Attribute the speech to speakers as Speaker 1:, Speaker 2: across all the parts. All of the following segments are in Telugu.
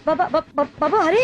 Speaker 1: బాబా హరి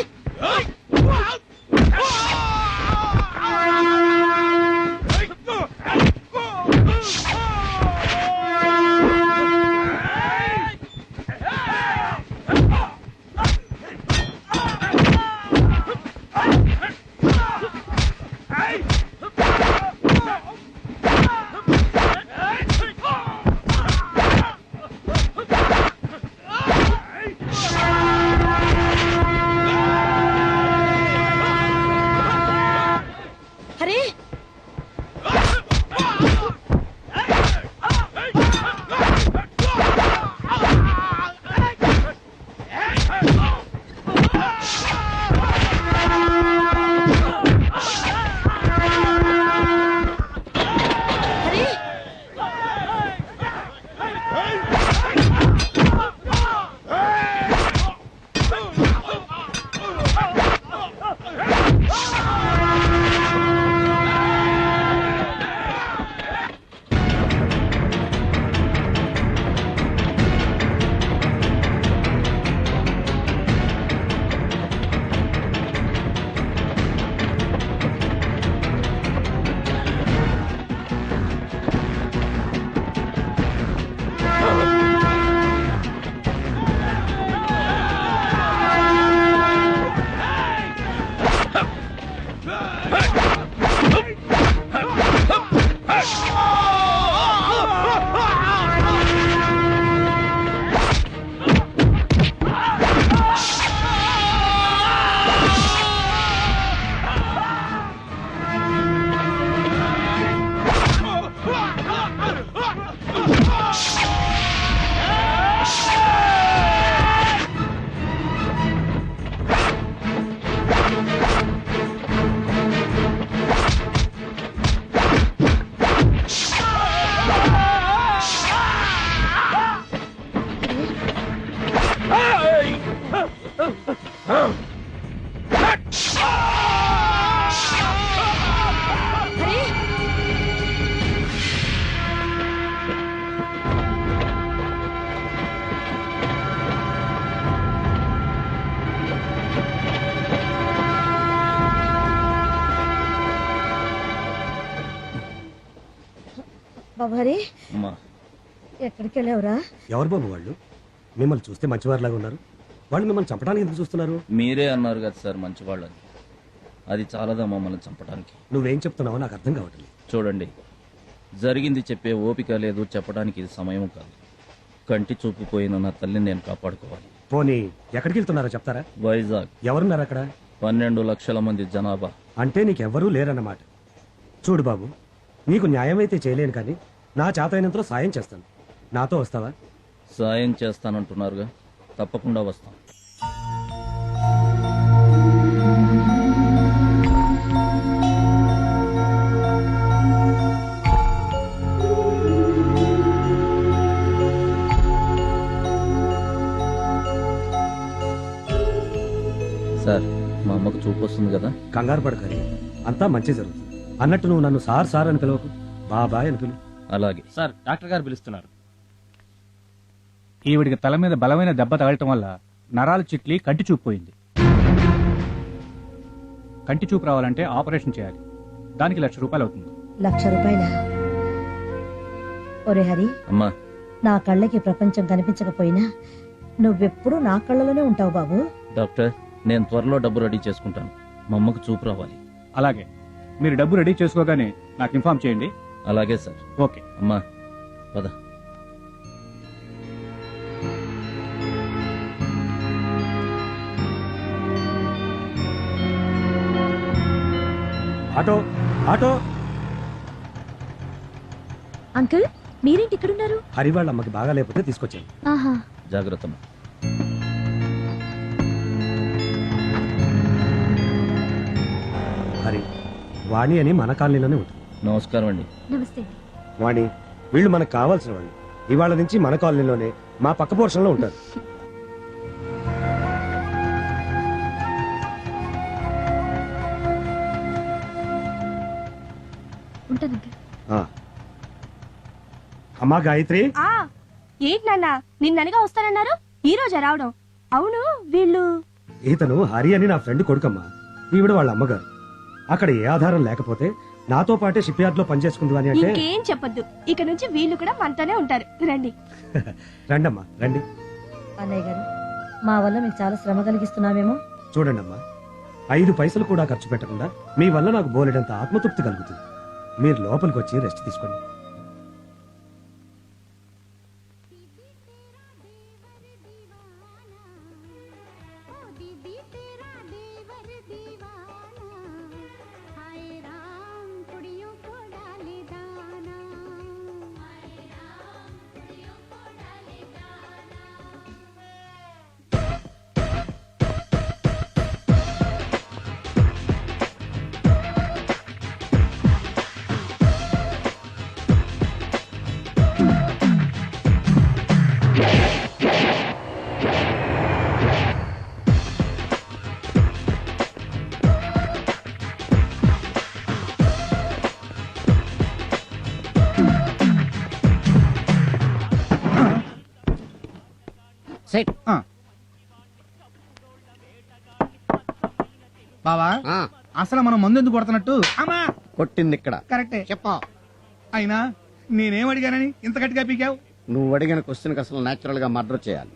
Speaker 1: బాబారి ఎక్కడికి వెళ్ళావురా?
Speaker 2: ఎవరు బాబు వాళ్ళు? మిమ్మల్ని చూస్తే మంచివారిలాగా ఉన్నారు. వాళ్ళు మిమ్మల్ని చంపడానికి ఎందుకు చూస్తున్నారు?
Speaker 3: మీరే అన్నారు కదా సార్ మంచివాళ్ళని. అది చాలదా మమ్మల్ని చంపడానికి?
Speaker 2: నువ్వేం చెప్తున్నావో నాకు అర్థం కావట్లేదు.
Speaker 3: చూడండి, జరిగింది చెప్పే ఓపిక లేదు, చెప్పడానికి ఇది సమయం కాదు. కంటి చూపు పోయిన నా తల్లిని నేను కాపాడుకోవాలి.
Speaker 2: పోనీ ఎక్కడికి వెళ్తున్నారో చెప్తారా?
Speaker 3: వైజాగ్.
Speaker 2: ఎవరున్నారు అక్కడ?
Speaker 3: 12 లక్షల మంది జనాభా.
Speaker 2: అంటే నీకెవ్వరూ లేరన్నమాట. చూడు బాబు, నీకు న్యాయం అయితే చేయలేను, కానీ నా చేతైనంతలో సాయం చేస్తాను. నాతో వస్తావా?
Speaker 3: సాయం చేస్తానంటున్నారుగా, తప్పకుండా వస్తాం. సార్, మా అమ్మకు చూపు వస్తుంది కదా.
Speaker 2: కంగారు పడకరి, అంతా మంచి జరుగుతుంది. అన్నట్టు నువ్వు నన్ను సార్ సార్ అని పిలవకు, బాబాయ్ అని పిలువు.
Speaker 3: అలాగే
Speaker 4: సార్. డాక్టర్ గారు పిలుస్తున్నారు. ఈవిడికి తల మీద బలమైన దెబ్బ తగలటం వల్ల నరాలు చిట్లి కంటి చూపు పోయింది. కంటి చూపు రావాలంటే ఆపరేషన్ చేయాలి. దానికి ₹1,00,000 అవుతుంది.
Speaker 1: ₹1,00,000? ఒరే హరి,
Speaker 3: అమ్మా,
Speaker 1: నా కళ్ళకి ప్రపంచం కనిపించకపోయినా నువ్వెప్పుడు నా కళ్ళలోనే ఉంటావు బాబు.
Speaker 3: డాక్టర్, నేను త్వరలో డబ్బు రెడీ చేసుకుంటాను. మా అమ్మకు చూపు రావాలి.
Speaker 4: అలాగే, మీరు డబ్బు రెడీ చేసుకోగానే నాకు ఇన్ఫార్మ్ చేయండి.
Speaker 3: అలాగే సార్.
Speaker 4: ఓకే
Speaker 3: అమ్మా, పద.
Speaker 2: Auto auto.
Speaker 5: అంకుల్, మీరేంటి ఇక్కడున్నారు?
Speaker 2: హరి వాళ్ళ అమ్మకి బాగా లేకపోతే తీసుకొచ్చాను.
Speaker 5: ఆహా.
Speaker 3: జాగ్రత్త.
Speaker 2: హరి, వాణి అని మన కాలనీలోనే ఉంటుంది.
Speaker 3: నమస్కారం అండి.
Speaker 5: నమస్తే.
Speaker 2: వాణి, వీళ్ళు మనకు కావాల్సిన వాళ్ళు. ఇవాళ నుంచి మన కాలనీలోనే మా పక్క పోర్షన్లో ఉంటారు.
Speaker 5: ఉంటాను.
Speaker 2: అమ్మా గాయత్రి.
Speaker 6: ఏంటి నాన్న, నిన్ననగా వస్తానన్నారు, ఈ రోజా రావడం? అవును, వీళ్ళు
Speaker 2: ఇతను హరి అని నా ఫ్రెండ్ కొడుకమ్మా. ఈవిడ వాళ్ళ అమ్మగారు. అక్కడ ఏ ఆధారం లేకపోతే నాతో పాటే షిప్ యార్డ్ లో పనిచేసుకుంది అని అంటే
Speaker 6: ఇంకేం చెప్పొద్దు. ఇక నుంచి వీళ్ళు కూడా మనతోనే ఉంటారు. రండి.
Speaker 2: రండమ్మా రండి.
Speaker 1: అన్నయ్య గారు, మా వల్ల మీకు చాలా శ్రమ కలిగిస్తున్నామేమో.
Speaker 2: చూడండమ్మా, 5 పైసలు కూడా ఖర్చు పెట్టకుండా మీ వల్ల నాకు బోలెడంత ఆత్మతృప్తి కలుగుతుంది. మీరు లోపలికి వచ్చి రెస్ట్ తీసుకోండి.
Speaker 7: బావా అసలు మనం మందు ఎందుకు కొడుతున్నట్టు? అమ్మా
Speaker 8: కొట్టింది ఇక్కడ.
Speaker 7: కరెక్టే
Speaker 8: చెప్పా.
Speaker 7: అయినా నేనేం అడిగానని ఇంత గట్టిగా పీకావు?
Speaker 8: నువ్వు అడిగిన క్వశ్చన్ అసలు నేచురల్ గా మర్డర్ చేయాలి.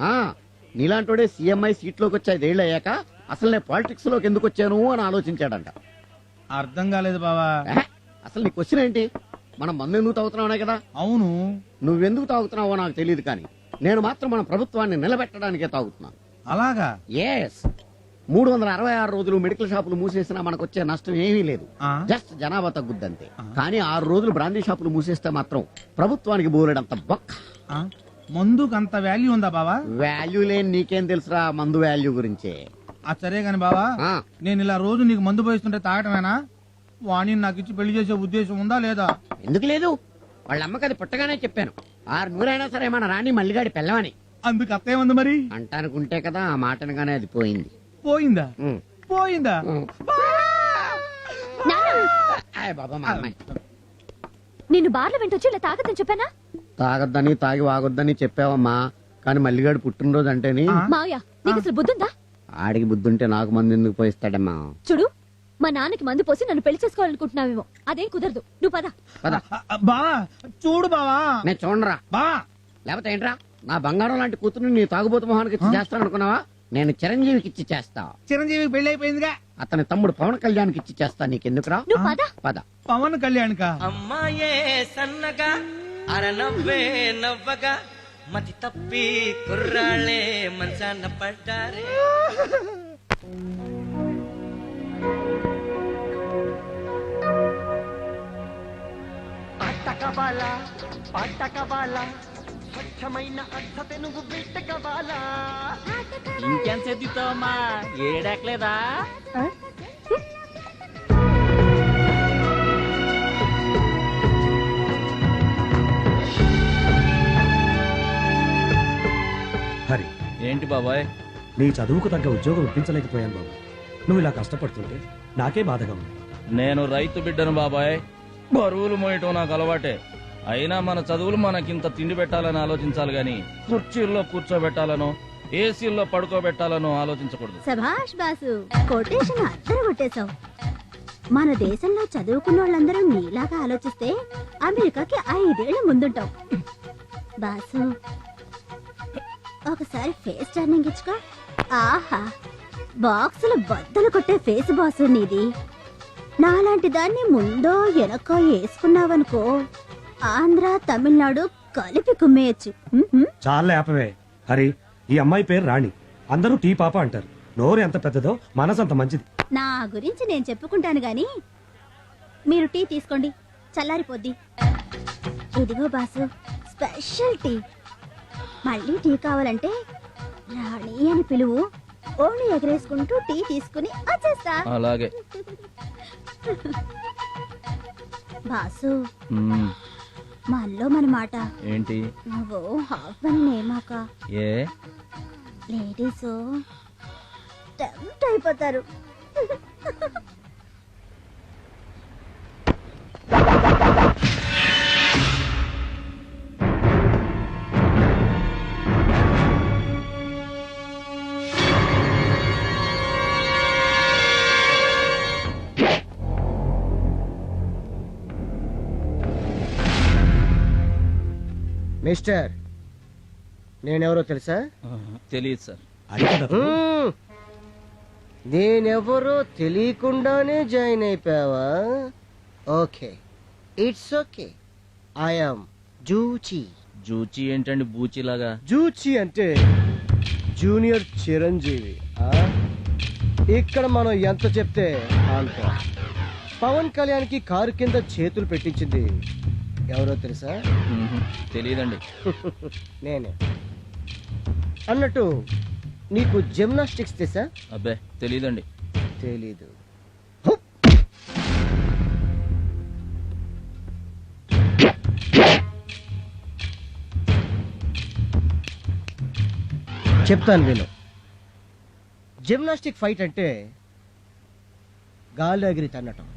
Speaker 7: ఆ,
Speaker 8: నీలాంటోడే సీఎంఐ సీట్ లోకి వచ్చి 5 ఏళ్ళు అయ్యాక అసలు నేను పాలిటిక్స్ లోకి ఎందుకు వచ్చాను అని ఆలోచించాడంట.
Speaker 7: అర్థం కాలేదు బావా.
Speaker 8: అసలు నీ క్వశ్చన్ ఏంటి? మనం మందు ఎందుకు తాగుతున్నావునే కదా.
Speaker 7: అవును,
Speaker 8: నువ్వెందుకు తాగుతున్నావో నాకు తెలియదు, కానీ నేను మాత్రం మన ప్రభుత్వాన్ని నిలబెట్టడానికే తాగుతున్నాను.
Speaker 7: అలాగా?
Speaker 8: ఎస్. 366 రోజులు మెడికల్ షాపులు మూసేసినా మనకు వచ్చే నష్టం ఏమీ లేదు.
Speaker 7: ఆ,
Speaker 8: జస్ట్ జనాభా తగ్గుద్దంతే. కానీ 6 రోజులు బ్రాందీ షాపులు మూసేస్తే మాత్రం ప్రభుత్వానికి బోలెడంత బొక్క.
Speaker 7: ఆ, మందుకు అంత వాల్యూ ఉందా బావా?
Speaker 8: వాల్యూ లేని నీకేం తెలుసురా మందు వాల్యూ గురించే.
Speaker 7: సరే గాని బావా,
Speaker 8: ఆ,
Speaker 7: నేను ఇలా రోజు నీకు మందు పోయిస్తుంటే తాగటమేనా? వాణి నాకు ఇచ్చి పెళ్లి చేసే ఉద్దేశం ఉందా లేదా?
Speaker 8: ఎందుకు లేదు? వాళ్ళ అమ్మకి అది పుట్టగానే చెప్పాను. 6 అయినా సరే మన రాణి మల్లిగాడి పెళ్ళమని.
Speaker 7: అందుకు అత్తే ఉంది మరి.
Speaker 8: అంటానుకుంటే కదా ఆ మాటనగానే అది పోయింది.
Speaker 7: పోయిందా?
Speaker 8: ఉమ్.
Speaker 7: పోయిందా?
Speaker 8: ఉమ్. ఆయ్ బాబా, మా అమ్మాయి
Speaker 5: నిన్ను బార్ల వెంటొచ్చి ఇలా తాగదని చెప్పానా?
Speaker 8: తాగొద్దని తాగి వాగొద్దని చెప్పావమ్మా, కానీ మల్లిగాడు పుట్టినరోజు అంటేని
Speaker 7: ఆ?
Speaker 5: మావయ్య, నీకు అసలు బుద్ధుందా?
Speaker 8: ఆడికి బుద్ధుంటే నాకు మంది ఎందుకు పోయిస్తాడమ్మా.
Speaker 5: చూడు, మా నాన్నకి మందు పోసి నన్ను పెళ్లి చేసుకోవాలనుకుంటున్నావేమో. అదేం కుదరదు. నువ్వు పద.
Speaker 8: పద.
Speaker 7: బావా చూడు బావా.
Speaker 8: నేను చూడరా,
Speaker 7: బా
Speaker 8: లేకపోతే ఏంట్రా నా బంగారం లాంటి కూతురు నీ తాగుబోతు మొహానికి ఇచ్చి చేస్తాను అనుకున్నావా? నేను చిరంజీవికి ఇచ్చి చేస్తా.
Speaker 7: చిరంజీవి పెళ్లి అయిపోయిందిగా.
Speaker 8: అతని తమ్ముడు పవన్ కళ్యాణ్కి ఇచ్చి చేస్తా. నీకెందుకురా?
Speaker 5: నువ్వు పద.
Speaker 8: పద.
Speaker 7: పవన్ కళ్యాణ్ కా?
Speaker 9: అమ్మాయే సన్నగా అరనవ్వే నవ్వగా మతి తప్పి కుర్రాళ్ళే మంచాన పడ్డారే. అట్టకబాల పట్టకబాల స్వచ్ఛమైన అర్థతే నువ్వు బిట్టకబాల. ఇంకేం చేద్దామా? ఏడాకలేదా?
Speaker 2: హరి,
Speaker 3: ఏంటి బాబాయ్?
Speaker 2: నీ చదువుకు తగ్గ ఉద్యోగం ఇప్పించలేకపోయాను బాబు. నువ్వు ఇలా కష్టపడుతుంటే నాకే బాధగా ఉంది.
Speaker 3: నేను రైతు బిడ్డను బాబాయ్. బరువులు మోయటం నాకు అలవాటే. అయినా మన చదువులు మనకింత తిండి పెట్టాలని ఆలోచించాలి గాని కుర్చీల్లో కూర్చోబెట్టాలనో ఏసీల్లో పడుకోబెట్టాలనో ఆలోచించకూడదు.
Speaker 10: సభాష్ బాసు, కొటేషన్ అద్దరు కొట్టేశావు. మన దేశంలో చదువుకున్న వాళ్ళందరూ నీలాగా ఆలోచిస్తే అమెరికాకి 5 ఏళ్ల ముందుంటాం. బాసు, ఒకసారి ఫేస్ టర్నింగ్ ఇచ్చుకో. ఆహా, బాక్సులు బద్దలు కొట్టే ఫేస్ బాసు నీది. నాలాంటి దాన్ని ముందో వెనకో వేసుకున్నావనుకో, ఆంధ్ర తమిళనాడు కలిపి కుమ్మేయచ్చు.
Speaker 2: చాలా ఆపవే హరి. ఈ అమ్మాయి పేరు రాణి. అందరూ టీ పాప అంటారు. నోరు ఎంత పెద్దదో మనసు అంత మంచిది.
Speaker 10: నా గురించి నేను చెప్పుకుంటాను గాని మీరు టీ తీసుకోండి, చల్లారిపోద్ది. ఇదిగో బాసు, స్పెషల్ టీ. మళ్ళీ టీ కావాలంటే రాణి అని పిలువు. ఓణి ఎగరేసుకుంటూ టీ తీసుకుని వచ్చేస్తా.
Speaker 3: అలాగే.
Speaker 10: బాసు,
Speaker 3: మ్మ్.
Speaker 10: మనలో మన మాట.
Speaker 3: ఏంటి?
Speaker 10: నువ్వు హస్బెండ్ నేమాక
Speaker 3: ఏ
Speaker 10: లేడీస్ టెంప్ట్ అయిపోతారు.
Speaker 11: మిస్టర్ నేనెవరో తెలుసా?
Speaker 3: తెలియదు సార్.
Speaker 11: నేనెవరో తెలియకుండానే జాయిన్ అయిపోయావా? Okay, it's okay. ఐఎమ్ జూచి.
Speaker 3: జూచి ఏంటండి బూచిలాగా?
Speaker 11: జూచి అంటే జూనియర్ చిరంజీవి. ఇక్కడ మనం ఎంత చెప్తే అంత. పవన్ కళ్యాణ్కి కారు కింద చేతులు పెట్టించింది ఎవరో తెలుసా?
Speaker 3: తెలియదండి.
Speaker 11: నేనే. అన్నట్టు నీకు జిమ్నాస్టిక్స్ తెలుసా?
Speaker 3: అబ్బే తెలీదండి.
Speaker 11: తెలీదు. చెప్తాను విను. జిమ్నాస్టిక్ ఫైట్ అంటే గాలి ఎగిరి తన్నటం.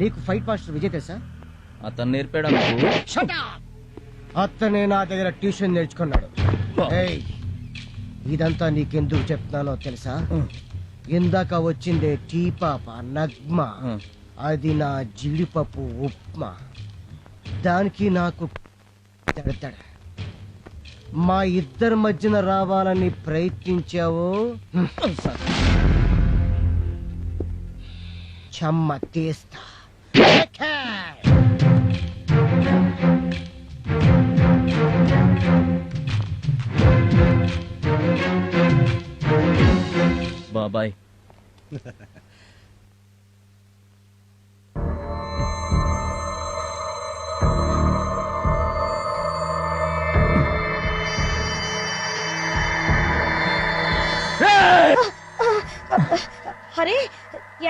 Speaker 11: నీకు ఫైట్ మాస్టర్ విజయ్ తెలుసా?
Speaker 3: అతను నేర్పాడు అనుకో.
Speaker 11: అతనే నా దగ్గర ట్యూషన్ నేర్చుకున్నాడు. ఏయ్, ఇదంతా నీకెందుకు చెప్తున్నానో తెలుసా? ఇందాక వచ్చిందే టీ పాప నగ్మ, అది నా జీడిపప్పు ఉప్మా. దానికి నాకు తడతడ. మా ఇద్దరి మధ్యన రావాలని ప్రయత్నించావు, చెమ్మ తీస్తా.
Speaker 3: బాబాయ్.
Speaker 1: హరే,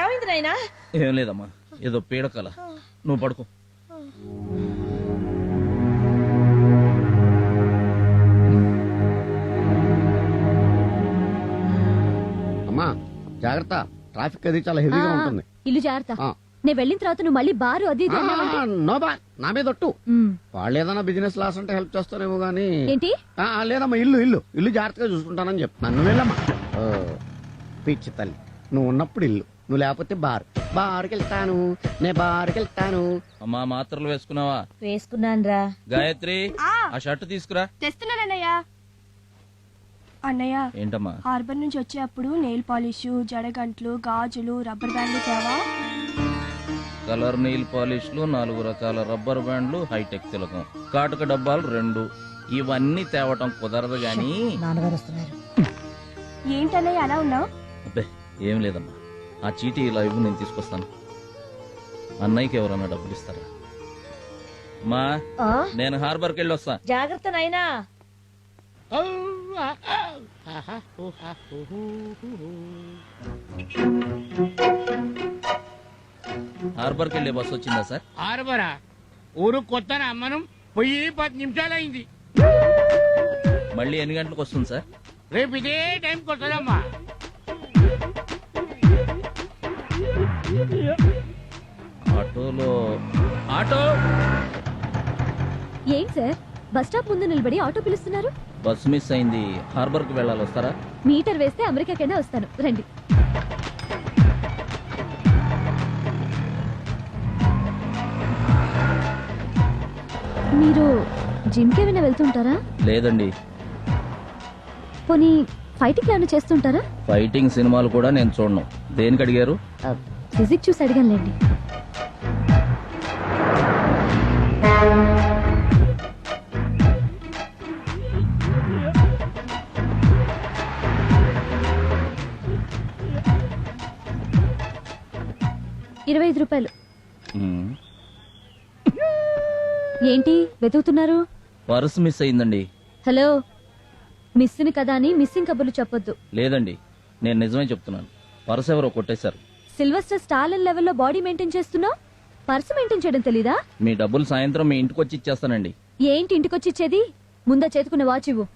Speaker 1: ఏమైంది నాయనా?
Speaker 3: ఏం లేదమ్మా, ఏదో పీడకల. నువ్వు పడుకో.
Speaker 8: అమ్మా జాగ్రత్త, ట్రాఫిక్ అది చాలా హెవీగా ఉంటుంది.
Speaker 5: ఇల్లు జాగ్రత్త. నేను వెళ్ళిన తర్వాత నువ్వు మళ్ళీ బారు అది ఇది అన్నావంటే?
Speaker 8: నో బా, నా మీద ఒట్టు. వాళ్ళు ఏదైనా బిజినెస్ లాస్ అంటే హెల్ప్ చేస్తారేమో గానీ.
Speaker 5: ఏంటి?
Speaker 8: లేదమ్మా, ఇల్లు ఇల్లు ఇల్లు జాగ్రత్తగా చూసుకుంటానని చెప్పు. నన్ను వెళ్ళమ్మా. పిచ్చి తల్లి, నువ్వు ఉన్నప్పుడు ఇల్లు, నువ్వు లేకపోతే బార్కి వెళ్తాను. నేను బార్కి వెళ్తాను.
Speaker 3: అమ్మా మాత్రలు వేసుకున్నావా?
Speaker 1: వేసుకున్నాను రా.
Speaker 3: గాయత్రి, ఆ షర్ట్ తీసుకురా.
Speaker 6: తెస్తున్నానన్నయ్య. అన్నయ్య,
Speaker 3: ఏంటమ్మా?
Speaker 6: హార్బర్ నుంచి వచ్చేటప్పుడు నెయిల్ పాలిష్, జడగంట్లు, గాజులు, రబ్బర్ బ్యాండ్లు తేవా?
Speaker 3: కలర్ నెయిల్ పాలిష్లు, 4 రకాల రబ్బర్ బ్యాండ్లు, హైటెక్ తిలకం, కాటుక డబ్బాలు 2. ఇవన్నీ తేవటం కుదరదు గాని.
Speaker 1: నాన్నగారు వస్తున్నారు.
Speaker 6: ఏంటన్నయ్య అలా ఉన్నావు?
Speaker 3: అబ్బే ఏం లేదమ్మా, ఆ చీటీ ఇలా ఇవ్వు, నేను తీసుకొస్తాను. అన్నయ్యకి ఎవరన్నా డబ్బులు ఇస్తారా? మా నేను హార్బర్కి వెళ్ళి వస్తా.
Speaker 1: జాగ్రత్త నాయనా.
Speaker 3: హార్బర్కి వెళ్ళే బస్సు వచ్చిందా సార్?
Speaker 7: హార్బరా? ఊరు కొత్తనా? మనం పోయి 10 నిమిషాలైంది.
Speaker 3: మళ్ళీ ఎన్ని గంటలకు వస్తుంది సార్?
Speaker 7: రేపు ఇదే టైంకి వస్తుందమ్మా.
Speaker 3: ఆటోలో ఆటో.
Speaker 5: ఏం సార్, బస్ స్టాప్ ముందు నిలబడి ఆటో పిలుస్తున్నారు?
Speaker 3: బస్సు మిస్ అయింది, హార్బర్కి వెళ్ళాలి. వస్తారా?
Speaker 5: మీటర్ వేస్తే అమెరికాకైనా వస్తాను, రండి. మీరు జిమ్కి ఏమైనా వెళ్తుంటారా?
Speaker 3: లేదండి.
Speaker 5: పోనీ ఫైటింగ్ ఏమైనా చేస్తుంటారా?
Speaker 3: ఫైటింగ్ సినిమాలు కూడా నేను చూడను. దేనికి అడిగారు?
Speaker 5: ఫిజిక్ చూసి అడిగానులేండి. ₹25. ఏంటి వెతుకుతున్నారు?
Speaker 3: పర్సు మిస్ అయిందండి.
Speaker 5: హలో, మిస్సింగ్ కదా అని మిస్సింగ్ కబుర్లు చెప్పొద్దు.
Speaker 3: లేదండి, నేను నిజమే చెప్తున్నాను. పర్సు ఎవరో కొట్టేశారు.
Speaker 5: సిల్వస్టర్ స్టాలిన్ లెవెల్లో బాడీ మెయింటైన్ చేస్తున్నావు, పర్సు మెయింటైన్ చేయడం తెలీదా?
Speaker 3: మీ డబ్బులు సాయంత్రం మీ ఇంటికి వచ్చి ఇచ్చేస్తానండి.
Speaker 5: ఏంటి ఇంటికొచ్చి ఇచ్చేది? ముందా చేతుకున్న వాచ్ ఇవ్వు.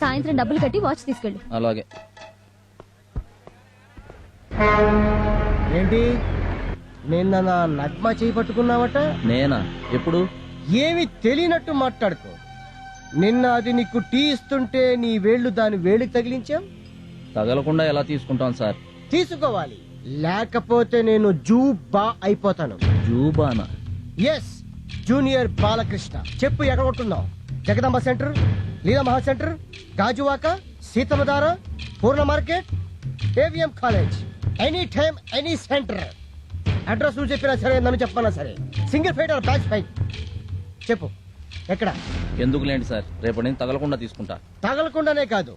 Speaker 5: సాయంత్రం డబ్బులు కట్టి వాచ్ తీసుకెళ్ళు.
Speaker 3: అలాగే.
Speaker 11: ఏంటి నిన్న నా నగ్మ చేయి పట్టుకున్నావట?
Speaker 3: నేనా? ఎప్పుడు?
Speaker 11: ఏమి తెలియనట్టు మాట్లాడుకో. నిన్న అది నీకు టీ ఇస్తుంటే నీ వేళ్లు దాని వేలికి తగిలించాం.
Speaker 3: తగలకుండా ఎలా తీసుకుంటాం సార్?
Speaker 11: తీసుకోవాలి. లేకపోతే నేను జూబా అయిపోతాను.
Speaker 3: జూబానా?
Speaker 11: Yes, junior Balakrishna. చెప్పు ఎక్కడ కొట్టున్నావు? Jagadamba centre, Leela Maha centre, Gajuwaka, Seethammadhara, Purna market, AVM college. Any time any centre. Address నువ్వు చెప్పినా సరే, నన్ను చెప్పనా సరే. Single fight or batch fight? చెప్పు ఎక్కడ?
Speaker 3: ఎందుకులేండి సార్, రేపటి నుంచి తగలకుండా తీసుకుంటా.
Speaker 11: తగలకుండానే కాదు,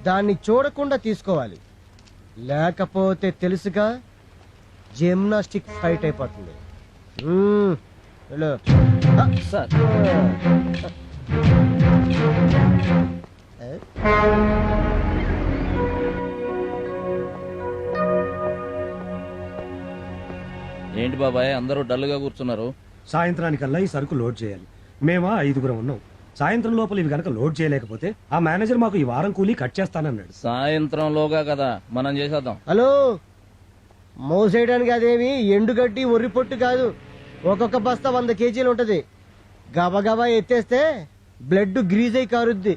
Speaker 11: దాన్ని చూడకుండా తీసుకోవాలి. లేకపోతే తెలుసుగా, జిమ్నాస్టిక్ ఫైట్ అయిపోతుంది. వెళ్ళు.
Speaker 3: సార్ ఏంటి బాబాయ్ అందరూ డల్గా కూర్చున్నారు?
Speaker 2: సాయంత్రానికల్లా ఈ సరుకు లోడ్ చేయాలి. మేమా 5గురం ఉన్నాం. సాయంత్రం లోపల ఇవి గనక లోడ్ చేయలేకపోతే ఆ మేనేజర్ మాకు ఈ వారం కూలీ కట్ చేస్తానన్నాడు.
Speaker 3: సాయంత్రంలోగా కదా, మనం చేసేద్దాం.
Speaker 11: హలో, మోసేయడానికి అదేమి ఎండుగడ్డి ఒర్రి పొట్టు కాదు. ఒక్కొక్క బస్తా 100 కేజీలు ఉంటది. గబగబా ఎత్తేస్తే బ్లడ్ గ్రీజ్ అయి కారుద్ది.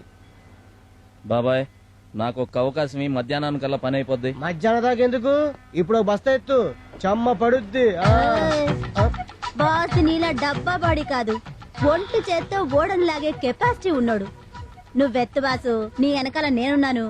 Speaker 3: బాబాయ్ నాకు ఒక అవకాశం ఈ మధ్యాహ్నానికల్లా పని అయిపోద్ది.
Speaker 11: మధ్యాహ్నం దాకా ఎందుకు? ఇప్పుడు ఒక బస్తా ఎత్తు, చెమ్మ పడుద్ది.
Speaker 10: బాస్ నీలా డబ్బా బాడీ కాదు, ఒంటి చేత్తో ఓడను లాగే కెపాసిటీ ఉన్నాడు. నువ్వెత్తు బాసు, నీ వెనకాల నేనున్నాను.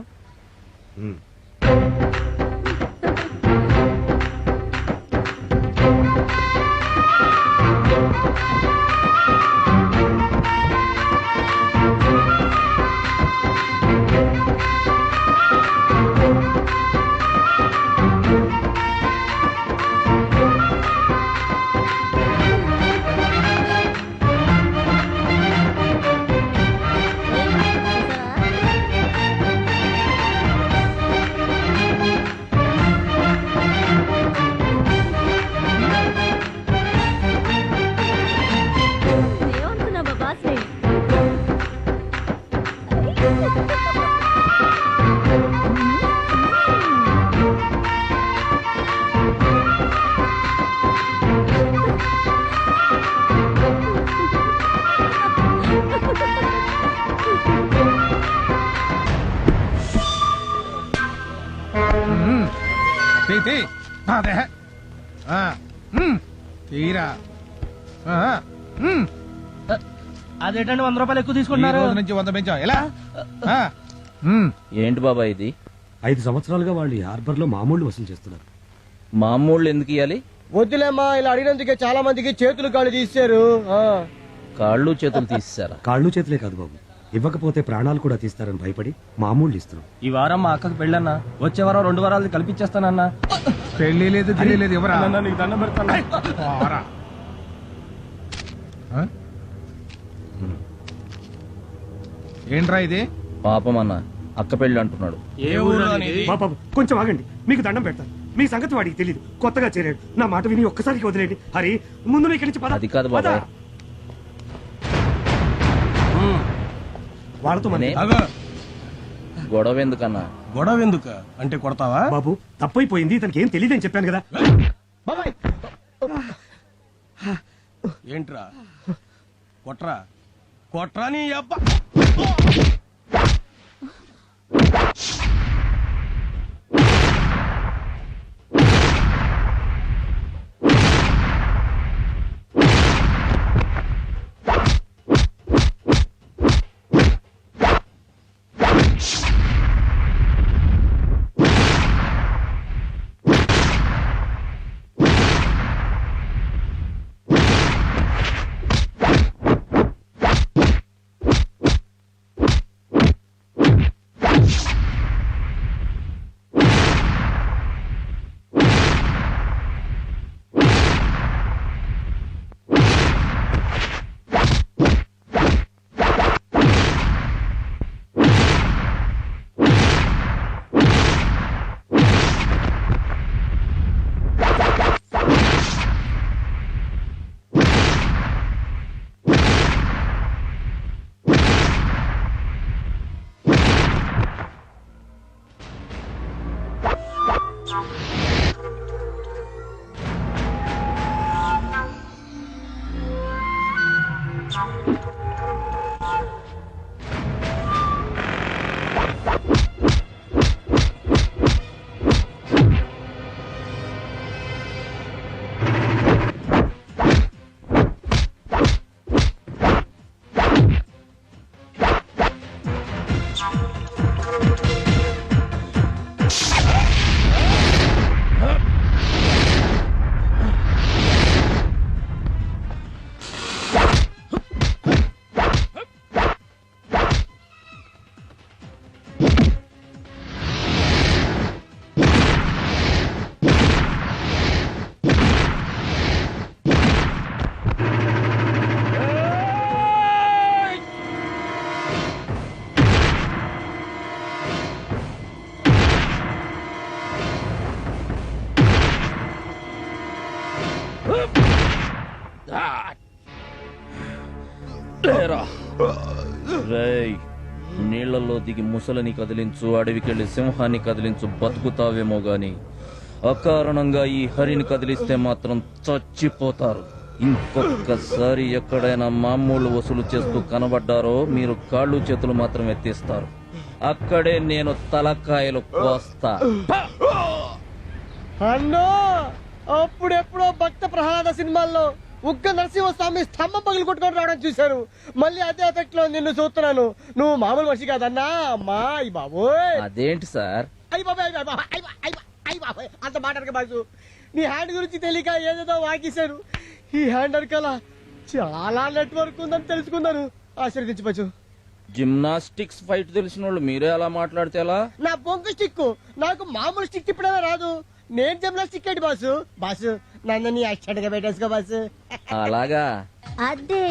Speaker 10: ఏమనుకున్నావా బాస్?
Speaker 7: తీరా
Speaker 9: అదేంటండి 100 రూపాయలు ఎక్కువ తీసుకుంటున్నారు?
Speaker 7: నుంచి 100 పెంచాం ఎలా?
Speaker 3: ఏంటి బాబాయ్ ఇది?
Speaker 2: 5 సంవత్సరాలుగా వాళ్ళు ఈ హార్బర్ లో మామూలు వసూలు చేస్తున్నారు.
Speaker 3: మామూళ్ళు ఎందుకు ఇవ్వాలి?
Speaker 11: వద్దులేమ్మా, ఇలా అడిగినందుకే చాలా మందికి చేతులు కాళ్ళు తీశారు.
Speaker 3: కాళ్ళు చేతులు తీసేశారా?
Speaker 2: కాళ్ళు చేతులే కాదు బాబు, ఇవ్వకపోతే ప్రాణాలు కూడా తీస్తారని భయపడి మామూలు ఇస్తున్నాం.
Speaker 9: ఈ వారం మా అక్కకి పెళ్ళన్నా, వచ్చే వారం 2 వారాలు కల్పించేస్తానన్నా.
Speaker 7: పెళ్లి లేదు గిల్లి లేదు, ఎవరా?
Speaker 9: నీకు దండం పెడతాను.
Speaker 7: ఏంట్రా ఇది?
Speaker 3: పాపం అన్న, అక్క పెళ్ళి అంటున్నాడు.
Speaker 2: బాబు కొంచెం ఆగండి, మీకు దండం పెడతాను. మీ సంగతి వాడికి తెలియదు, కొత్తగా చేరాడు. నా మాట విని ఒక్కసారికి వదిలేండి. హరి, ముందు ఇక్కడి నుంచి పద.
Speaker 3: అది కాదు బాబాయ్.
Speaker 2: వాళ్ళతో మన
Speaker 3: గొడవ ఎందుకన్నా?
Speaker 9: గొడవ ఎందుకు అంటే కొడతావా?
Speaker 2: బాబు తప్పైపోయింది, ఇతనికి ఏం తెలియదని చెప్పాను కదా.
Speaker 11: బాబాయ్,
Speaker 9: ఏంట్రా కొట్రా కొట్రా నీ అబ్బా.
Speaker 3: రేయ్, నీళ్లలో దిగి ముసలిని కదిలించు, అడవికెళ్లి సింహాన్ని కదిలించు, బతుకుతావేమో గాని అకారణంగా ఈ హరిని కదిలిస్తే మాత్రం చచ్చిపోతారు. ఇంకొకసారి ఎక్కడైనా మామూలు వసూలు చేస్తూ కనబడ్డారో మీరు కాళ్ళు చేతులు మాత్రం ఎత్తిస్తారు. అక్కడే నేను తలకాయలు కోస్తా.
Speaker 11: అన్నో అప్పుడెప్పుడో భక్త ప్రహ్లాద సినిమాల్లో ఉగ్గ నరసింహస్వామి స్తంభం పగిలి కొట్టుకొని రావడం చూశాను. మళ్ళీ అదే ఎఫెక్ట్ లో నిన్ను చూస్తున్నాను. నువ్వు మామూలు మనిషి కాదన్నా. అమ్మా అయ్యి బాబోయ్.
Speaker 3: అదేంటి సార్?
Speaker 11: అయ్యి బాబాయ్ అయ్యి బాబాయ్ అంత మాట్లాడక బాసు. నీ హ్యాండ్ గురించి తెలియక ఏదేదో వాకిశాను. ఈ హ్యాండ్ అరకల చాలా నెట్వర్క్ ఉందని తెలుసుకున్నాను. ఆశీర్వదించవచ్చు.
Speaker 3: జిమ్నాస్టిక్స్ ఫైట్ తెలిసిన వాళ్ళు మీరే అలా మాట్లాడితే ఎలా?
Speaker 11: నా బొంగు స్టిక్ నాకు మామూలు స్టిక్ ఇప్పుడేనా రాదు. నేను జిమ్నాస్టిక్ ఏంటి బాసు? బాసు నన్ను నీ యాక్సిడెంట్ గా పెట్టేసుకో బాసు.
Speaker 3: అలాగా?
Speaker 10: అదే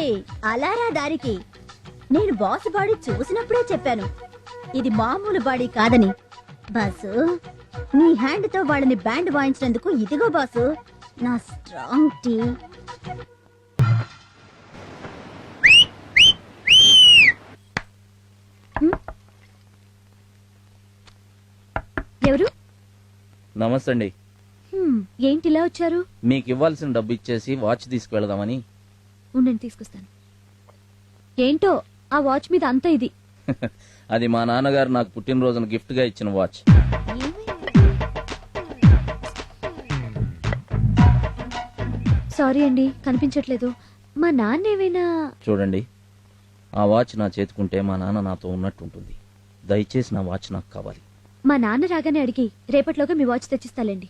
Speaker 10: అలారా దారికి. నేను బాస్ బాడీ చూసినప్పుడే చెప్పాను ఇది మామూలు బాడీ కాదని. బాసు నీ హ్యాండ్ తో వాళ్ళని బ్యాండ్ వాయించినందుకు ఇదిగో బాసు నా స్ట్రాంగ్ టీ.
Speaker 5: ఎవరు?
Speaker 3: నమస్తే అండి.
Speaker 5: ఏంటి ఇలా వచ్చారు?
Speaker 3: మీకు ఇవ్వాల్సిన డబ్బు ఇచ్చేసి వాచ్ తీసుకువెళదామని.
Speaker 5: ఉండండి తీసుకొస్తాను. ఏంటో ఆ వాచ్ మీద అంత ఇది.
Speaker 3: అది మా నాన్నగారు నాకు పుట్టినరోజున గిఫ్ట్ గా ఇచ్చిన వాచ్.
Speaker 5: సారీ అండి కనిపించట్లేదు. మా నాన్న ఏమైనా?
Speaker 3: చూడండి, ఆ వాచ్ నా చేతుకుంటే మా నాన్న నాతో ఉన్నట్టు ఉంటుంది. దయచేసి నా వాచ్ నాకు కావాలి.
Speaker 5: మా నాన్న రాగానే అడిగి రేపట్లోగా మీ వాచ్ తెచ్చిస్తాలేండి.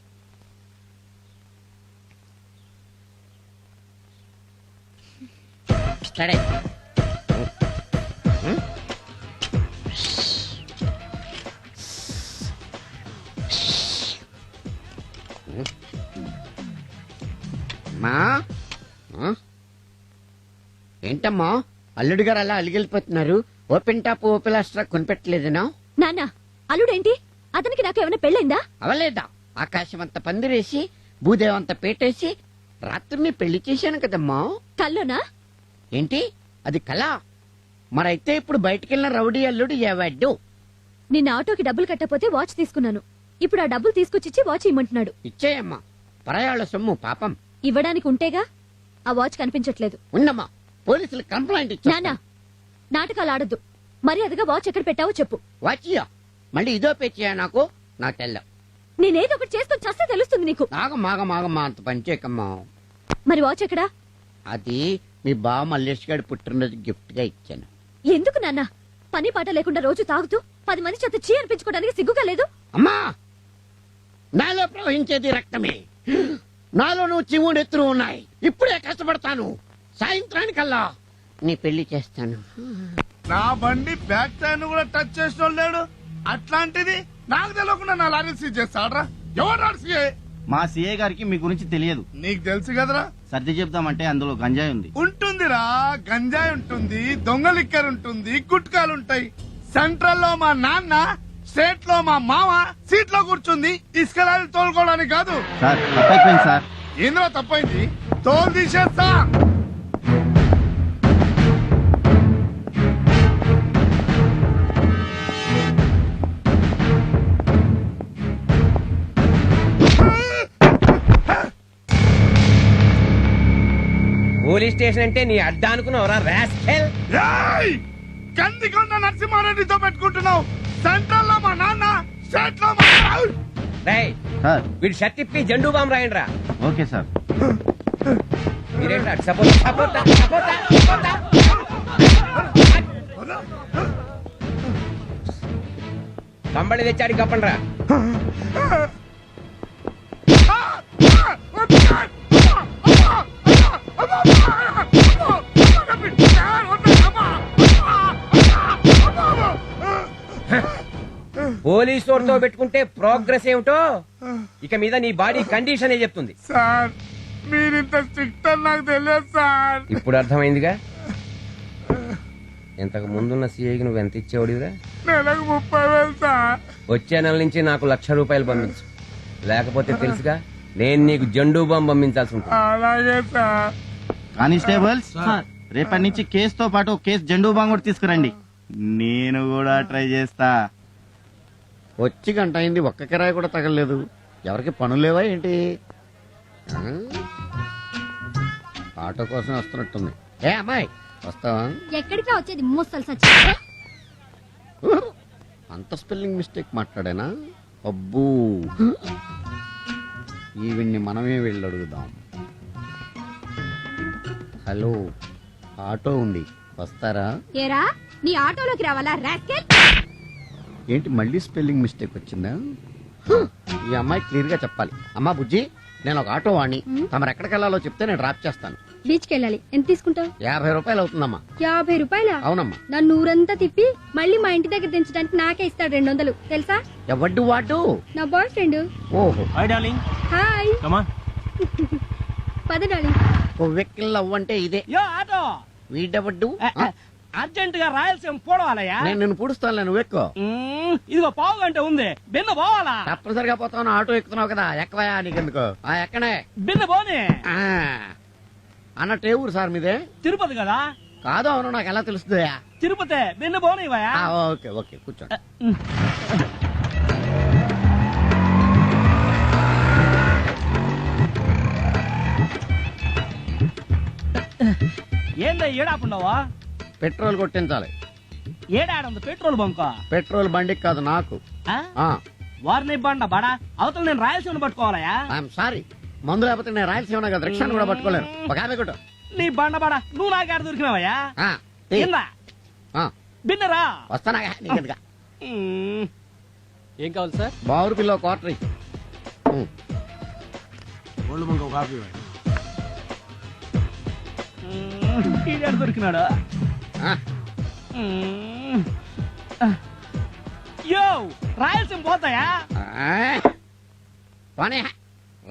Speaker 8: ఏంటమ్మా అల్లుడు గారు అలా అలిగిలిపోతున్నారు? ఓపెన్ టాప్ ఓపెన్ ఆస్ట్రా కొనిపెట్టలేదనా?
Speaker 5: నాన్న అల్లుడేంటి? అతనికి నాకు ఏమైనా పెళ్ళైందా?
Speaker 8: అవలేదా? ఆకాశం అంత పందిరేసి భూదేవంత పేటేసి రాత్రిని పెళ్లి చేశాను కదమ్మా.
Speaker 5: కల్లోనా?
Speaker 8: ఏంటి అది కళ? మరైతే ఇప్పుడు బయటికెళ్ళిన రౌడీ అల్లుడు ఏవాడు?
Speaker 5: నిన్న ఆటోకి డబ్బులు కట్టపోతే వాచ్ తీసుకున్నాను. ఇప్పుడు ఆ డబ్బులు తీసుకొచ్చి వాచ్ ఇమ్మంటున్నాడు.
Speaker 8: ఇచ్చేయమ్మా, పరాయాళ్ళ సొమ్ము పాపం.
Speaker 5: ఇవ్వడానికి ఉంటేగా. ఆ వాచ్ కనిపించట్లేదు.
Speaker 8: ఉన్నమ్మా, పోలీసులు కంప్లైంట్ ఇచ్చా.
Speaker 5: నాన్న నాటకాలు ఆడొద్దు. మరి అదిగా వాచ్ ఎక్కడ పెట్టావో చెప్పు.
Speaker 8: వాచియా మళ్ళీ ఇదో పేచియా నాకు తెల్ల.
Speaker 5: నేనేదో ఒకటి చేసుకొని చస్తే తెలుస్తుంది నీకు.
Speaker 8: మాగమాగమాగమ్మా అంత పనిచేయకమ్మా.
Speaker 5: మరి వాచ్ ఎక్కడా?
Speaker 8: అది మీ బావ మల్లేష్ గారి పుట్టినరోజు గిఫ్ట్ గా ఇచ్చాను.
Speaker 5: ఎందుకు నాన్న? పని పాట లేకుండా రోజు తాగుతూ 10 మంది చేత చీ అనిపించుకోవడానికి సిగ్గుగా లేదు?
Speaker 8: అమ్మా, నాలో ప్రవహించేది రక్తమే. నాలో నువ్వు చివుడు ఎత్తులు ఉన్నాయి. ఇప్పుడే కష్టపడతాను. సాయంత్రానికల్లా నీ పెళ్లి చేస్తాను.
Speaker 7: నా బండి బ్యాక్ టైర్ కూడా టచ్ చేసిన లేడు. అట్లాంటిది నాకు తెలియకుండా నా లారీ సీజ్ చేస్తాడ్రా. ఎవరు సీఏ?
Speaker 9: మా సీఏ గారికి మీ గురించి తెలియదు.
Speaker 7: నీకు తెలుసు కదరా.
Speaker 9: సర్ది చెప్తామంటే అందులో గంజాయి ఉంది.
Speaker 7: ఉంటుందిరా, గంజాయి ఉంటుంది, దొంగ లిక్కర్ ఉంటుంది, గుట్కాలుంటాయి. సెంట్రల్ లో మా నాన్న, స్టేట్ లో మా మామ సీట్ లో కూర్చుంది ఇసుక లారీ తోలుకోవడానికి కాదు.
Speaker 9: సార్ తప్పైపోయింది సార్.
Speaker 7: ఏంద్రా తప్పైంది? తోలు తీసేస్తా.
Speaker 11: పోలీస్ స్టేషన్ అంటే నీ అడ్డా అనుకున్నావురా రాస్కెల్.
Speaker 7: కందికొండ నరసింహారెడ్డితో పెట్టుకుంటున్నావు. సెంట్రల్ లో మా నాన్న, స్టేట్ లో మా
Speaker 11: రేయ్
Speaker 9: సార్
Speaker 11: వీడి షర్ట్ ఇప్పి జెండూ బాంబు రాయండిరా.
Speaker 9: Okay sir.
Speaker 11: మీరేంట్రా సపోర్ట్
Speaker 8: కంబళి తెచ్చాడు కప్పండ్రా. పోలీసు వారితో పెట్టుకుంటే ప్రోగ్రెస్ ఏమిటో ఇక మీద నీ బాడీ కండిషన్ చెప్తుంది.
Speaker 7: సార్ మీరింత స్ట్రిక్ట్ అని నాకు తెలియదు సార్.
Speaker 8: ఇప్పుడు అర్థమైందిగా. ఇంతకు ముందున్న సిఐకి నువ్వు ఎంత ఇచ్చేవాడివిరా?
Speaker 7: నెలకు 30,000 సార్.
Speaker 8: వచ్చే నెల నుంచి నాకు ₹1,00,000 పంపించు, లేకపోతే తెలుసుగా నేను నీకు జండూ బాంబు పంపించాల్సి ఉంటుంది.
Speaker 7: అలాగే సార్.
Speaker 9: కానిస్టేబుల్స్ రేపటి నుంచి కేసుతో పాటు కేసు జెండూ బాంబు కూడా తీసుకురండి. నేను కూడా ట్రై చేస్తా.
Speaker 8: వచ్చి గంట అయింది, ఒక్క కిరాయి కూడా తగలలేదు. ఎవరికి పనులు లేవా ఏంటి? ఆటో కోసం వస్తున్నట్టుంది. ఏ అమ్మాయి వస్తావా?
Speaker 5: ఎక్కడికి వచ్చేది ముసలి
Speaker 8: అంత స్పెల్లింగ్ మిస్టేక్ మాట్లాడానా? అబ్బూ, ఈవిడ్ని మనమే వెళ్ళి అడుగుదాం. హలో, ఆటో ఉంది, వస్తారా?
Speaker 5: ఏరా నీ ఆటోలోకి రావాలా రాస్కెల్?
Speaker 8: ఏంటి మళ్ళీ స్పెల్లింగ్ మిస్టేక్ వచ్చిందా? ఈ అమ్మాయి క్లియర్ గా చెప్పాలి. అమ్మా బుజ్జి, నేను ఒక ఆటో వాణ్ణి, తమరు ఎక్కడికి వెళ్ళాలో చెప్తే నేను డ్రాప్ చేస్తాను.
Speaker 5: బీచ్కి వెళ్ళాలి. ఎంత తీసుకుంటావు?
Speaker 8: ₹50 అవుతుందమ్మా.
Speaker 5: ₹50?
Speaker 8: అవునమ్మా.
Speaker 5: నన్ను ఊరంతా తిప్పి మళ్ళీ మా ఇంటి దగ్గర దించడానికి నాకే ఇస్తాడు 200 తెలుసా?
Speaker 8: ఎవడ్డు వాడు?
Speaker 5: నా బాయ్ ఫ్రెండ్.
Speaker 8: ఓహో,
Speaker 9: hi darling.
Speaker 5: Hi.
Speaker 9: Come on.
Speaker 5: పద డార్లింగ్.
Speaker 8: వెక్కిల్ అవ్వంటే ఇదే.
Speaker 9: యో ఆటో.
Speaker 8: వీడెవడ్డు?
Speaker 9: అర్జెంట్ గా రాయలసీమ పోవాలయ్యా.
Speaker 8: నేను నిన్ను పూడుస్తాను, నువ్వు ఎక్కువ.
Speaker 9: ఇదిగో పావు గంట ఉంది, బిన్న పోవాలా?
Speaker 8: తప్పనిసరిగా పోతాను, ఆటో ఎక్కుతున్నావు కదా, ఎక్కవయా నీకెందుకు? ఎక్కనే
Speaker 9: బిన్న పోనీ.
Speaker 8: అన్నట్టు ఏ ఊరు సార్ మీదే?
Speaker 9: తిరుపతి కదా.
Speaker 8: కాదు, అవును, నాకు ఎలా తెలుస్తుందయా?
Speaker 9: తిరుపతి, బిన్న పోనీవయ్యా.
Speaker 8: ఓకే ఓకే, కూర్చోండి.
Speaker 9: ఏందా ఏడాపుండవా?
Speaker 8: పెట్రోల్ కొట్టించాలి.
Speaker 9: ఏడాడుంది పెట్రోల్ బంక్?
Speaker 8: పెట్రోల్ బండికి కాదు, నాకు.
Speaker 9: వారిని బండ బడా అవతల నేను రాయలసీమను పట్టుకోవాలయా?
Speaker 8: ఐఎమ్ సారీ, మందు లేకపోతే నేను రాయలసీమ కదా, రిక్షాను కూడా పట్టుకోలేను. ఒక ఆమె కొట్టు.
Speaker 9: నీ బండ బడా నువ్వు నాకేడ దొరికినావయ్యా? బిన్నరా
Speaker 8: వస్తానా నీకెందుగా?
Speaker 9: ఏం కావాలి సార్?
Speaker 8: బావురు పిల్ల క్వార్టర్
Speaker 9: దొరికినాడా? యో రాయలసీమ పోతాయా?
Speaker 8: పోనీ,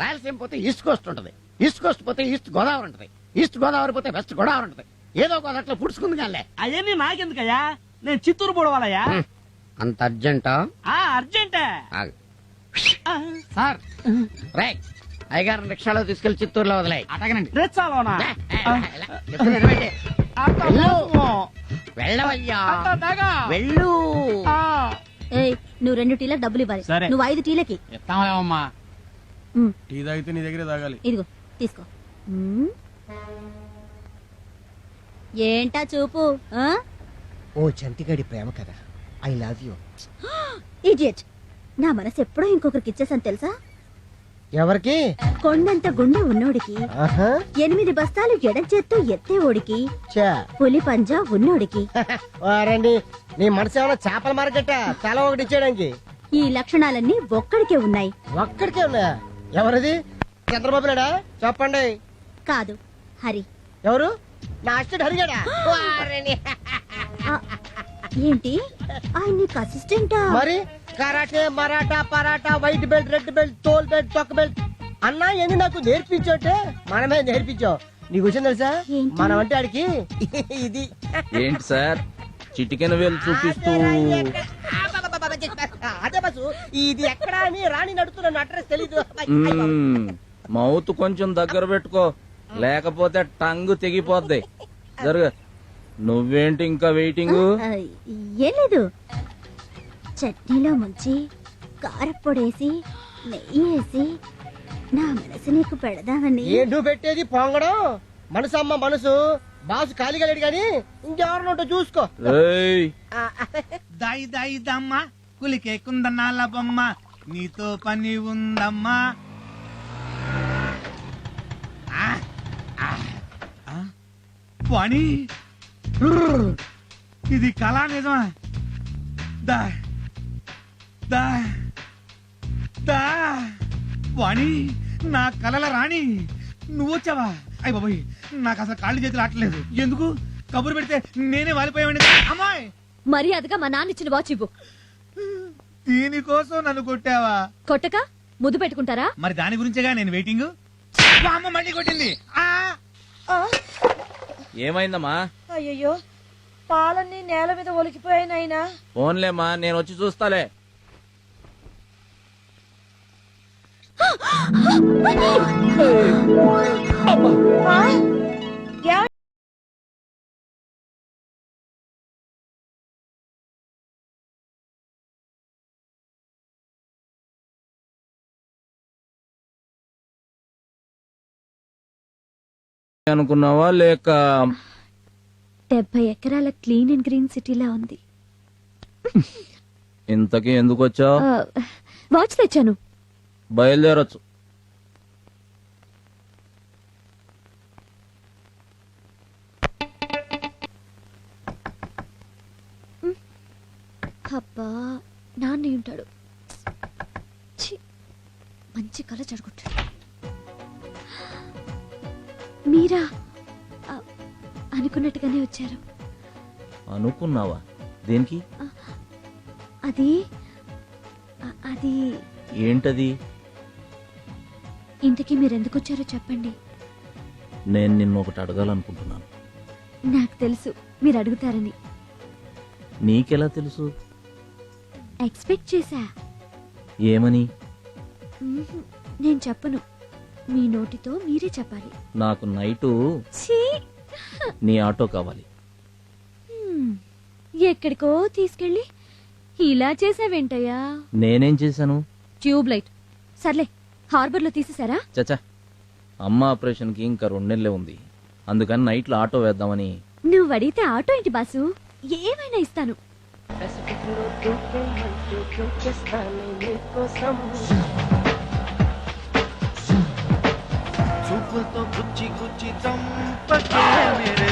Speaker 8: రాయలసీమ పోతే ఈస్ట్ కోస్ట్ ఉంటది, ఈస్ట్ కోస్ట్ పోతే ఈస్ట్ గోదావరి ఉంటది, ఈస్ట్ గోదావరి పోతే వెస్ట్ గోదావరి ఉంటది. ఏదో ఒక అట్లా పుడుచుకుంది కానీ.
Speaker 9: అవన్నీ నాకెందుకయ్యా? నేను చిత్తూరు పోవాలయ్యా.
Speaker 8: అంత అర్జెంటా?
Speaker 9: అర్జెంటే
Speaker 8: సార్. రే, అయ్యగారు రిక్షాలో తీసుకెళ్లి చిత్తూరులో వదిలే.
Speaker 9: అటగనండి. రిక్షాలోనా?
Speaker 8: వెళ్ళవయ్యా, వెళ్ళు.
Speaker 10: ఏయ్, నువ్వు 2 టీలకు డబ్బులు ఇవ్వాలి.
Speaker 9: సరే.
Speaker 10: నువ్వు 5 టీలకి.
Speaker 9: ఎత్తామా?
Speaker 2: టీ తాగితే నీ దగ్గరే తాగాలి.
Speaker 10: ఇదిగో తీసుకో. ఏంటా చూపు?
Speaker 11: ఓ చంటిగాడి ప్రేమ కదా, ఐ లవ్ యూ.
Speaker 10: ఇడియట్, నా మనసు ఎప్పుడో ఇంకొకరికి ఇచ్చేసాను తెలుసా?
Speaker 11: ఎవరికి?
Speaker 10: కొండంత గుండె ఉన్నోడికి, 8 బస్తాలు ఎడం చేత్తో ఎత్తేవాడికి, పులి పంజా ఉన్నోడికి.
Speaker 11: వారండి, నీ మనసు ఏమైనా చేపల మార్కెట్? తల ఒకటి ఇచ్చేయడానికి.
Speaker 10: ఈ లక్షణాలన్నీ ఒక్కడికే ఉన్నాయి.
Speaker 11: ఒక్కడికే ఉన్నాయా? ఎవరిది? చంద్రబాబు నాయుడా? చెప్పండి.
Speaker 10: కాదు, హరి.
Speaker 11: ఎవరు? నా అసిస్టెంట్ హరిగాడా?
Speaker 10: ఏంటి, ఆయన నీకు అసిస్టెంటా?
Speaker 11: మరి karate, Maratha, paratha, white belt, red belt, తోల్ బెల్ట్, తొక్క బెల్ట్ అన్నా ఎన్ని నాకు నేర్పించోటే మనమే నేర్పించావు. నీకు వచ్చింది తెలుసా? మనం అంటే ఆడికి ఇది.
Speaker 3: ఏంటి సార్ చిటికెన వేలు చూపిస్తూ?
Speaker 11: అదే బస్సు, ఇది ఎక్కడా అని రాణి నడుతున్న అడ్రస్ తెలీదు.
Speaker 3: మౌత్ కొంచెం దగ్గర పెట్టుకో, లేకపోతే టంగు తెగిపోద్ది. జరుగు. నువ్వేంటి ఇంకా వెయిటింగ్?
Speaker 10: ఏం లేదు, చట్నీలో ముంచి కారప్పొడేసి నెయ్యి వేసి నా మనసు నీకు పెడదామని.
Speaker 11: ఏంటూ పెట్టేది పొంగడం? మనసు అమ్మ మనసు. బాసు ఖాళీగా లేడు గాని ఇంకెవరినోటో చూసుకో.
Speaker 7: దాయి దాయి దమ్మా, కులికే కుందనాల బొమ్మ, నీతో పని ఉందమ్మా. పని ఇది కళా నిజమా? దా దా వాణి, నా కలల రాణి నువ్వు వచ్చావా? అయ్య బాబోయ్, నాకు అసలు కాళ్ళు చేతులు ఆటలేదు. ఎందుకు కబురు పెడితే నేనే వాలిపోయావండి. అమ్మాయి,
Speaker 5: మర్యాదగా మా నాన్న ఇచ్చిన వాచ్ ఇవ్వు.
Speaker 7: దీనికోసం నన్ను కొట్టావా?
Speaker 5: కొట్టక ముద్దు పెట్టుకుంటారా?
Speaker 7: మరి దాని గురించేగా నేను వెయిటింగ్. అమ్మ మళ్ళీ కొట్టింది.
Speaker 3: ఏమైందమ్మా?
Speaker 1: అయ్యయ్యో, పాలన్నీ నేల మీద ఒలికిపోయాయి నాయనా.
Speaker 3: ఫోన్లేమ్మా, నేను వచ్చి చూస్తాలే. అనుకున్నావా లేక
Speaker 5: 70 ఎకరాల క్లీన్ అండ్ గ్రీన్ సిటీలా ఉంది.
Speaker 3: ఇంతకీ ఎందుకు వచ్చావు?
Speaker 5: వాచ్ తెచ్చాను.
Speaker 3: బయలుదేరొచ్చు.
Speaker 5: అబ్బా, నాన్న ఉంటాడు. ఛీ, మంచి కళ జరుగుతాడు. మీరా? అనుకున్నట్టుగానే వచ్చారు.
Speaker 3: అనుకున్నావా? దేనికి?
Speaker 5: అది అది
Speaker 3: ఏంటది?
Speaker 5: ఇంతకీ మీరెందుకు వచ్చారో చెప్పండి.
Speaker 3: నేను నిన్ను ఒకటి అడగాలనుకుంటున్నాను.
Speaker 5: నాకు తెలుసు మీరు అడుగుతారని.
Speaker 3: నీకెలా తెలుసు?
Speaker 5: ఎక్స్పెక్ట్ చేశా.
Speaker 3: ఏమని?
Speaker 5: నేను చెప్పను, మీ నోటితో మీరే చెప్పాలి.
Speaker 3: నాకు నైటు
Speaker 5: ఛీ!
Speaker 3: నీ ఆటో కావాలి.
Speaker 5: ఎక్కడికో తీసుకెళ్ళి ఇలా చేసావేంటయ్యా?
Speaker 3: నేనేం చేశాను?
Speaker 5: Tube light. సర్లే, హార్బర్ లో తీసేసారా?
Speaker 3: చచ్చా, అమ్మ ఆపరేషన్ కి ఇంకా 2 నెలలే ఉంది. అందుకని నైట్ లో ఆటో వేద్దామని.
Speaker 5: నువ్వు అడిగితే ఆటో ఏంటి బాసు, ఏమైనా ఇస్తాను.
Speaker 9: చూపులతో గుచ్చి గుచ్చి చంపకే మేరే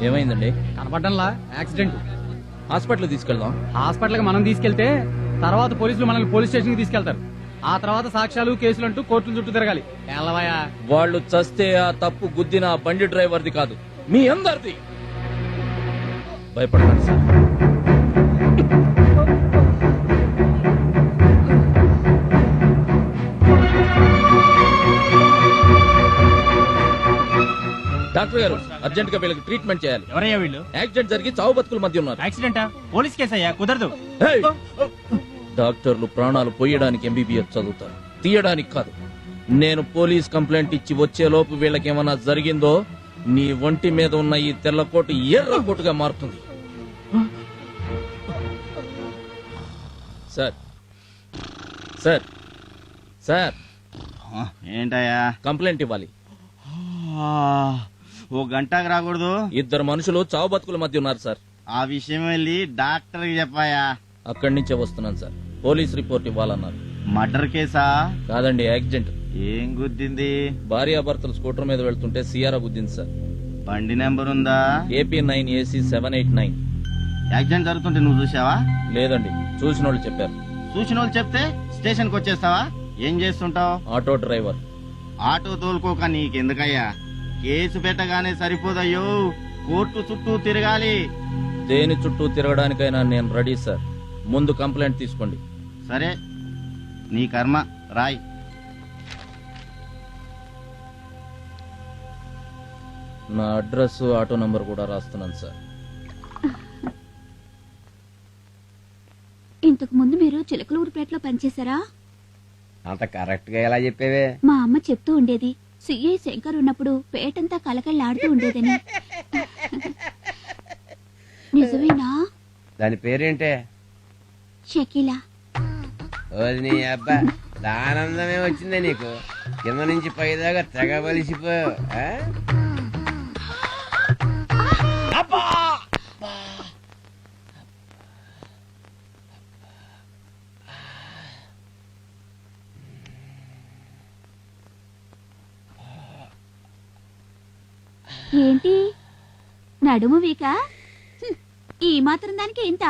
Speaker 3: ఏమైందండి?
Speaker 4: కనపడ్డంలా యాక్సిడెంట్.
Speaker 3: హాస్పిటల్ తీసుకెళ్దాం.
Speaker 4: హాస్పిటల్ కి మనం తీసుకెళ్తే తర్వాత పోలీసులు మనల్ని పోలీస్ స్టేషన్ కి తీసుకెళ్తారు. ఆ తర్వాత సాక్ష్యాలు కేసులు అంటూ కోర్టుల చుట్టూ తిరగాలి. ఎల్లవయ్యా,
Speaker 3: వాళ్ళు చస్తే ఆ తప్పు గుద్దిన ఆ బండి డ్రైవర్ది కాదు, మీ అందరిది. భయపడకండి సార్. డాక్టర్ గారు, అర్జెంట్ గా వీళ్ళకి ట్రీట్మెంట్ చేయాలి.
Speaker 9: ఎవరయ్యా వీళ్ళు?
Speaker 3: యాక్సిడెంట్ జరిగి చావు బతుకుల మధ్య ఉన్నారు.
Speaker 9: యాక్సిడెంటా? పోలీస్ కేసు అయ్యా, కుదరదు.
Speaker 3: హేయ్! డాక్టర్లు ప్రాణాలు పోయడానికి ఎంబీబీఎస్ చదువుతారు, తీయడానికి కాదు. నేను పోలీస్ కంప్లైంట్ ఇచ్చి వచ్చేలోపు వీళ్ళకేమన్నా జరిగిందో నీ ఒంటి మీద ఉన్న ఈ తెల్లకోటు ఎర్ర కోటుగా మారుతుంది. సార్ సార్ సార్,
Speaker 9: ఏంటయ్యా?
Speaker 3: కంప్లైంట్ ఇవ్వాలి.
Speaker 9: ఓ గంటకు రాకూడదు?
Speaker 3: 2 మనుషులు చావు బతుకుల మధ్య ఉన్నారు సార్.
Speaker 9: ఆ విషయం వెళ్ళి డాక్టర్ కి చెప్పాయా?
Speaker 3: అక్కడి నుంచే వస్తున్నాను సార్. పోలీస్ రిపోర్ట్ ఇవ్వాలన్నారు.
Speaker 9: మర్డర్ కేసా?
Speaker 3: కాదండి, యాక్సిడెంట్.
Speaker 9: ఏం గుద్దింది?
Speaker 3: భార్యాభర్తలు స్కూటర్ మీద వెళ్తుంటే సియారా గుద్దింది సార్.
Speaker 9: బండి నెంబర్ ఉందా?
Speaker 3: AP9AC789.
Speaker 9: యాక్సిడెంట్ జరుగుతుంటే నువ్వు చూసావా?
Speaker 3: లేదండి, చూసిన వాళ్ళు చెప్పారు.
Speaker 9: చూసిన వాళ్ళు చెప్తే స్టేషన్ కి వచ్చేస్తావా? ఏం చేస్తుంటావు?
Speaker 3: Auto driver.
Speaker 9: ఆటో తోలుకోక నీకెందుకయ్యా? కేసు పెట్టగానే సరిపోదయ్యో, కోర్టు చుట్టూ తిరగాలి.
Speaker 3: దేని చుట్టూ తిరగడానికైనా నేను రెడీ సార్. ముందు కంప్లైంట్ తీసుకోండి.
Speaker 9: సరే, నీ కర్మ, రాయ్.
Speaker 3: నా అడ్రస్, ఆటో నంబర్ కూడా రాస్తున్నాను సార్.
Speaker 10: ఇంతకు ముందు మీరు చిలకలూరుపేటలో పనిచేశారా?
Speaker 11: అంత కరెక్ట్ గా ఎలా చెప్పేవే?
Speaker 10: మా అమ్మ చెప్తూ ఉండేది, సిఐ శంకర్ ఉన్నప్పుడు పేటంతా కలకళ్ళాడుతూ ఉండేదని. నిజమేనా?
Speaker 11: దాని పేరేంటే?
Speaker 10: షకీలా.
Speaker 11: ఓది నీ అబ్బా, ఆనందమే వచ్చిందే నీకు. కింద నుంచి పైదాకా తెగ బలిసిపోయావు.
Speaker 10: ఏంటి నడుము వీక ఈ మాత్రం దానికి ఇంత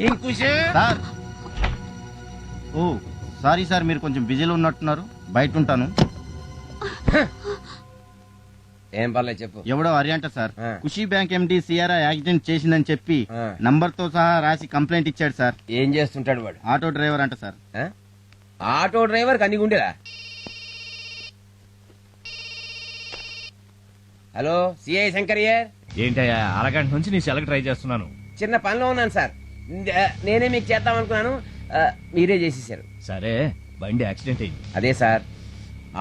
Speaker 7: ఏం కుషే
Speaker 9: సార్ ఓ సారీ సార్, మీరు కొంచెం బిజీలో ఉన్నట్టున్నారు, బయట ఉంటాను.
Speaker 12: ఏం పర్లేదు చెప్పు.
Speaker 9: ఎవడో అరియంట సార్, ఖుషీ బ్యాంక్ ఎండి సిఆర్ఐ యాక్సిడెంట్ చేసిందని చెప్పి నంబర్ తో సహా రాసి కంప్లైంట్ ఇచ్చాడు సార్.
Speaker 12: ఏం చేస్తుంటాడు వాడు?
Speaker 9: ఆటో డ్రైవర్ అంట సార్.
Speaker 12: ఆటో డ్రైవర్ కన్ని గుండెలా? Hello, CI శంకర్యర్.
Speaker 3: ఏంటయ్యా అరగంట నుంచి నీ సెలకి ట్రై చేస్తున్నాను.
Speaker 12: చిన్న పనిలో ఉన్నాను సార్. నేనే మీకు చేద్దాం అనుకున్నాను, మీరే చేసేసారు.
Speaker 3: సరే, బండి యాక్సిడెంట్ అయింది.
Speaker 12: అదే సార్,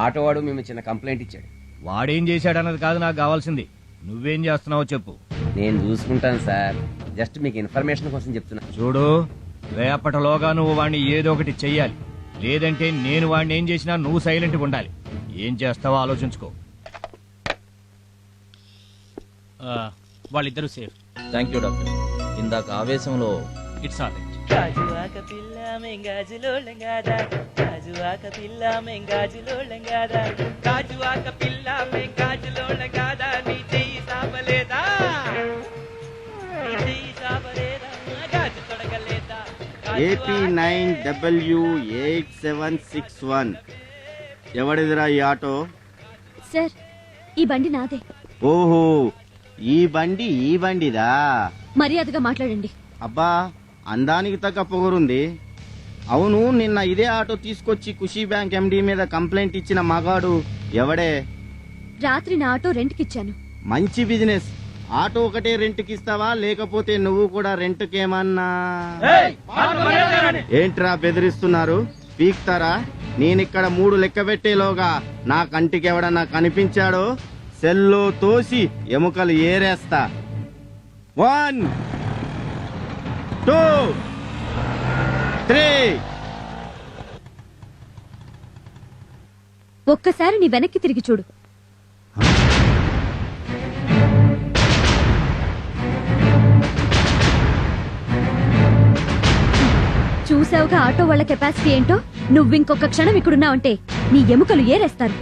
Speaker 12: ఆటో వాడు మేము చిన్న కంప్లైంట్ ఇచ్చాడు.
Speaker 3: వాడేం చేశాడన్నది కాదు నాకు కావాల్సింది, నువ్వేం చేస్తున్నావో చెప్పు.
Speaker 12: నేను చూసుకుంటాను సార్, జస్ట్ మీకు ఇన్ఫర్మేషన్ కోసం చెప్తున్నా.
Speaker 3: చూడు, రేపటిలోగా నువ్వు వాడిని ఏదో ఒకటి చెయ్యాలి, లేదంటే నేను వాడిని ఏం చేసినా నువ్వు సైలెంట్గా ఉండాలి. ఏం చేస్తావో ఆలోచించుకో.
Speaker 4: వాళ్ళిద్దరూ సేఫ్.
Speaker 3: Thank you doctor. ఇందాక ఆవేశంలో
Speaker 4: it's all right.
Speaker 9: AP 9W8761. ఎవడిదిరా ఈ ఆటో?
Speaker 5: సార్, ఈ బండి నాదే.
Speaker 9: ఓహో, ఈ బండిదా?
Speaker 5: మర్యాదగా మాట్లాడండి.
Speaker 9: అబ్బా, అందానికి తగ్గ పొగరుంది. అవును, నిన్న ఇదే ఆటో తీసుకొచ్చి ఖుషీ బ్యాంక్ ఎండి మీద కంప్లైంట్ ఇచ్చిన మగాడు ఎవడే?
Speaker 5: రాత్రి నా ఆటో రెంట్కిచ్చాను.
Speaker 9: మంచి బిజినెస్. ఆటో ఒకటే రెంట్కి ఇస్తావా, లేకపోతే నువ్వు కూడా రెంట్కేమన్నా? ఏంట్రా బెదిరిస్తున్నారు? పీక్తారా? నేనిక్కడ 3 లెక్క పెట్టేలోగా నా కంటికి ఎవడన్నా కనిపించాడో సెల్లో తోసి ఎముకలు ఏరేస్తా. 1 2 3.
Speaker 5: ఒక్కసారి నీ వెనక్కి తిరిగి చూడు. చూసావుగా ఆటో వాళ్ళ కెపాసిటీ ఏంటో. నువ్వింకొక క్షణం ఇక్కడున్నావంటే నీ ఎముకలు ఏరేస్తారు.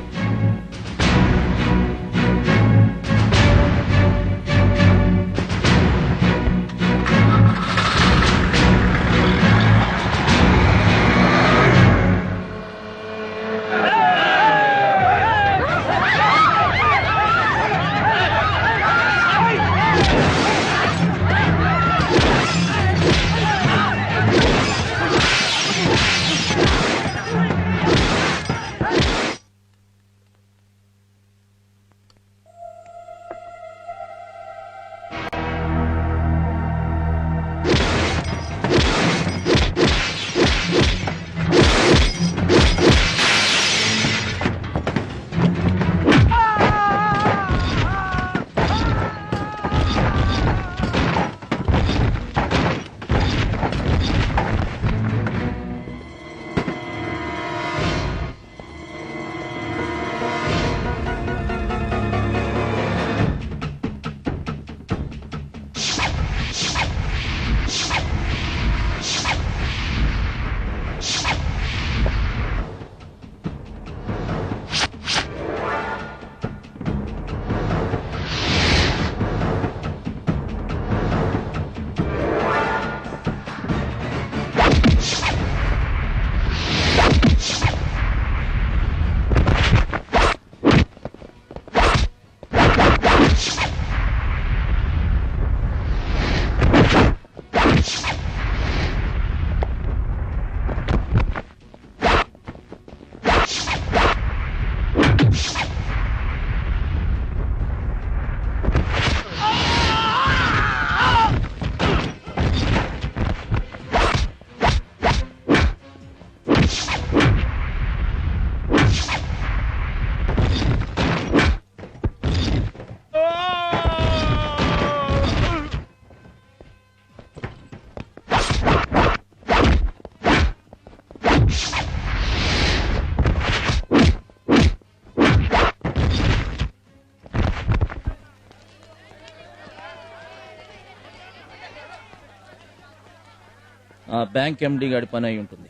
Speaker 3: ఆ బ్యాంక్ ఎండి గాడి పని అయి ఉంటుంది.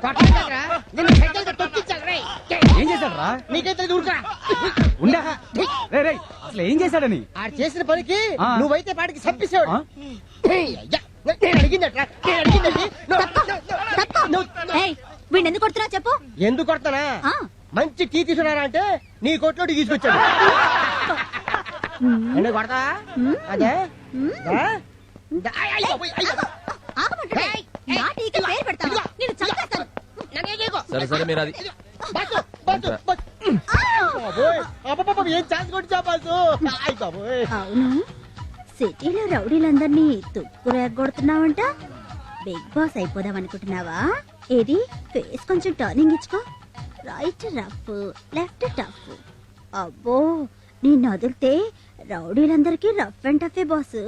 Speaker 8: కొట్టలేదురా, నిన్ను సైకిల్తో తొక్కించాలి రేయ్.
Speaker 4: ఏం చేశాడు రా?
Speaker 8: నీకైతే ఊరుకురా.
Speaker 4: ఉండా రేయ్ రేయ్, అసలు ఏం చేశాడని?
Speaker 11: ఆడు చేసిన పనికి
Speaker 4: ఆ.
Speaker 11: నువ్వైతే పాటికి చంపేశాడు.
Speaker 4: ఆ?
Speaker 11: నేను అడిగిందట్రా, నేను అడిగిందండి.
Speaker 10: వీడిని ఎందుకు కొడుతున్నా చెప్పు.
Speaker 11: ఎందుకు కొడతానా?
Speaker 10: ఆ.
Speaker 11: మంచి టీ తీసుకున్నారా అంటే నీ కొట్లోకి తీసుకొచ్చాడు. ఎందుకు కొడతా? అదే దా? దా, అయ్యో, అయ్యో.
Speaker 10: ఆగమంటే నా టీకి పేరు పెడతావా? నిన్ను చంపేస్తాను.
Speaker 3: సరే సరే మీరు అది
Speaker 11: బాసు, బాసు, బాసు. బాబోయ్, అబ్బబ్బబ్బ, ఏం ఛాన్స్ కొట్టా బాసు. అయ్ బాబోయ్.
Speaker 10: అవును, సిటీలో రౌడీలందరినీ తుక్కు రేగొడుతున్నావంట. బిగ్ బాస్ అయిపోదాం అనుకుంటున్నావా? ఏది ఫేస్ కొంచెం టర్నింగ్ ఇచ్చుకో. Right rough, left tough. అబ్బో, నిన్ను వదిలితే రౌడీలందరికీ రఫ్ అండ్ టఫే బాసు.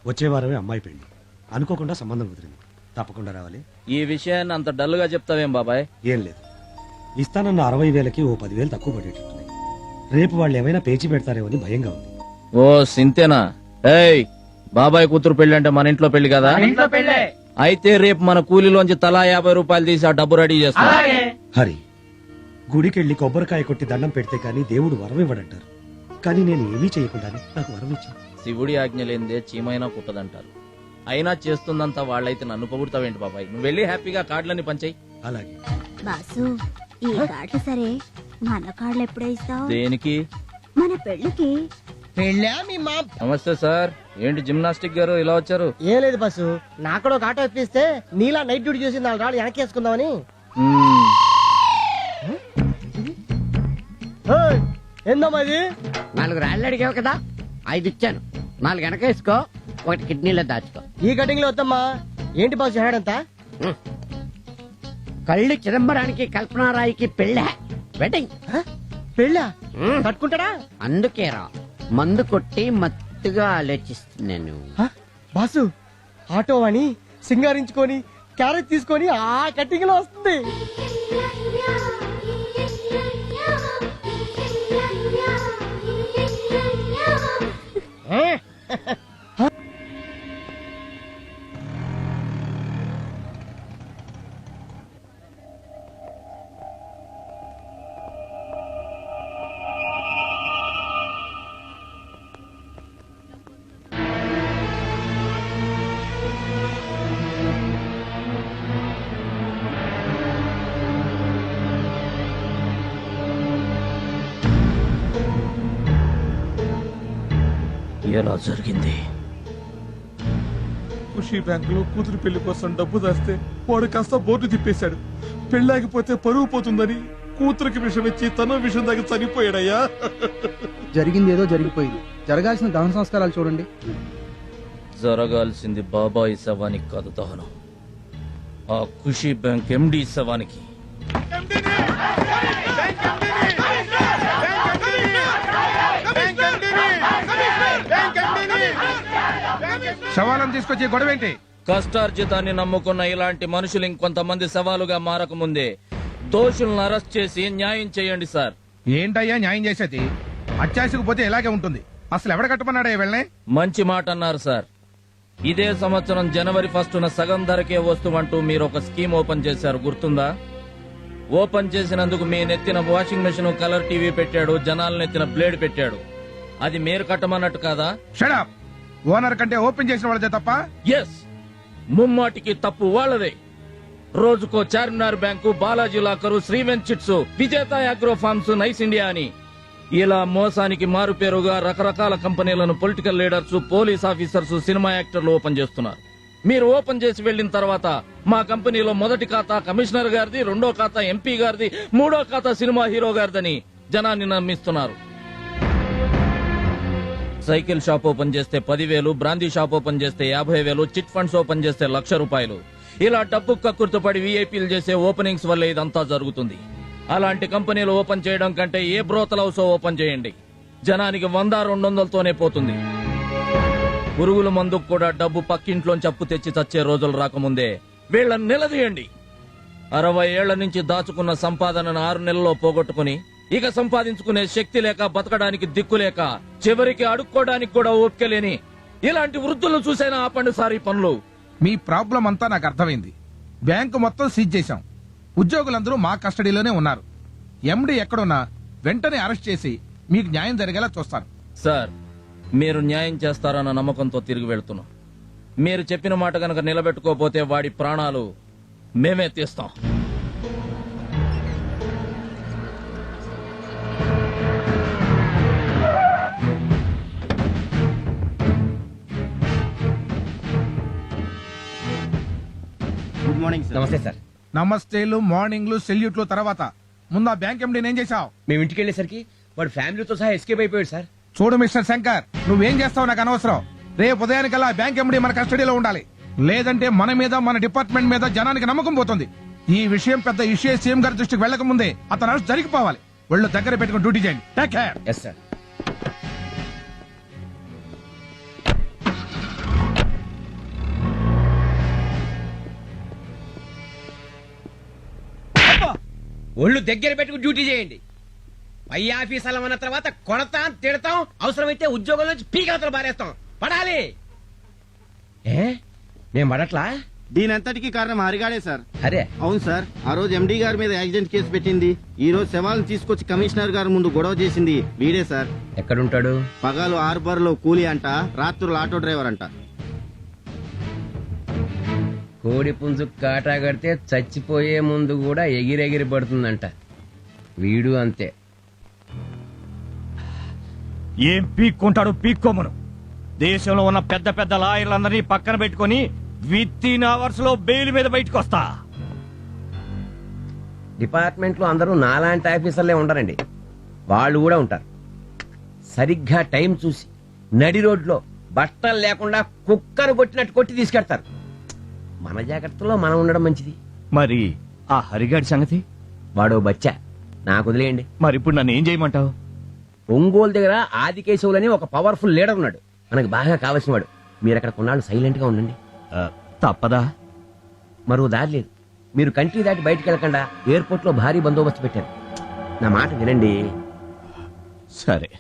Speaker 2: వచ్చే వారమే అమ్మాయి పెళ్లి, అనుకోకుండా సంబంధం కుదిరింది. తప్పకుండా రావాలి.
Speaker 3: ఈ విషయాన్ని అంత డల్ గా చెప్తావేం బాబాయ్?
Speaker 2: ఏం లేదు, ఇస్తానన్న 60,000కి ఓ 10,000 తక్కువ పడేటట్టున్నాయి. రేపు వాళ్ళు ఏమైనా పేచి పెడతారేమో అని భయంగా ఉంది.
Speaker 3: ఓ సింతేనా? ఏయ్, బాబాయ్ కూతురు పెళ్లి అంటే మన ఇంట్లో పెళ్లి కదా?
Speaker 4: ఇంట్లో పెళ్ళే.
Speaker 3: అయితే రేపు మన కూలీలోంచి తలా 50 రూపాయలు తీసి ఆ డబ్బు రెడీ చేస్తా.
Speaker 2: హరి, గుడికెళ్ళి కొబ్బరికాయ కొట్టి దండం పెడితే కానీ దేవుడు వరం ఇవ్వడంటారు. కానీ నేను ఏమీ చేయకుండానే నాకు వరం ఇచ్చాను.
Speaker 3: శివుడి ఆజ్ఞ లేనిదే చీమైనా పుట్టదంటారు. అయినా చేస్తుందంతా వాళ్ళైతే నన్ను పొగుడతావేంటి బాబాయ్? నువ్వు వెళ్ళి హ్యాపీగా కార్డులన్నీ పంచాయి.
Speaker 2: అలాగే.
Speaker 10: బాసు, ఈ కార్డులు సరే, మన కార్డులు ఎప్పుడే ఇస్తావు?
Speaker 3: దేనికి?
Speaker 10: మన పెళ్లికి.
Speaker 11: పెళ్ళా మీ మా?
Speaker 3: నమస్తే సార్. ఏంటి జిమ్నాస్టిక్ గారు ఇలా వచ్చారు?
Speaker 11: ఏం లేదు బస్సు, నాకు కూడా ఒక ఆటో ఇప్పిస్తే నీలా నైట్ డ్యూటీ చేసి 4 రాళ్ళు వెనకేసుకుందామని. ఏందమ్మా ఇది?
Speaker 8: 4 రాళ్ళు అడిగావు కదా, 5 ఇచ్చాను. 4 వెనకేసుకో, 1 కిడ్నీలో దాచుకో.
Speaker 11: ఈ కటింగ్ లో వద్దమ్మా. ఏంటి బాసు హేడంతా?
Speaker 8: కళ్ళు చిదంబరానికి కల్పనారాయికి పెళ్ళా, వెడ్డింగ్.
Speaker 11: పెళ్ళా? కట్టుకుంటాడా?
Speaker 8: అందుకేరా మందు కొట్టి మత్తుగా ఆలోచిస్తున్నాను.
Speaker 11: బాసు, ఆటో అని సింగారించుకొని క్యారెట్ తీసుకొని ఆ కటింగ్ లో వస్తుంది.
Speaker 3: ఎలా జరిగింది?
Speaker 7: ఖుషీ బ్యాంకులో కూతురు పెళ్లి కోసం డబ్బు దాస్తే వాడు కాస్త బోర్డు తిప్పేశాడు. పెళ్ళాగిపోతే పరువు పోతుందని కూతురికి విషం ఇచ్చి తన విషం దాకా చనిపోయాడయ్యా.
Speaker 4: జరిగింది ఏదో జరిగిపోయింది. జరగాల్సిన దహన సంస్కారాలు చూడండి.
Speaker 3: జరగాల్సింది బాబాయి శవానికి కాదు దహనం, ఆ ఖుషీ బ్యాంక్ ఎండి శవానికి.
Speaker 7: శవాలను తీసుకొచ్చి గొడవ ఏంటి?
Speaker 3: కష్టార్జితాన్ని నమ్ముకున్న ఇలాంటి మనుషులు ఇంకొంతమంది సవాలుగా మారకముందే దోషులను అరెస్ట్ చేసి న్యాయం చేయండి సార్.
Speaker 7: ఏంటయ్యా న్యాయం చేసేది? అత్యాశకు పోతే ఇలాగే ఉంటుంది. అసలు ఎవడ కట్టమన్నాడా వెళ్ళే?
Speaker 3: మంచి మాట అన్నారు సార్. ఇదే సంవత్సరం జనవరి 1న సగం ధరకే వస్తువంటూ మీరు ఒక స్కీమ్ ఓపెన్ చేశారు, గుర్తుందా? ఓపెన్ చేసినందుకు మీ నెత్తిన వాషింగ్ మెషిన్, కలర్ టీవీ పెట్టాడు, జనాల నెత్తిన బ్లేడ్ పెట్టాడు. అది మీరు కట్టమన్నట్టు కాదా?
Speaker 7: షడప్! ఓనర్ కంటే ఓపెన్ చేసిన వాళ్ళదే తప్ప?
Speaker 3: ఎస్, ముమ్మాటికి తప్పు వాళ్ళదే. రోజుకో చార్మినార్ బ్యాంకు, బాలాజీ లాకరు, శ్రీవెంట్ chits, Vijetha agro farms, nice India అని ఇలా మోసానికి మారుపేరుగా రకరకాల కంపెనీలను political leaders, police officers, cinema యాక్టర్లు ఓపెన్ చేస్తున్నారు. మీరు ఓపెన్ చేసి వెళ్లిన తర్వాత మా కంపెనీలో మొదటి ఖాతా కమిషనర్ గారిది, 2వ ఖాతా ఎంపీ గారిది, 3వ ఖాతా సినిమా హీరో గారిదని జనాన్ని నమ్మిస్తున్నారు. సైకిల్ షాప్ ఓపెన్ చేస్తే 10,000, బ్రాందీ షాప్ ఓపెన్ చేస్తే 50,000, చిట్ ఫండ్స్ ఓపెన్ చేస్తే 1,00,000 రూపాయలు. ఇలా డబ్బు కక్కుర్తుపడి వీఐపీలు చేసే ఓపెనింగ్స్ వల్ల ఇదంతా జరుగుతుంది. అలాంటి కంపెనీలు ఓపెన్ చేయడం కంటే ఏ బ్రోతల్ హౌస్ ఓపెన్ చేయండి, జనానికి 100-200తోనే పోతుంది. పురుగుల మందుకు కూడా డబ్బు పక్కింట్లోంచి అప్పు తెచ్చి చచ్చే రోజులు రాకముందే వీళ్ళని నిలదీయండి. 60 ఏళ్ల నుంచి దాచుకున్న సంపాదనను 6 నెలల్లో పోగొట్టుకుని ఇక సంపాదించుకునే శక్తి లేక, బతకడానికి దిక్కులేక, చివరికి అడుక్కోవడానికి కూడా ఓపిక లేని ఇలాంటి వృద్ధులను చూసైనా ఆపండి సార్ ఈ పనులు.
Speaker 7: మీ ప్రాబ్లం అంతా నాకు అర్థమైంది. బ్యాంకు మొత్తం సీజ్ చేశాం. ఉద్యోగులందరూ మా కస్టడీలోనే ఉన్నారు. ఎండి ఎక్కడున్నా వెంటనే అరెస్ట్ చేసి మీకు న్యాయం జరిగేలా చూస్తాను.
Speaker 3: సార్, మీరు న్యాయం చేస్తారన్న నమ్మకంతో తిరిగి వెళ్తున్నాం. మీరు చెప్పిన మాట గనక నిలబెట్టుకోపోతే వాడి ప్రాణాలు మేమే తీస్తాం.
Speaker 9: Good morning sir.
Speaker 12: నమస్తే సార్.
Speaker 7: నమస్తేలు, మార్నింగ్లు, సెల్యూట్లు తర్వాత ముందు ఆ బ్యాంక్ ఎండి ఏం చేశావు?
Speaker 12: మేము ఇంటికి వెళ్ళేసరికి వాడు ఫ్యామిలీతో సహా ఎస్కేప్ అయిపోయాడు సార్.
Speaker 7: చూడు మిస్టర్ శంకర్, నువ్వేం చేస్తావు నాకు అనవసరం. రేపు ఉదయానికల్లా బ్యాంక్ ఎండి మన కస్టడీలో ఉండాలి. లేదంటే మన మీద, మన డిపార్ట్మెంట్ మీద జనానికి నమ్మకం పోతుంది. ఈ విషయం పెద్ద ఇష్యూ సీఎం గారి దృష్టికి వెళ్లక ముందే అతను అరెస్ట్ జరిగిపోవాలి. ఒళ్ళు దగ్గర పెట్టుకుని డ్యూటీ చేయండి. Take care.
Speaker 12: Yes sir. ఒళ్ళు దగ్గర పెట్టుకుని డ్యూటీ చేయండి. పై ఆఫీసర్లు అన్న తర్వాత కొడతాం, తిడతాం, అవసరమైతే ఉద్యోగం నుంచి పీకలతో బారేస్తాం. పడాలి. నేను పడట్లా?
Speaker 9: దీనంతటికి కారణం హరిగాడే సార్.
Speaker 12: అరే
Speaker 9: అవును సార్, ఆ రోజు ఎండి గారి మీద యాక్సిడెంట్ కేసు పెట్టింది, ఈ రోజు శవాలను తీసుకొచ్చి కమిషనర్ గారి ముందు గొడవ చేసింది వీడే సార్.
Speaker 12: ఎక్కడుంటాడు?
Speaker 9: పగలు హార్బర్ లో కూలీ అంట, రాత్రులు ఆటో డ్రైవర్ అంట.
Speaker 12: కోడి పుంజు కాటా కడితే చచ్చిపోయే ముందు కూడా ఎగిరెగిరి పడుతుందంట. వీడు అంతే.
Speaker 13: ఏం పీక్కుంటాడు పీక్కోమను. దేశంలో ఉన్న పెద్ద పెద్ద లాయర్లందరినీ పక్కన పెట్టుకుని విత్-ఇన్ అవర్స్ లో బెయిల్ మీద బయటకు వస్తా.
Speaker 12: డిపార్ట్మెంట్ లో అందరూ నాలాంటి ఆఫీసర్లే ఉండరండి, వాళ్ళు కూడా ఉంటారు. సరిగ్గా టైం చూసి నడి రోడ్లో బట్టలు లేకుండా కుక్కను కొట్టినట్టు కొట్టి తీసుకెడతారు. మన జాగ్రత్తలో మనం ఉండడం మంచిది.
Speaker 13: మరి ఆ హరిగాడి సంగతి?
Speaker 12: వాడో బచ్చా, నాకు వదిలేయండి.
Speaker 13: మరి ఇప్పుడు నన్ను ఏం చేయమంటావు?
Speaker 12: ఒంగోలు దగ్గర ఆదికేశవులని ఒక పవర్ఫుల్ లీడర్ ఉన్నాడు, మనకు బాగా కావాల్సిన వాడు. మీరు అక్కడ కొన్నాళ్ళు సైలెంట్ గా ఉండండి.
Speaker 13: తప్పదా?
Speaker 12: మరో దారి లేదు. మీరు కంట్రీ దాటి బయటకు వెళ్ళకుండా ఎయిర్పోర్ట్ లో భారీ బందోబస్తు పెట్టారు. నా మాట వినండి.
Speaker 13: సరే.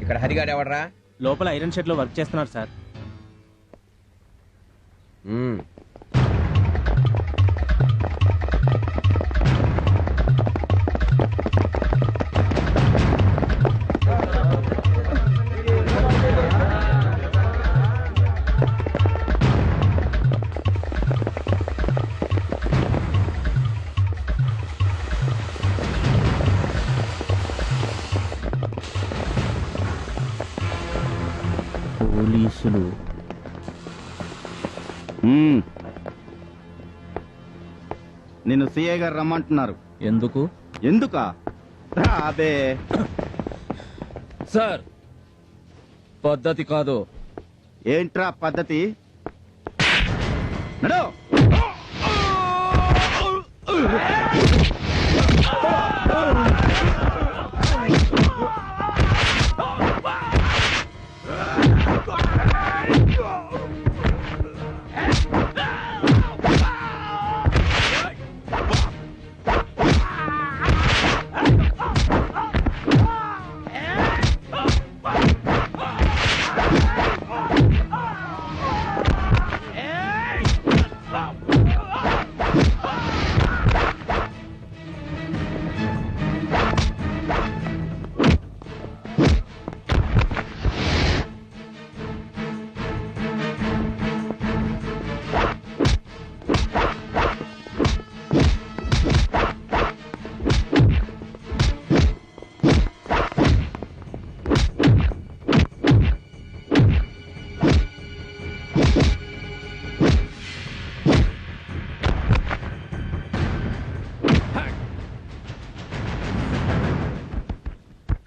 Speaker 12: ఇక్కడ హరిగాడు ఎవడరా?
Speaker 14: లోపల ఐరన్ షెడ్ లో వర్క్ చేస్తున్నారు సార్.
Speaker 9: పోలీసులు నిన్ను సిఐ గారు రమ్మంటున్నారు.
Speaker 3: ఎందుకు?
Speaker 9: ఎందుకా? అదే
Speaker 3: సార్, పద్ధతి కాదు.
Speaker 9: ఏంట్రా పద్ధతి? నడు.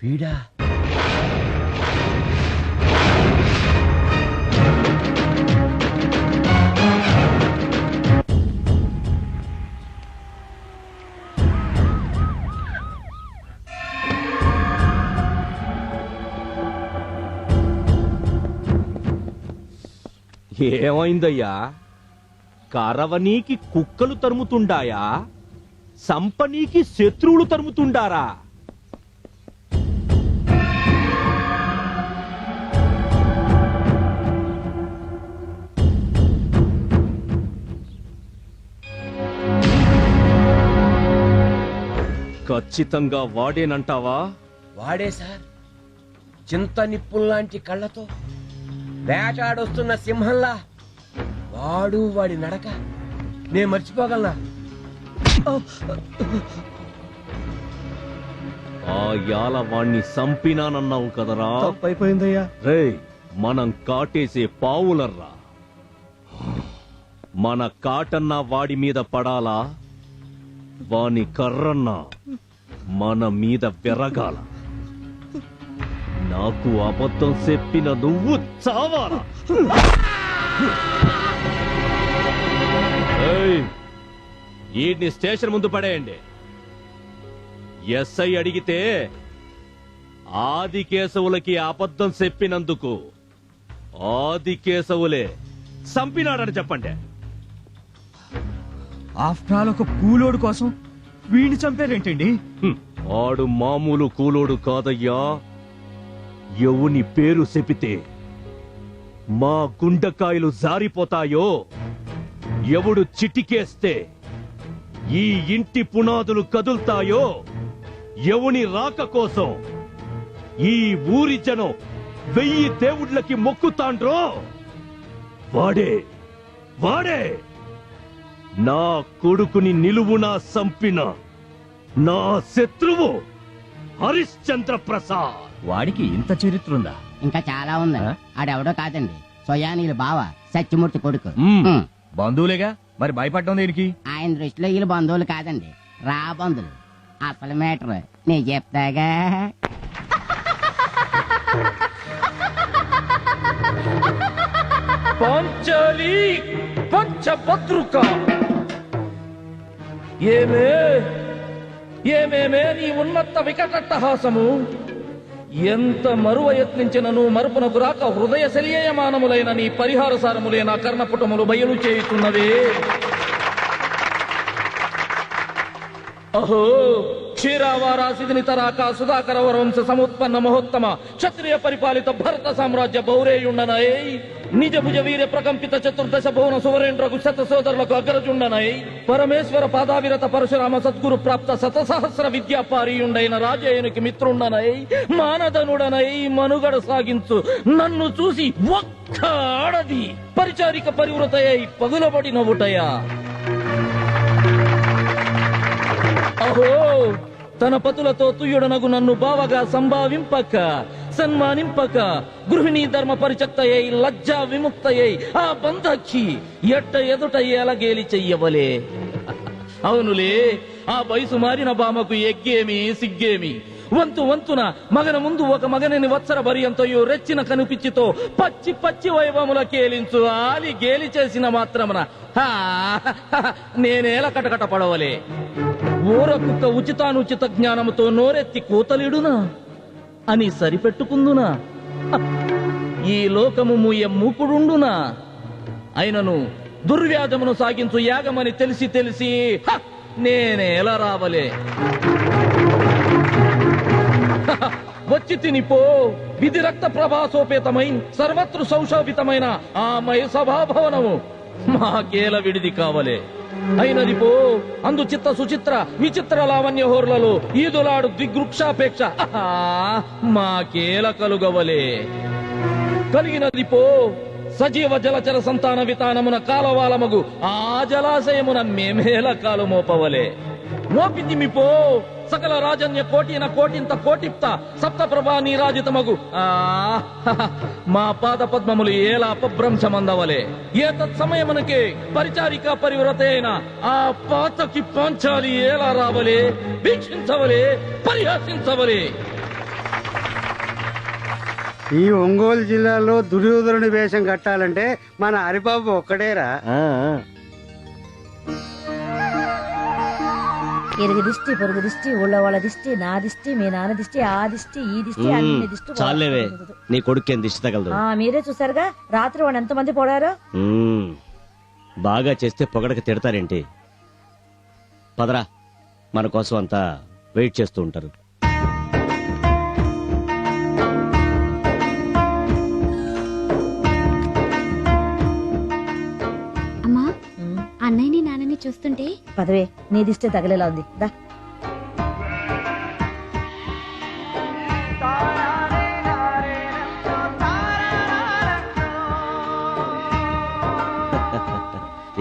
Speaker 12: వీడా?
Speaker 14: ఏమైందయ్యా? కరవనీకి కుక్కలు తరుముతుండాయా? సంపనీకి శత్రువులు తరుముతుండారా? ఖచ్చితంగా వాడేనంటావా?
Speaker 12: వాడే సార్, చింత నిప్పుల్లాంటి కళ్ళతో వేటాడొస్తున్న సింహంలా వాడు వాడి నడక నేను మర్చిపోగలనా?
Speaker 14: ఆ యాల వాణ్ణి సంపినానన్నావు కదరా?
Speaker 2: తప్పైపోయిందయ్యా.
Speaker 14: రేయ్, మనం కాటేసే పావులర్రా. మన కాటన్నా వాడి మీద పడాలా, వాని కర్రన్నా మన మీద వెరగాల. నాకు అబద్ధం చెప్పిన నువ్వు చావాలా? ఈడ్ని స్టేషన్ ముందు పడేయండి. ఎస్ఐ అడిగితే ఆదికేశవులకి అబద్ధం చెప్పినందుకు ఆదికేశవులే చంపినాడని చెప్పండి.
Speaker 13: ఆఫ్టర్ ఆల్ ఒక కూలోడు కోసం వీడిని చంపారేంటండి?
Speaker 14: ఆడు మామూలు కూలోడు కాదయ్యా. ఎవని పేరు చెపితే మా గుండెకాయలు జారిపోతాయో, ఎవడు చిటికేస్తే ఈ ఇంటి పునాదులు కదులుతాయో, ఎవని రాక కోసం ఈ ఊరి జనం 1000 దేవుళ్ళకి మొక్కుతాండ్రో వాడే వాడే నా కొడుకుని నిలువునా సంపిన నా శత్రువు హరిశ్చంద్ర ప్రసాద్.
Speaker 15: వాడికి ఇంత చరిత్ర ఉందా?
Speaker 16: ఇంకా చాలా ఉంది. ఆడెవడో కాదండి, స్వయానీల బావ సత్యమూర్తి కొడుకు.
Speaker 13: బంధువులేగా, మరి భయపడడం దేనికి?
Speaker 16: ఆయన దృష్టిలో వీళ్ళు బంధువులు కాదండి, రా బంధువులు. అసలు మేటర్ నీ చెప్తాగా.
Speaker 3: పాంచాలి పంచభద్రుక, ఏమేమే నీ ఉన్నత వికటట్టహాసము! ఎంత మరువ యత్నించినను మరుపునకు రాక హృదయ శల్యయమానములైన నీ పరిహార సారములే నా కర్ణపుటములు బయలు చేయుతున్నవే. అహో క్షీరావారాసిదిని తరాక సుధాకర వరవంశ సముత్పన్న మహోత్తమ క్షత్రియ పరిపాలిత భరత సామ్రాజ్య బౌరేయుండనై నిజ భుజ వీర ప్రకంపిత చతుర్దశ భువన సువరేంద్రకు శత సోదరులకు అగ్రజుండనై పరమేశ్వర పాదావిరత పరశురామ సద్గురు ప్రాప్త శతసహస్ర విద్యాపారీయుండైన రాజయ్యనికి మిత్రుండనై మానధనుడనై మనుగడ సాగించు నన్ను చూసి ఒక్క ఆడది పరిచారిక పరివృతయై పగులబడి నవ్వుటయా. అహో తన పతులతో తుయ్యుడనగు నన్ను బావగా సంభావింపక సన్మానింపక గృహిణీ ధర్మ పరిచక్తయ్యై లజ్జా విముక్తయ్యై ఆ బంధక్షి ఎట్ట ఎదుట ఎలగేలి చెయ్యవలే. అవునులే, ఆ వయసు మారిన బామకు ఎగ్గేమి సిగ్గేమి. వంతు వంతున మగన ముందు ఒక మగనని వత్సర భరియంతయు రెచ్చిన కనుపిచ్చితో పచ్చి పచ్చి వైభవముల కేలించు ఆలి గేలి చేసిన మాత్రమున నేనేల కటకట పడవలే. ఊర కుక్క ఉచితానుచిత జ్ఞానముతో నోరెత్తి కూతలిడునా అని సరిపెట్టుకుందునా? ఈ లోకము మూయ మూకుడుండునా? అయినను దుర్వ్యాధమును సాగించు యాగమని తెలిసి తెలిసి నేనేలా రావలే. వచ్చి తినిపో విధి రక్త ప్రభాసోపేతమై సర్వత్రు సౌశోభితమైన ఆ మయ సభాభవనము మాకేల విడిది కావలే. అయినది పో అందు చిత్త సుచిత్ర విచిత్ర లావణ్య హోర్లలో ఈదులాడు దిగ్వృక్షాపేక్ష మాకేల కలుగవలే. కలిగినది పో సజీవ జలచర సంతాన వితానమున కాలవాలమగు ఆ జలాశయమున మేమేల కాలు మోపవలే. మోపితిమిపో సకల రాజన్య కోటిన కోటింత కోటిప్త సప్త ప్రభా నీరాజితమగు మా పాద పద్మములు ఏలా అపభ్రంశమందవలే. ఏ తత్సమయమునకే పరిచారిక పరివ్రత అయిన ఆ పాతకి పాంచాలి ఏలా రావలే, వీక్షించవలే, పరిహాసించవలే.
Speaker 17: ఈ ఒంగోలు జిల్లాలో దుర్యోధనుడి వేషం కట్టాలంటే మన హరిబాబు ఒక్కడేరా.
Speaker 1: ఇరుగు దిష్టి పొరుగు దిష్టి ఊళ్ళో వాళ్ళ దిష్టి నా దిష్టి మీ నాన్న దిష్టి ఆ దిష్టి ఈ దిష్టి అన్ని దిష్టి
Speaker 14: చాలేవే నీ కొడుకేం దిష్టి తగలదు.
Speaker 1: మీరే చూసారుగా రాత్రి వాడు ఎంతమంది పోడారో.
Speaker 14: బాగా చేస్తే పొగడక తిడతారేంటి? పదరా, మన కోసం అంతా వెయిట్ చేస్తూ ఉంటారు.
Speaker 5: అమ్మా అన్నయ్యని నాన్నని చూస్తుంటే
Speaker 1: పదవే నీ దిష్టి తగిలేలా ఉంది దా.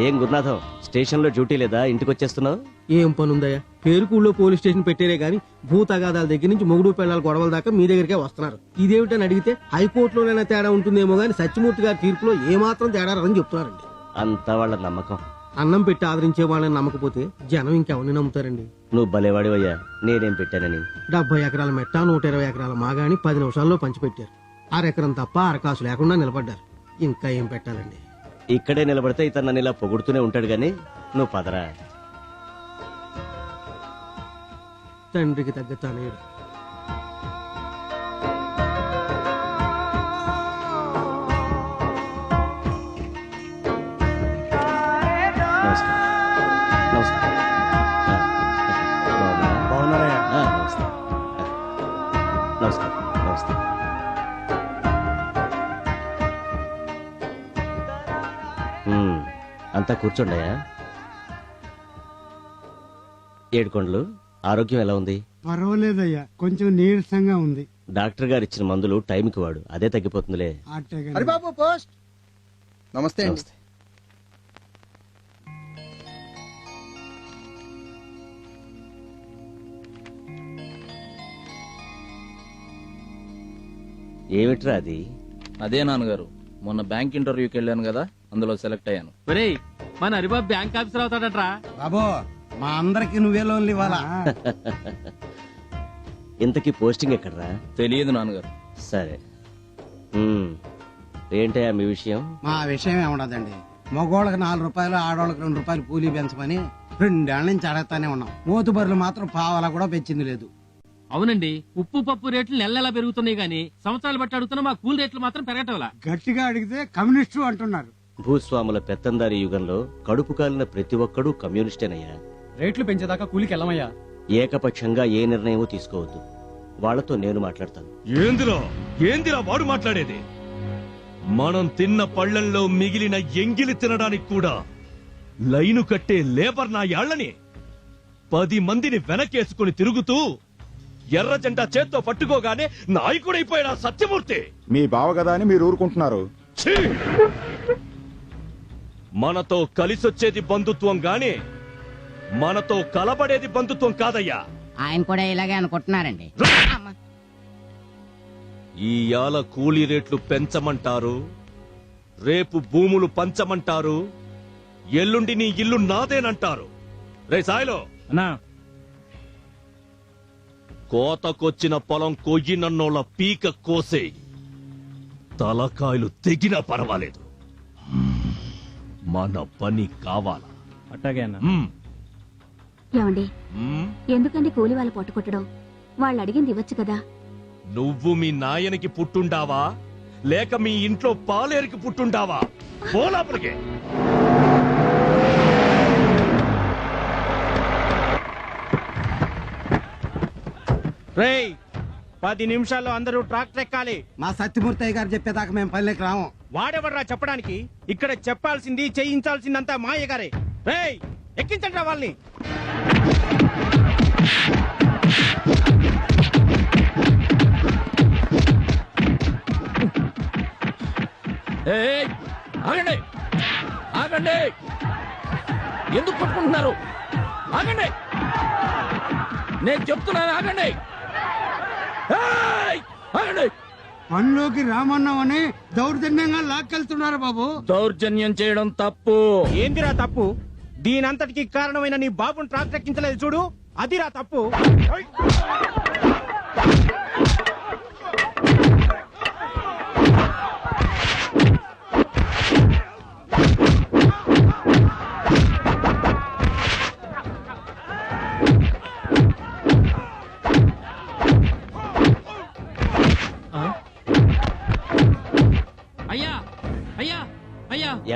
Speaker 14: ఏం గురునాథం, స్టేషన్ లో డ్యూటీ లేదా? ఇంటికి వచ్చేస్తున్నావు?
Speaker 11: ఏం పని ఉందయ్యా? పేరుకూళ్ళో పోలీస్ స్టేషన్ పెట్టారే గానీ భూతగాదాల దగ్గర నుంచి మొగుడు పెళ్ళాల గొడవల దాకా మీ దగ్గరికే వస్తున్నారు. ఇదేమిటని అడిగితే హైకోర్టులోనైనా తేడా ఉంటుందేమో గానీ సత్యమూర్తి గారి తీర్పులో ఏమాత్రం తేడా రాదని చెప్తున్నారండి.
Speaker 14: అంతా వాళ్ళ నమ్మకం.
Speaker 11: అన్నం పెట్టి ఆదరించే వాళ్ళని నమ్మకపోతే జనం ఇంకెవరిని నమ్ముతారండి?
Speaker 14: నువ్వు భలేవాడివయ్యా. నేనేం పెట్టానని
Speaker 11: 70 ఎకరాల మెట్ట 120 ఎకరాల మాగాని 10 నిమిషాల్లో పంచిపెట్టారు. అరెకరం తప్ప అరకాసు లేకుండా నిలబడ్డారు. ఇంకా ఏం పెట్టాలండి?
Speaker 14: ఇక్కడే నిలబడితే ఇతను నన్ను ఇలా పొగుడుతూనే ఉంటాడు గాని నువ్వు పదరా.
Speaker 11: తండ్రికి తగ్గ తనయుడు.
Speaker 14: నమస్కారం. నమస్కారం. అంతా కూర్చోండియా. ఏడుకొండలు, ఆరోగ్యం ఎలా ఉంది?
Speaker 17: పర్వాలేదయ్యా, కొంచెం నీరసంగా ఉంది.
Speaker 14: డాక్టర్ గారు ఇచ్చిన మందులు టైంకి వాడు, అదే తగ్గిపోతుందిలే.
Speaker 11: హరిబాబు పోస్ట్.
Speaker 18: నమస్తే అండి.
Speaker 14: నమస్తే. ఏమిట్రా అది?
Speaker 3: అదే నాన్నగారు, మొన్న బ్యాంక్ ఇంటర్వ్యూకి వెళ్ళాను కదా, అందులో సెలెక్ట్ అయ్యాను.
Speaker 4: మన హరిబాబు బ్యాంక్ ఆఫీసర్ అవుతాడట్రా.
Speaker 18: బాబో, మా అందరికి నువ్వే లోన్లు ఇవ్వాలా?
Speaker 14: ఇంతకీ పోస్టింగ్ ఎక్కడరా?
Speaker 3: తెలియదు నాన్నగారు.
Speaker 14: సరే, ఏంటయ్యా మీ విషయం?
Speaker 18: మా విషయం ఏముండదండి. మగోళ్ళకి 4 రూపాయలు, ఆడోళ్ళకి 2 రూపాయలు కూలీ పెంచమని 2 ఏళ్ల నుంచి అడగతానే ఉన్నాం. మోతుబరులు మాత్రం పావలా కూడా పెంచింది లేదు.
Speaker 4: అవునండి, ఉప్పు పప్పు రేట్లు నెలలా పెరుగుతున్నాయి గానీ సంవత్సరాలు బట్టి అడుగుతున్నా మా కూల్ రేట్లు మాత్రం పెరగటంలా.
Speaker 17: గట్టిగా అడిగితే కమ్యూనిస్టు అంటున్నారు.
Speaker 14: భూస్వాముల పెత్తందారి యుగంలో కడుపు కాలిన ప్రతి ఒక్కడూ కమ్యూనిస్టేనయ్యా.
Speaker 4: రేట్లు పెంచేదాకా కూలికి వెళ్ళమయ్యా.
Speaker 14: ఏకపక్షంగా ఏ నిర్ణయం తీసుకోవద్దు. వాళ్లతో నేను మాట్లాడతాను.
Speaker 13: ఏందిరా వాడు మాట్లాడేది? మనం తిన్న పళ్లల్లో మిగిలిన ఎంగిలి తినడానికి కూడా లైను కట్టే లేబర్ నా యాళ్లని 10 మందిని వెనకేసుకుని తిరుగుతూ ఎర్ర జెండా చేత్తో పట్టుకోగానే నాయకుడైపోయాడు సత్యమూర్తి.
Speaker 19: మీ బావ కదా అని మీరు ఊరుకుంటున్నారు.
Speaker 13: మనతో కలిసొచ్చేది బంధుత్వం గాని మనతో కలబడేది బంధుత్వం కాదయ్యా.
Speaker 16: ఆయన కూడా ఇలాగే అనుకుంటున్నారండి.
Speaker 13: ఈయాల కూలీ రేట్లు పెంచమంటారు, రేపు భూములు పంచమంటారు, ఎల్లుండి నీ ఇల్లు నాదేనంటారు. రే సాయిలో, కోతకొచ్చిన పొలం కొయ్యినన్నోళ్ళ పీక కోసే, తలకాయలు తెగినా పర్వాలేదు, మన పని కావాలా?
Speaker 4: అట్టాగే అన్న.
Speaker 5: ఏమండి, ఎందుకండి కూలి వాళ్ళు పట్టుకొట్టడం? వాళ్ళు అడిగింది ఇవ్వచ్చు కదా.
Speaker 13: నువ్వు మీ నాయనకి పుట్టుండావా లేక మీ ఇంట్లో పాలేరికి పుట్టుండావా? పోలాపలికే.
Speaker 18: రేయ్, 10 నిమిషాల్లో అందరూ ట్రాక్టర్ ఎక్కాలి. మా సత్యమూర్తి గారు చెప్పేదాకా మేము పల్లెకి రాము. వాడెవడరా చెప్పడానికి? ఇక్కడ చెప్పాల్సింది చేయించాల్సిందంతా మా అయ్యగారే. రేయ్, ఎక్కించండి వాళ్ళని.
Speaker 3: ఆగండి, ఆగండి, ఎందుకు పట్టుకుంటున్నారు? ఆగండి, నేను చెప్తున్నాను, ఆగండి, ఆగండి.
Speaker 17: పనిలోకి రామన్నామని దౌర్జన్యంగా లాక్కెళ్తున్నారు బాబు.
Speaker 3: దౌర్జన్యం చేయడం తప్పు.
Speaker 18: ఏందిరా తప్పు? దీనంతటికి కారణమైన నీ బాబుని ట్రాక్టర్ ఎక్కించలేదు చూడు, అదిరా తప్పు.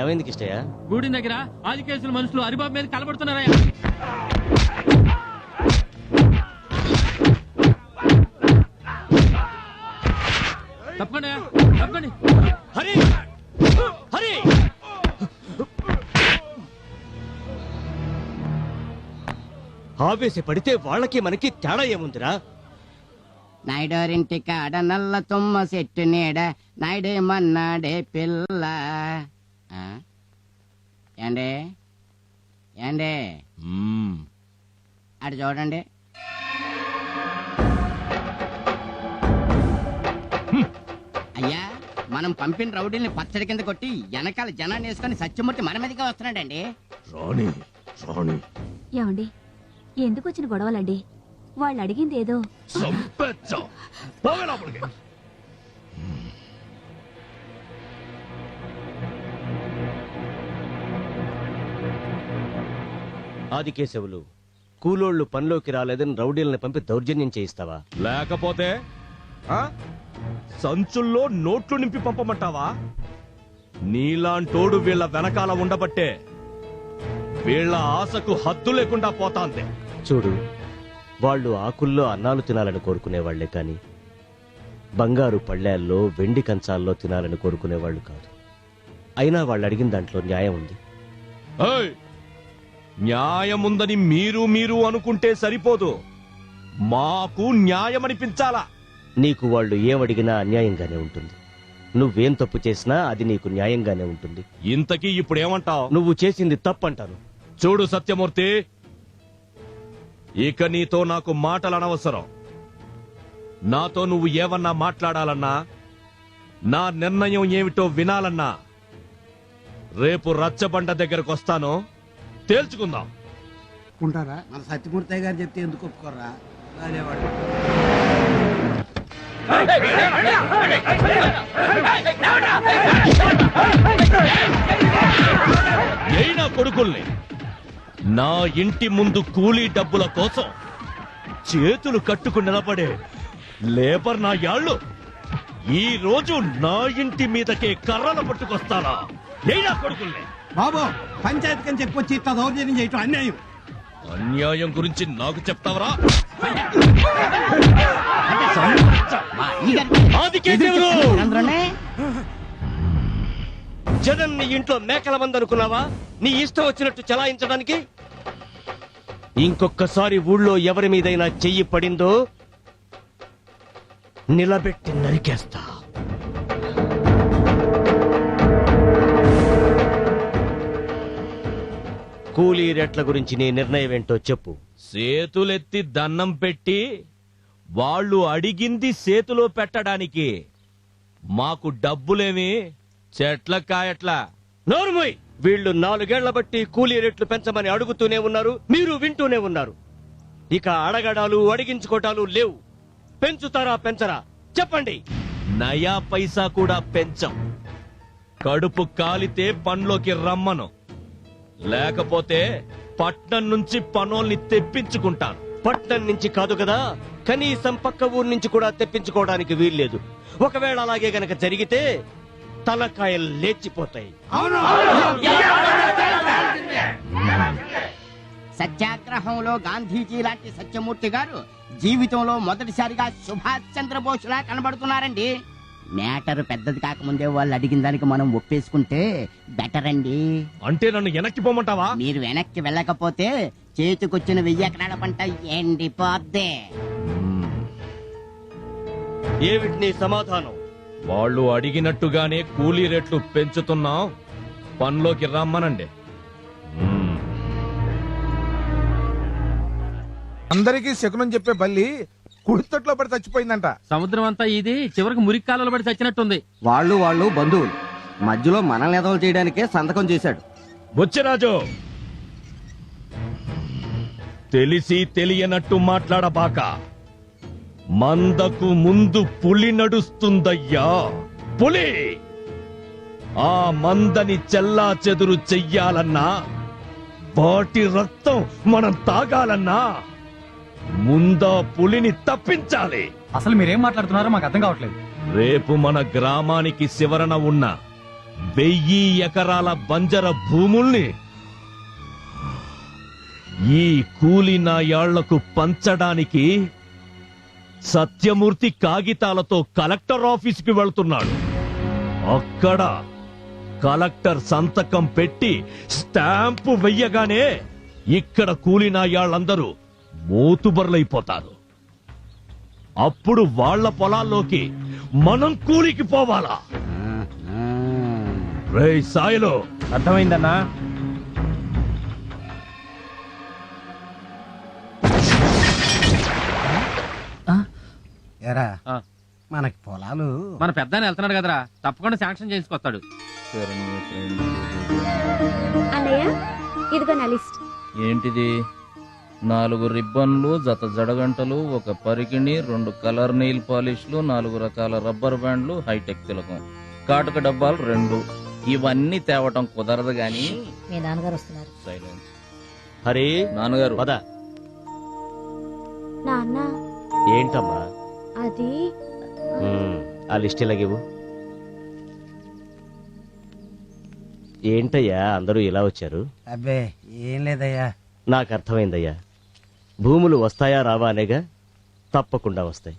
Speaker 14: ఏమైంది కిష్టయ్య?
Speaker 4: గుడి దగ్గర ఆది కేసుల మనుషులు హరిబాబు మీద కలబడుతున్నారా? తప్పకుండా తప్పండి.
Speaker 14: హరి హరి ఆవేశపడితే వాళ్ళకి మనకి తేడా ఏముందిరా?
Speaker 16: నాయుడోరింటి కాడ నల్ల తుమ్మ చెట్టు నీడ నాయుడేమన్నాడే పిల్ల. ఏండే ఏండే అటు చూడండి. అయ్యా, మనం పంపిన రౌడీల్ని పచ్చడి కింద కొట్టి వెనకాల జనాన్ని వేసుకొని సత్యమూర్తి మన మీదగా వస్తున్నాడండి.
Speaker 13: రాణి రాణి
Speaker 5: ఏమండి, ఎందుకు వచ్చిన గొడవలండి? వాళ్ళు అడిగింది ఏదో.
Speaker 14: ఆదికేశవులు, కూలోళ్లు పనిలోకి రాలేదని రౌడీలను పంపి దౌర్జన్యం చేయిస్తావా?
Speaker 13: లేకపోతే సంచుల్లో నోట్లు నింపి పంపమంటావా? నీలాంటోడు వీళ్ళ వెనకాల ఉండబట్టే వీళ్ళ ఆశకు హద్దు లేకుండా పోతాంది.
Speaker 14: చూడు, వాళ్ళు ఆకుల్లో అన్నాలు తినాలని కోరుకునేవాళ్లే కాని బంగారు పళ్ళేల్లో వెండి కంచాల్లో తినాలని కోరుకునేవాళ్లు కాదు. అయినా వాళ్ళు అడిగిన దాంట్లో న్యాయం ఉంది.
Speaker 13: న్యాయముందని మీరు అనుకుంటే సరిపోదు, మాకు న్యాయం అనిపించాలా.
Speaker 14: నీకు వాళ్ళు ఏమడిగినా అన్యాయంగానే ఉంటుంది. నువ్వేం తప్పు చేసినా అది నీకు న్యాయంగానే ఉంటుంది.
Speaker 13: ఇంతకీ ఇప్పుడేమంటావు?
Speaker 14: నువ్వు చేసింది తప్పంటాను.
Speaker 13: చూడు సత్యమూర్తి, ఇక నీతో నాకు మాటలు అనవసరం. నాతో నువ్వు ఏమన్నా మాట్లాడాలన్నా, నా నిర్ణయం ఏమిటో వినాలన్నా రేపు రచ్చబండ దగ్గరకు వస్తాను, తేల్చుకుందాం.
Speaker 17: ఉంటారా? మన సత్యమూర్తి గారు చెప్తే ఎందుకు ఒప్పుకోరా?
Speaker 13: అయినా కొడుకుల్ని నా ఇంటి ముందు కూలీ డబ్బుల కోసం చేతులు కట్టుకు నిలబడే లేబర్ నా యాళ్ళు ఈ రోజు నా ఇంటి మీదకే కర్రలు పట్టుకొస్తారా? అయినా కొడుకుల్ని.
Speaker 18: బాబు, పంచాయతీ కని చెప్పొచ్చి ఇంత దౌర్జన్యం చేయటం అన్యాయం.
Speaker 13: అన్యాయం గురించి నాకు చెప్తావరా?
Speaker 14: జగన్ నీ ఇంట్లో మేకల మంది అనుకున్నావా? నీ ఇష్టం వచ్చినట్టు చలాయించడానికి? ఇంకొకసారి ఊళ్ళో ఎవరి మీదైనా చెయ్యి పడిందో నిలబెట్టి నరికేస్తా. కూలీ రేట్ల గురించి నీ నిర్ణయం ఏంటో చెప్పు.
Speaker 13: చేతులెత్తి దండం పెట్టి వాళ్ళు అడిగింది చేతిలో పెట్టడానికి మాకు డబ్బులేమి చెట్ల కాయట్లా.
Speaker 14: నోరుమోయ్! వీళ్ళు 4 ఏళ్ల బట్టి కూలీ రేట్లు పెంచమని అడుగుతూనే ఉన్నారు, మీరు వింటూనే ఉన్నారు. ఇక అడగడాలు అడిగించుకోటాలు లేవు. పెంచుతారా పెంచరా చెప్పండి.
Speaker 13: నయా పైసా కూడా పెంచం. కడుపు కాలితే పనిలోకి రమ్మను, లేకపోతే పట్నం నుంచి పనోల్ని తెప్పించుకుంటాను.
Speaker 14: పట్నం నుంచి కాదు కదా, కనీసం పక్క ఊరు నుంచి కూడా తెప్పించుకోవడానికి వీల్లేదు. ఒకవేళ అలాగే గనక జరిగితే తలకాయలు లేచిపోతాయి.
Speaker 16: సత్యాగ్రహంలో గాంధీజీ లాంటి సత్యమూర్తి గారు జీవితంలో మొదటిసారిగా సుభాష్ చంద్రబోస్ లా కనబడుతున్నారండి. మ్యాటర్ పెద్దది కాకముందే వాళ్ళు అడిగిన దానికి మనం ఒప్పేసుకుంటే బెటర్ అండి.
Speaker 13: అంటే నన్ను వెనక్కి పోమంటావా?
Speaker 16: మీరు వెనక్కి వెళ్ళకపోతే చేతికొచ్చిన 1000 ఎకరాల పంట ఎండిపోద్దే.
Speaker 14: ఏమిటి నీ సమాధానం?
Speaker 13: వాళ్ళు అడిగినట్టుగానే కూలీ రేట్లు పెంచుతున్నాం, పనిలోకి రమ్మనండి.
Speaker 20: అందరికీ శకునం చెప్పే బల్లి కుడితట్లో పడి చచ్చిపోయిందంట.
Speaker 4: సముద్రం అంతా ఇది చివరికి మురికి కాలంలో పడి చచ్చినట్టుంది.
Speaker 21: వాళ్ళు బంధువులు, మధ్యలో మనల్ని ఎదవలు చేయడానికే సంతకం చేశాడు.
Speaker 13: బుచ్చిరాజు, తెలిసి తెలియనట్టు మాట్లాడబాక. మందకు ముందు పులి నడుస్తుందయ్యా, పులి. ఆ మందని చెల్లా చెదురు చెయ్యాలన్నా, వాటి రక్తం మనం తాగాలన్నా ముందా పులిని తప్పించాలి.
Speaker 4: అసలు మీరేం మాట్లాడుతున్నారో మాకు అర్థం కావట్లేదు.
Speaker 13: రేపు మన గ్రామానికి శివరణ ఉన్న 1000 ఎకరాల బంజర భూముల్ని ఈ కూలి నాయాళ్లకు పంచడానికి సత్యమూర్తి కాగితాలతో కలెక్టర్ ఆఫీసుకి వెళ్తున్నాడు. అక్కడ కలెక్టర్ సంతకం పెట్టి స్టాంపు వెయ్యగానే ఇక్కడ కూలి నాయాళ్ళందరూ మోతుబర్లైపోతారు. అప్పుడు వాళ్ళ పొలాల్లోకి మనం కూలికి పోవాలా? రేయ్ సాయిలో,
Speaker 18: అర్థమైందన్నా?
Speaker 11: ఎరా మనకి పొలాలు
Speaker 4: మన పెద్ద వెళ్తున్నాడు కదరా, తప్పకుండా శాంక్షన్ చేసుకొస్తాడు.
Speaker 5: అన్నయ్య ఇదిగో నా లిస్ట్.
Speaker 3: ఏంటిది? 4 రిబ్బన్లు, జత జడగంటలు, 1 పరికిణి, 2 కలర్ నెయిల్ పాలిష్లు, 4 రకాల రబ్బర్ బ్యాండ్లు, హైటెక్ తిలకం, కాటుక డబ్బాలు 2. ఇవన్నీ తేవటం కుదరదు గాని.
Speaker 1: మీ నాన్నగారు వస్తున్నారు.
Speaker 3: సైలెన్స్.
Speaker 14: హరి,
Speaker 3: నాన్నగారు
Speaker 14: పద.
Speaker 5: నాన్న
Speaker 14: ఏంటమ్మా
Speaker 5: అది
Speaker 14: ఆ లిస్ట్ ఇలాగివ్వు. ఏంటయ్యా అందరూ ఇలా వచ్చారు?
Speaker 11: అబ్బే ఏం లేదయ్యా.
Speaker 14: నాకు అర్థమైందయ్యా. భూములు వస్తాయా రావా అనేగా? తప్పకుండా వస్తాయి.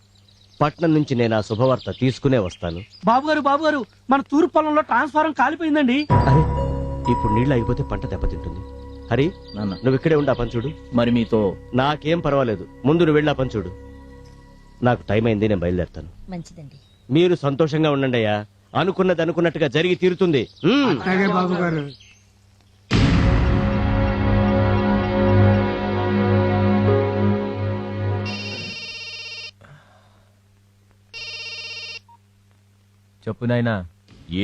Speaker 14: పట్నం నుంచి నేను ఆ శుభవార్త తీసుకునే వస్తాను.
Speaker 18: బాబుగారు మన తూర్పు పొలంలో ట్రాన్స్ఫారం కాలిపోయిందండి.
Speaker 14: అరే, ఇప్పుడు నీళ్లు అయిపోతే పంట దెబ్బతింటుంది. హరి, నువ్వు ఇక్కడే ఉండి ఆ పని చూడు.
Speaker 3: మరి మీతో?
Speaker 14: నాకేం పర్వాలేదు, ముందు నువ్వు వెళ్ళి ఆ పని చూడు. నాకు టైం అయింది, నేను బయలుదేరుతాను.
Speaker 1: మంచిదండి.
Speaker 14: మీరు సంతోషంగా ఉండండి అయ్యా. అనుకున్నది అనుకున్నట్టుగా జరిగి తీరుతుంది.
Speaker 17: బాబు గారు.
Speaker 15: చెప్పు నాయనా.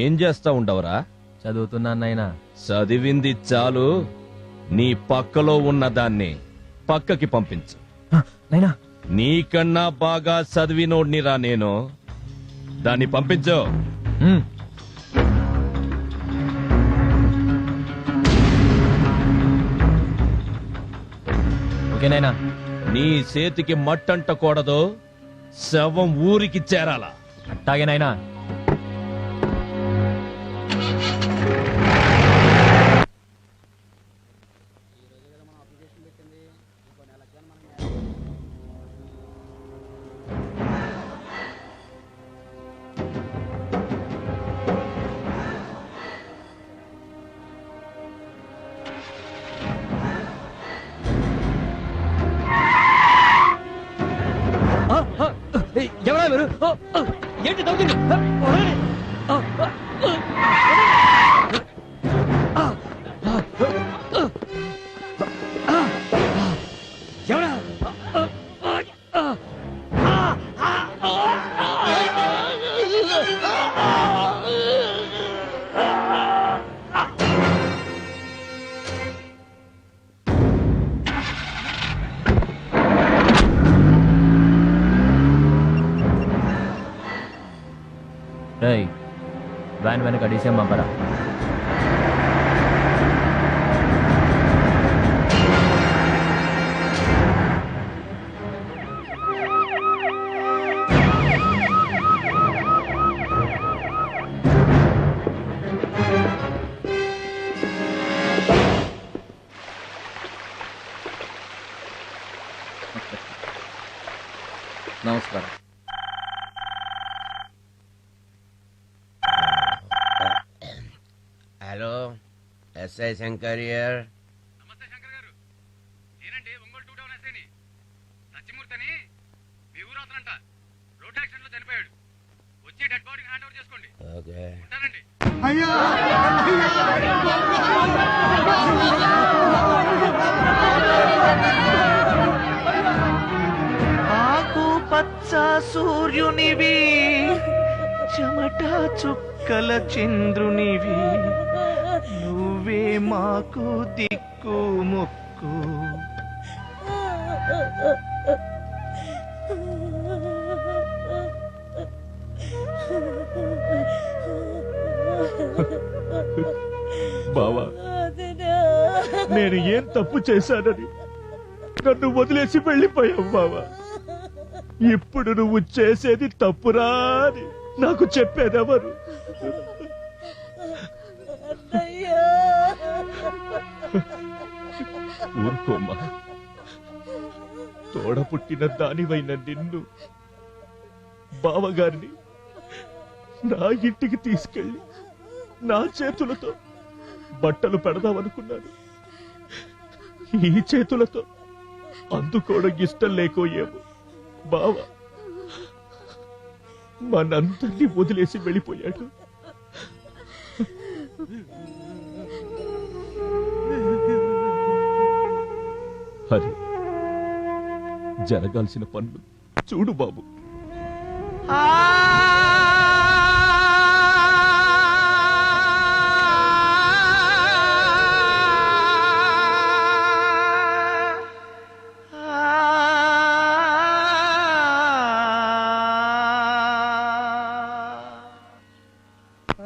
Speaker 13: ఏం చేస్తా ఉండవరా?
Speaker 15: చదువుతున్నా నాయనా.
Speaker 13: చదివింది చాలు, నీ పక్కలో ఉన్న దాన్ని పక్కకి పంపించు.
Speaker 15: నాయనా,
Speaker 13: నీకన్నా బాగా చదివినోడ్నిరా నేను. దాన్ని పంపించు.
Speaker 15: ఓకేనైనా.
Speaker 13: నీ చేతికి మట్టంటకూడదు, శవం ఊరికి చేరాలా.
Speaker 15: అట్టాగేనైనా.
Speaker 18: ఎవరా మీరు? ఏంటి దౌర్జన్యం? ఎవరా?
Speaker 15: వ్యాన్ వెనక డీసీఎం పంపరా.
Speaker 3: నమస్కారం.
Speaker 12: Hello, SI Shankar here.
Speaker 4: నమస్తే శంకర్ గారు. నేనండి ఒంగోలు 2 టౌన్ ఎస్ఐని. సత్యమూర్తి అని మీ ఊరు అతనంట రోడ్ యాక్సిడెంట్ లో చనిపోయాడు. వచ్చి డెడ్ బాడీని హ్యాండ్ ఓవర్ చేసుకోండి.
Speaker 12: ఓకే.
Speaker 4: ఉంటానండి.
Speaker 6: ఆకు పచ్చ సూర్యునివి, చెమట చుక్కల చంద్రునివి, నువ్వే మాకు దిక్కు మొక్కు.
Speaker 13: బావా, నేను ఏం తప్పు చేశానని నన్ను వదిలేసి వెళ్ళిపోయావు బావా. ఇప్పుడు నువ్వు చేసేది తప్పురా అని నాకు చెప్పేదెవరు? ఊరుకోమ్మా. తోడ పుట్టిన దానివైన నిన్ను, బావగారిని నా ఇంటికి తీసుకెళ్ళి నా చేతులతో బట్టలు పెడదామనుకున్నాను. ఈ చేతులతో అందుకోవడం ఇష్టం లేకోయేమో బావ మనందరినీ వదిలేసి వెళ్ళిపోయాడు. అరే, జరగాల్సిన పనులు చూడు బాబు.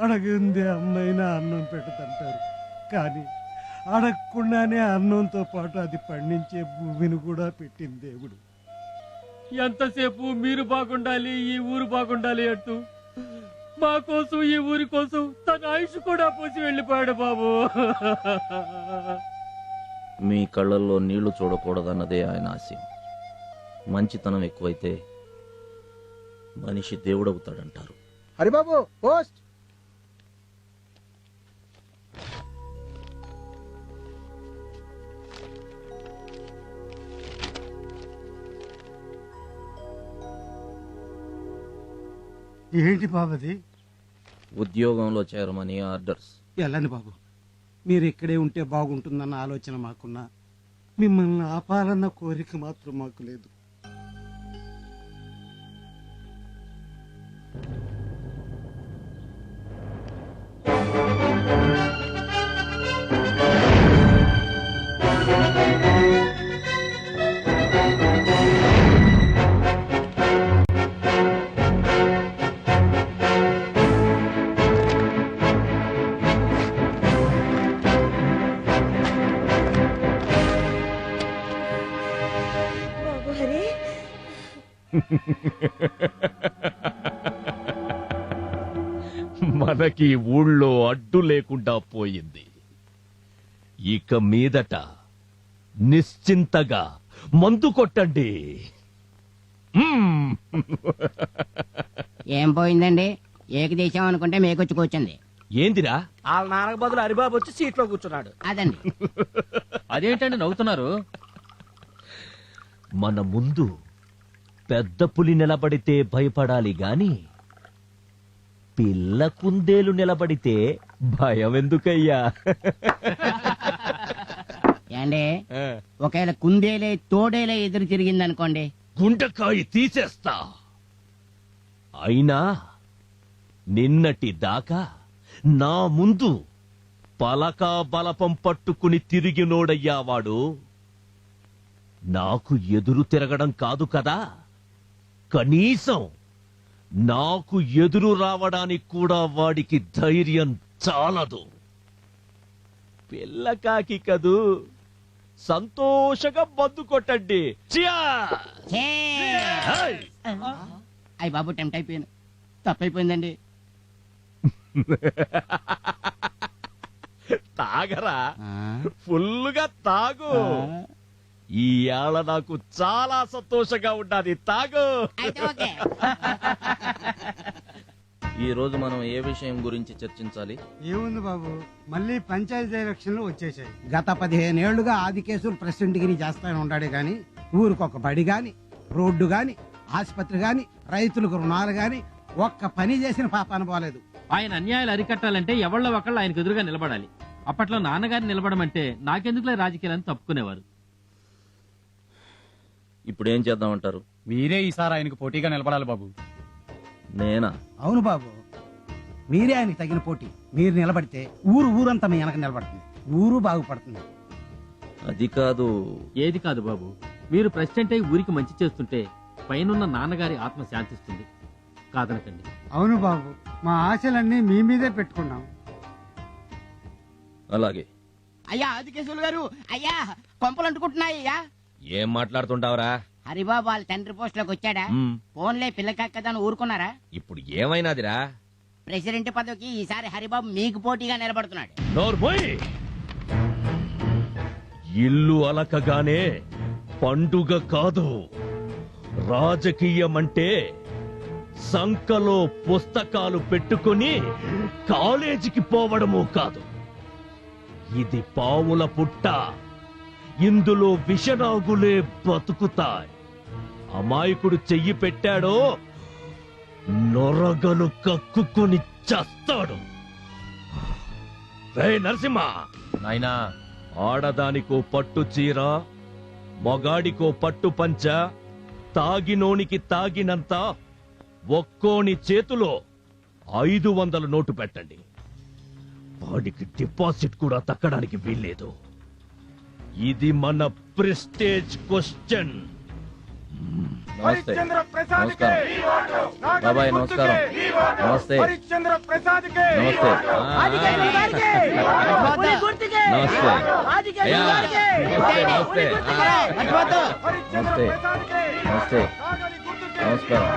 Speaker 2: అడగంది అమ్మైనా అన్నం పెడతంటారు, కానీ అడగకుండానే అన్నంతో పాటు అది పండించే భూమిని కూడా పెట్టింది దేవుడు.
Speaker 10: ఎంతసేపు మీరు బాగుండాలి, ఈ ఊరు బాగుండాలి అంటూ మా కోసం, ఈ ఊరి కోసం తన ఆయుష్ కూడా పోసి వెళ్ళిపోయాడు బాబు.
Speaker 3: మీ కళ్ళల్లో నీళ్లు చూడకూడదన్నదే ఆయన ఆశయం. మంచితనం ఎక్కువైతే మనిషి దేవుడవుతాడంటారు.
Speaker 11: హరిబాబు పోస్ట్.
Speaker 17: ఏంటి బాబది?
Speaker 3: ఉద్యోగంలో చేరమని ఆర్డర్స్.
Speaker 17: వెళ్ళండి బాబు, మీరు ఇక్కడే ఉంటే బాగుంటుందన్న ఆలోచన మాకున్నా, మిమ్మల్ని ఆపాలన్న కోరిక మాత్రం మాకు లేదు.
Speaker 13: మనకి ఊళ్ళో అడ్డు లేకుండా పోయింది. ఇక మీదట నిశ్చింతగా మందు కొట్టండి.
Speaker 16: ఏం పోయిందండి? ఏకదేశం అనుకుంటే మేకొచ్చి కూర్చుంది.
Speaker 13: ఏందిరా?
Speaker 10: వాళ్ళ నాన్నకు బదులు హరిబాబు వచ్చి సీట్లో కూర్చున్నాడు.
Speaker 16: అదండి.
Speaker 10: అదేంటండి నవ్వుతున్నారు?
Speaker 13: మన ముందు పెద్ద పులి నిలబడితే భయపడాలి గాని పిల్ల కుందేలు నిలబడితే భయం ఎందుకయ్యా?
Speaker 16: ఏండి, ఒకవేళ కుందేలే తోడేలే ఎదురు తిరిగిందనుకోండి,
Speaker 13: గుండెకాయ తీసేస్తా. అయినా నిన్నటి దాకా నా ముందు పలకా బలపం పట్టుకుని తిరిగినోడయ్యా వాడు. నాకు ఎదురు తిరగడం కాదు కదా, కనీసం నాకు ఎదురు రావడానికి కూడా వాడికి ధైర్యం చాలదు. పిల్లకాకి కదూ, సంతోషంగా మందు కొట్టండి.
Speaker 16: అయ్యి బాబు టెంప్ట్ అయిపోయాను, తప్పైపోయిందండి.
Speaker 13: తాగరా, ఫుల్లుగా తాగు. ఈ ఏళ నాకు చాలా సంతోషంగా ఉండాలి, తాగు.
Speaker 3: ఈ రోజు మనం ఏ విషయం గురించి చర్చించాలి?
Speaker 17: ఏముంది బాబు, మళ్ళీ పంచాయతీ ఎలక్షన్లు వచ్చేసాయి. గత 15 ఏళ్లుగా ఆదికేశవులు ప్రెసిడెంట్ గిరి చేస్తానే ఉన్నాడే గాని ఊరికొక బడి గాని, రోడ్డు గాని, ఆసుపత్రి గాని, రైతులకు రుణాలు గాని ఒక్క పని చేసిన పాపాన పోలేదు.
Speaker 10: ఆయన అన్యాయాలు అరికట్టాలంటే ఎవళ్ళ ఒకళ్ళు ఆయనకు ఎదురుగా నిలబడాలి. అప్పట్లో నాన్నగారిని నిలబడమంటే నాకెందుకులే రాజకీయాలని తప్పుకునేవారు.
Speaker 3: ఇప్పుడు ఏం చేద్దామంటారు?
Speaker 4: మీరే ఈసారి ఆయనకు పోటీగా నిలబడాలి బాబు.
Speaker 3: నేనా?
Speaker 17: అవును బాబు, మీరే ఆయనకి తగిన పోటీ. మీరు నిలబడితే ఊరంతా మీ వెనక నిలబడుతుంది, ఊరు బాగుపడుతుంది.
Speaker 3: అది కాదు.
Speaker 10: ఏది కాదు బాబు, మీరు ప్రెసిడెంట్ అయి ఊరికి మంచి చేస్తుంటే పైనున్న నాన్నగారి ఆత్మ శాంతిస్తుంది. కాదనకండి.
Speaker 17: అవును బాబు, మా ఆశలన్నీ మీ మీదే పెట్టుకున్నాం.
Speaker 3: అలాగే.
Speaker 16: అయ్యా ఆదికేశవులు గారు, అయ్యా కొంపలు అంటుకుంటున్నాయి. అయ్యా
Speaker 12: ఏం మాట్లాడుతుంటావురా?
Speaker 16: హరిబాబు వాళ్ళ తండ్రి పోస్ట్ లోకి వచ్చాడా? ఫోన్లే పిల్లకక్కదని ఊరుకున్నారా?
Speaker 12: ఇప్పుడు ఏమైనాదిరా?
Speaker 16: ప్రెసిడెంట్ పదవికి ఈసారి హరిబాబు మీకు పోటీగా నిలబడుతున్నాడు.
Speaker 13: ఇల్లు అలకగానే పండుగ కాదు. రాజకీయమంటే సంకలో పుస్తకాలు పెట్టుకుని కాలేజీకి పోవడము కాదు. ఇది పావుల పుట్ట. ఇందులో విషనాగులే బతుకుతాయి. అమాయకుడు చెయ్యి పెట్టాడో నొరగలు కక్కుని చస్తాడు. రే నరసింహ,
Speaker 15: నాయనా,
Speaker 13: ఆడదానికో పట్టు చీర, మగాడికో పట్టు పంచ, తాగినోనికి తాగినంత ఒక్కోని చేతిలో 500 నోటు పెట్టండి. వాడికి డిపాజిట్ కూడా తక్కడానికి వీల్లేదు. ఇది మన ప్రెస్టేజ్ క్వశ్చన్.
Speaker 3: నమస్తే. బాబాయ్ నమస్కారం. నమస్తే. నమస్తే. నమస్తే. అయ్యా, నమస్తే. నమస్తే. నమస్తే. నమస్కారం.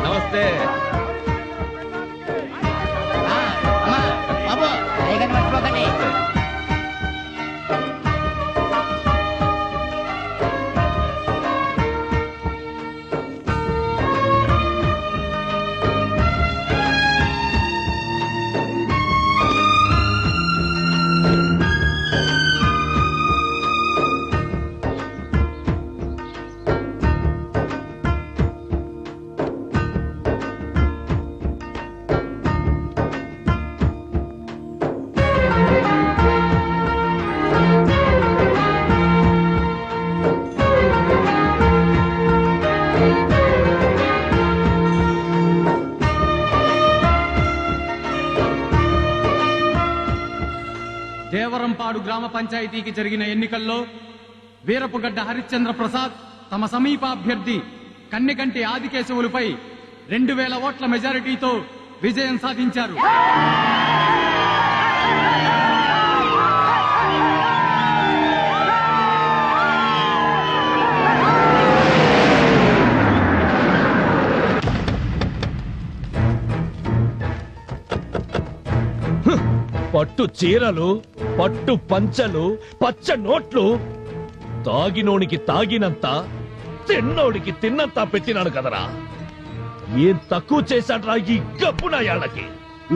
Speaker 3: నమస్తే.
Speaker 10: దేవరంపాడు గ్రామ పంచాయతీకి జరిగిన ఎన్నికల్లో వీరపుగడ్డ హరిశ్చంద్ర ప్రసాద్ తమ సమీప అభ్యర్థి కన్నెకంటి ఆదికేశవులపై 2000 ఓట్ల మెజారిటీతో విజయం సాధించారు.
Speaker 13: పట్టు చీరలు, పట్టు పంచలు, పచ్చ నోట్లు, తాగినోనికి తాగినంత, తిన్నోడికి తిన్నంత పెట్టినాడు కదరా. ఏం తక్కువ చేశాడ్రా ఈ గబ్బునాయాళ్ళకి?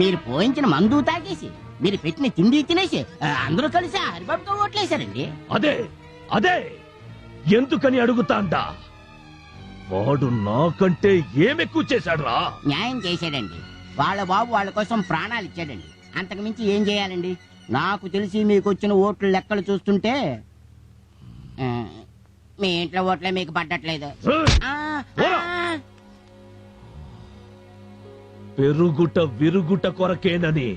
Speaker 16: మీరు పోయించిన మందు తాగేసి, మీరు పెట్టిన తిండి తినేసి అందరూ కలిసి హరిబాబుతో ఓట్లేశారండి.
Speaker 13: అదే అదే ఎందుకని అడుగుతాండా? వాడు నాకంటే ఏమెక్కువ చేశాడ్రా?
Speaker 16: న్యాయం చేశాడండి. వాళ్ళ బాబు వాళ్ళ కోసం ప్రాణాలు ఇచ్చాడండి. అంతకు మించి ఏం చేయాలండి? నాకు తెలిసి మీకు వచ్చిన ఓట్ల లెక్కలు చూస్తుంటే మీ ఇంట్లో ఓట్లే మీకు పడ్డట్లేదు.
Speaker 13: పెరుగుట విరుగుట కొరకేనని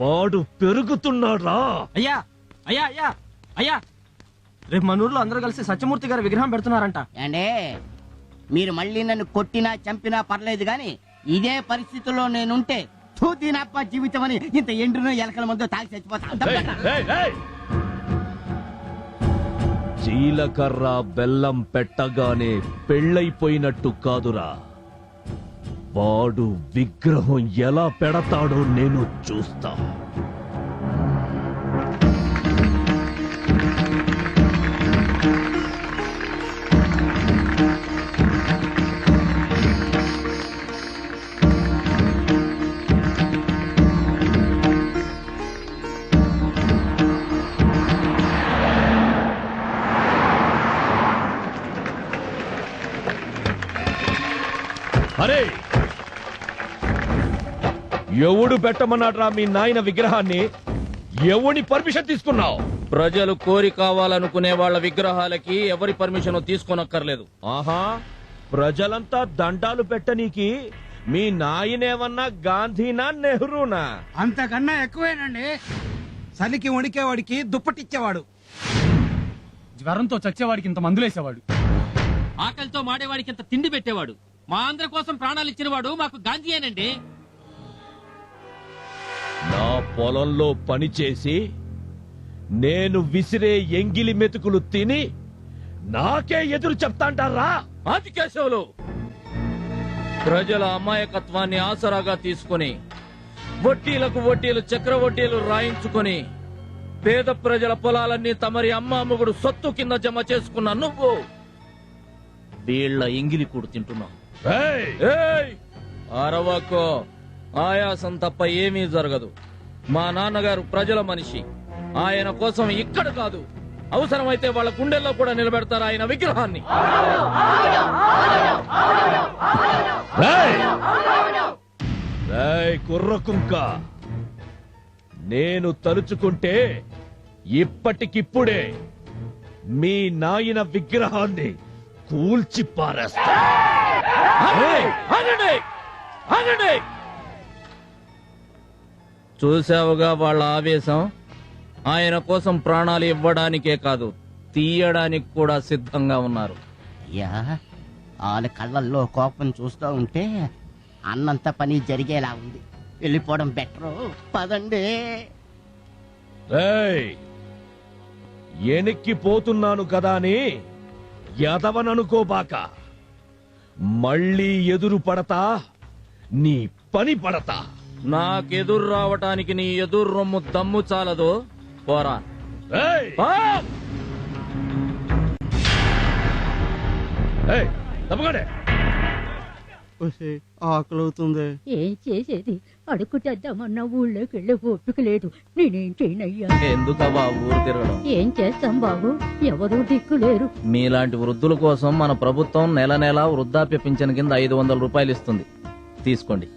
Speaker 13: వాడు పెరుగుతున్నాడ్రా.
Speaker 18: అయ్యా అయ్యా అయ్యా అయ్యా, రేపు మన ఊర్లో అందరూ కలిసి సత్యమూర్తి గారి విగ్రహం పెడుతున్నారంట.
Speaker 16: అంటే మీరు మళ్ళీ నన్ను కొట్టినా చంపినా పర్లేదు గాని ఇదే పరిస్థితుల్లో నేనుంటే దీనప్ప జీవితం అని ఇంత ఎండ్రునో ఎలకల మందు తాగి చచ్చిపోతా.
Speaker 13: జీలకర్ర బెల్లం పెట్టగానే పెళ్ళైపోయినట్టు కాదురా. వాడు విగ్రహం ఎలా పెడతాడో నేను చూస్తా. అరే, ఎవడు పెట్టమన్నాడ్రా మీ నాయన విగ్రహాన్ని? ఎవని పర్మిషన్ తీసుకున్నావు?
Speaker 3: ప్రజలు కోరి కావాలనుకునే వాళ్ళ విగ్రహాలకి ఎవరి పర్మిషన్ తీసుకోనక్కర్లేదు.
Speaker 13: ఆహా, ప్రజలంతా దండాలు పెట్టనీకి మీ నాయనేమన్నా గాంధీనా నెహ్రూనా?
Speaker 17: అంతకన్నా ఎక్కువేనండి. చలికి వణికేవాడికి దుప్పటిచ్చేవాడు,
Speaker 10: జ్వరంతో చచ్చేవాడికి ఇంత మందులేసేవాడు,
Speaker 8: ఆకలితో మాడేవాడికి ఇంత తిండి పెట్టేవాడు, మా అందరి కోసం ప్రాణాలు ఇచ్చినవాడు మాకు గాంధీయేనండి.
Speaker 13: నా పొలంలో పనిచేసి నేను విసిరే ఎంగిలి మెతుకులు తిని నాకే ఎదురు చెప్తాంటారా?
Speaker 3: ఆదికేశవులు ప్రజల అమాయకత్వాన్ని ఆసరాగా తీసుకుని వడ్డీలకు వడ్డీలు చక్రవడ్డీలు రాయించుకొని పేద ప్రజల పొలాలన్నీ తమరి అమ్మాముగుడు సొత్తు కింద జమ చేసుకున్న నువ్వు వీళ్ళ ఎంగిలి కూడు తింటున్నావు. ఏయ్! అరవకో, ఆయాసం తప్ప ఏమీ జరగదు. మా నాన్నగారు ప్రజల మనిషి. ఆయన కోసం ఇక్కడ కాదు, అవసరమైతే వాళ్ళ గుండెల్లో కూడా నిలబెడతారు ఆయన విగ్రహాన్ని.
Speaker 13: కుర్రకుంక, నేను తలుచుకుంటే ఇప్పటికిప్పుడే మీ నాయన విగ్రహాన్ని కూల్చి పారేస్తా.
Speaker 3: చూసావుగా వాళ్ళ ఆవేశం. ఆయన కోసం ప్రాణాలు ఇవ్వడానికే కాదు, తీయడానికి కూడా సిద్ధంగా ఉన్నారు.
Speaker 16: యా, వాళ్ళ కళ్ళల్లో కోపం చూస్తూ ఉంటే అన్నంత పని జరిగేలా ఉంది. వెళ్ళిపోవడం బెటరు, పదండి.
Speaker 13: ఎనిక్కిపోతున్నాను కదా అని ఎదవననుకోబాక. మళ్ళీ ఎదురు పడతా, నీ పని పడతా.
Speaker 3: నాకెదురు రావటానికి నీ ఎదురు రొమ్ము దమ్ము చాలదు. పోరా.
Speaker 6: ఆకలవుతుంది.
Speaker 1: ఏం చేసేది, అడుగుతేద్దామన్నా ఊళ్ళోకి వెళ్ళే ఓపిక లేదు. నేనేం చేయనయ్యా.
Speaker 3: ఎందుకవా ఊరు తిరగడం?
Speaker 1: ఏం చేస్తాం బాబు, ఎవరూ దిక్కులేరు.
Speaker 3: మీలాంటి వృద్ధుల కోసం మన ప్రభుత్వం నెల నెలా వృద్ధాప్య పింఛన్ కింద 500 రూపాయలు ఇస్తుంది. తీసుకోండి.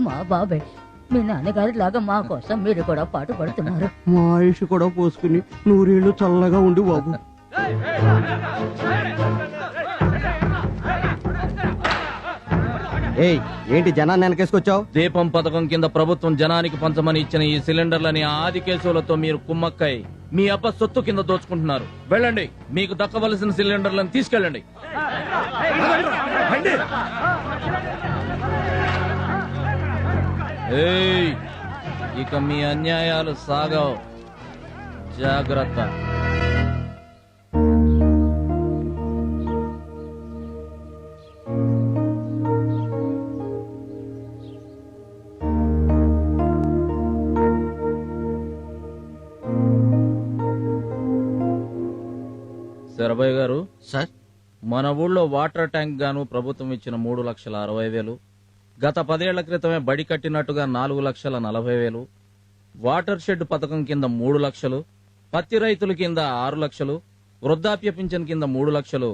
Speaker 1: మా బాబాయ్, మీ నాన్నగారి లాగా మా కోసం మీరు కూడా పాటు పడుతున్నారు.
Speaker 6: మా ఆయుష్ కూడా పోసుకుని 100 ఏళ్ళు చల్లగా ఉండి బాబు.
Speaker 21: ఏయ్, ఏంటి జనాన్ని వెనకేసుకొచ్చావు?
Speaker 3: దీపం పథకం కింద ప్రభుత్వం జనానికి పంచమని ఇచ్చిన ఈ సిలిండర్లని ఆది కేసులతో మీరు కుమ్మక్కై మీ అబ్బ సొత్తు కింద దోచుకుంటున్నారు. వెళ్ళండి, మీకు దక్కవలసిన సిలిండర్లను తీసుకెళ్ళండి. ఏయ్, ఇక మీ అన్యాయాలు సాగవు. జాగ్రత్త. శరభయ్య గారు,
Speaker 21: సార్,
Speaker 3: మన ఊళ్ళో వాటర్ ట్యాంక్ గాను ప్రభుత్వం ఇచ్చిన 3,60,000, గత 10 ఏళ్ల క్రితమే బడి కట్టినట్టుగా 4,40,000, వాటర్ షెడ్ పథకం కింద 3 లక్షలు, పత్తి రైతుల కింద 6 లక్షలు, వృద్ధాప్య పింఛన్ కింద 3 లక్షలు,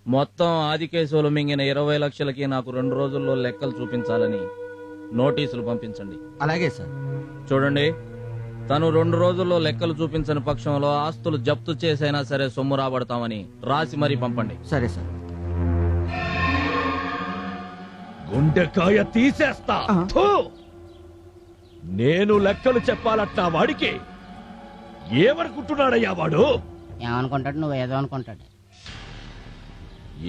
Speaker 3: మొత్తం ఆది కేసులు మింగిన 20 లక్షలకి నాకు 2 రోజుల్లో లెక్కలు చూపించాలని నోటీసులు పంపించండి.
Speaker 21: అలాగే సార్.
Speaker 3: చూడండి, తను 2 రోజుల్లో లెక్కలు చూపించని పక్షంలో ఆస్తులు జప్తు చేసైనా సరే సొమ్ము రాబడతామని రాసి మరీ పంపండి.
Speaker 21: సరే సార్.
Speaker 13: గుండెకాయ తీసేస్తా. థూ! నేను లెక్కలు చెప్పాలట్నా వాడికి? ఏమనుకుంటున్నాడయ్యా వాడు?
Speaker 16: ఏమనుకుంటాడు, నువ్వు ఏదో అనుకుంటాడు.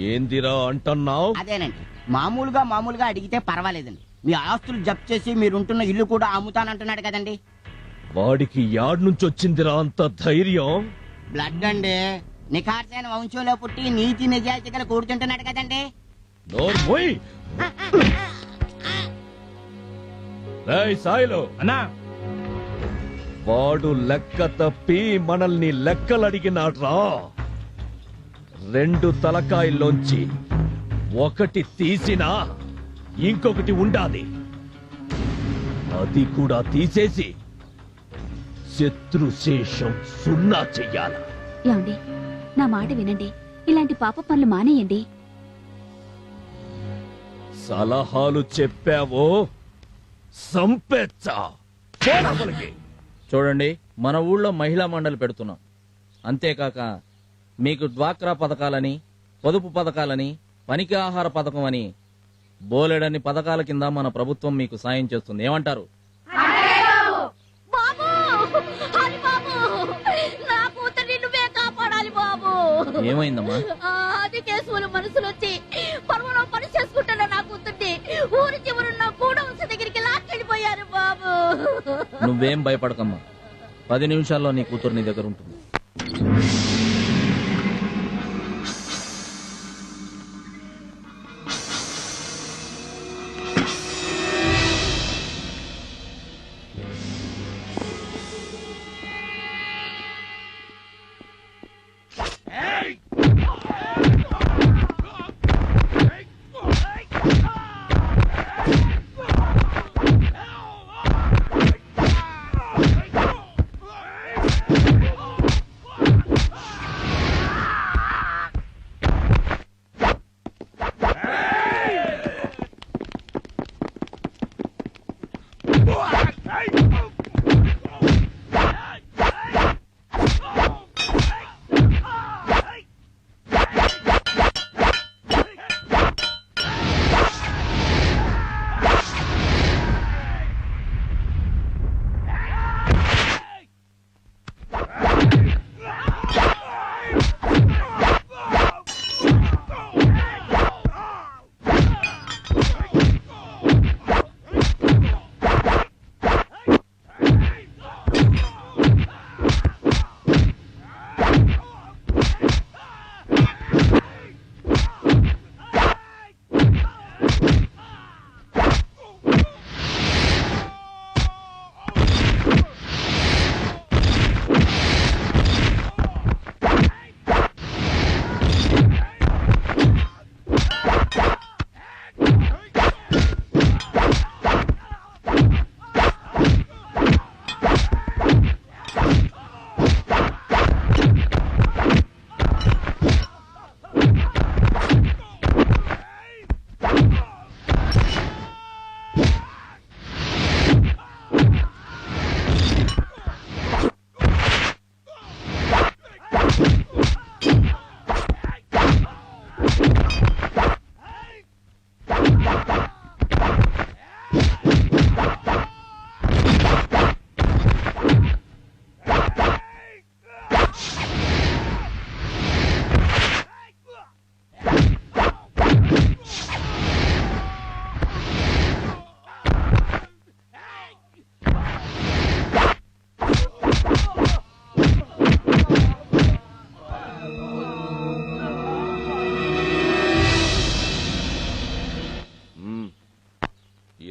Speaker 13: ఏందిరా అంటున్నావు?
Speaker 16: అదేనండి, మామూలుగా అడిగితే పర్వాలేదండి. మీ ఆస్తులు జప్తు చేసి మీరుంటున్న ఇల్లు కూడా అమ్ముతానంటున్నాడు కదండి.
Speaker 13: వాడికి యాడ్ నుంచి వచ్చిందిరా అంత ధైర్యం?
Speaker 16: బ్లడ్ అండి, నిఖార్సైన వంశంలో పుట్టి నీతి నిజాయితీగా కూర్చుంటున్నాడు కదండి.
Speaker 13: నోర్మోయ్! రేయ్ సాయిలు
Speaker 18: అన్నా,
Speaker 13: వాడు లెక్క తప్పి మనల్ని లెక్కలడిగినాడ్రా. 2 తలకాయల్లోంచి ఒకటి తీసినా ఇంకొకటి ఉండాలి. అది కూడా తీసేసి శత్రుశేషం 0 చెయ్యాల.
Speaker 5: ఏమండి, నా మాట వినండి. ఇలాంటి పాప పనులు మానేయండి.
Speaker 13: సలహాలు చెప్పావో సంపెచ్చా.
Speaker 3: చూడండి, మన ఊళ్ళో మహిళా మండలి పెడుతున్నాం. అంతేకాక మీకు డ్వాక్రా పథకాలని, పొదుపు పథకాలని, పనికి ఆహార పథకం అని బోలెడన్ని పథకాల కింద మన ప్రభుత్వం మీకు సాయం చేస్తుంది. ఏమంటారు? ఏమైందమ్మా?
Speaker 1: అది కేసులు మనసులో వచ్చి పర్వలో పని చేసుకుంటాను. నా కూతుర్ని ఊరి చివరున్న గూడెంస దగ్గరికి లాక్కెళ్ళిపోయారు బాబు.
Speaker 3: నువ్వేం భయపడకమ్మా, 10 నిమిషాల్లో నీ కూతురు నీ దగ్గర ఉంటుంది.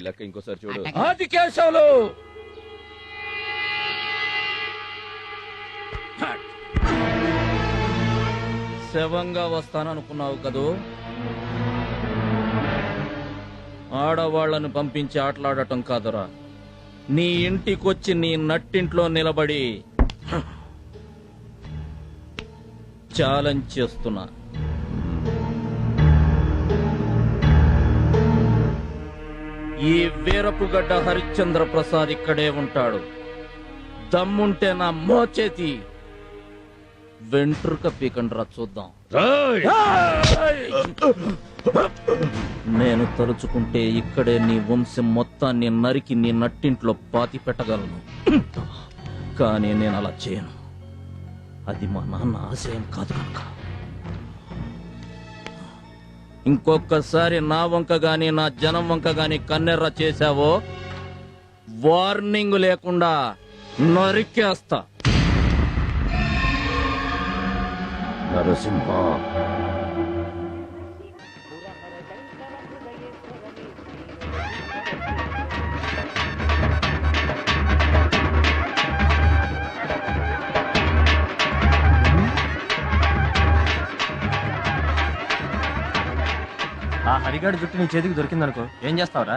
Speaker 3: లెక్క ఇంకోసారి చూడు. ఆది కేశవులు శవంగా వస్తాననుకున్నావు కదూ? ఆడవాళ్లను పంపించి ఆటలాడటం కాదురా, నీ ఇంటికొచ్చి నీ నట్టింట్లో నిలబడి ఛాలెంజ్ చేస్తున్నా. ఈ వీరపుగడ్డ హరిశ్చంద్ర ప్రసాద్ ఇక్కడే ఉంటాడు. దమ్ముంటే నా మోచేతి వెంట్రుక పీకండ్రా చూద్దాం. నేను తలుచుకుంటే ఇక్కడే నీ వంశం మొత్తాన్ని నరికి నీ నట్టింట్లో పాతి పెట్టగలను. కానీ నేను అలా చేయను. అది మా నాన్న ఆశయం కాదు కనుక. ఇంకొకసారి నా వంక గాని నా జనం వంక గాని కన్నెర్ర చేశావో వార్నింగ్ లేకుండా నరికేస్తా. నరసింహ
Speaker 15: ఆ హరిగాడి జుట్టు నీ చేతికి దొరికిందనుకో ఏం చేస్తావురా?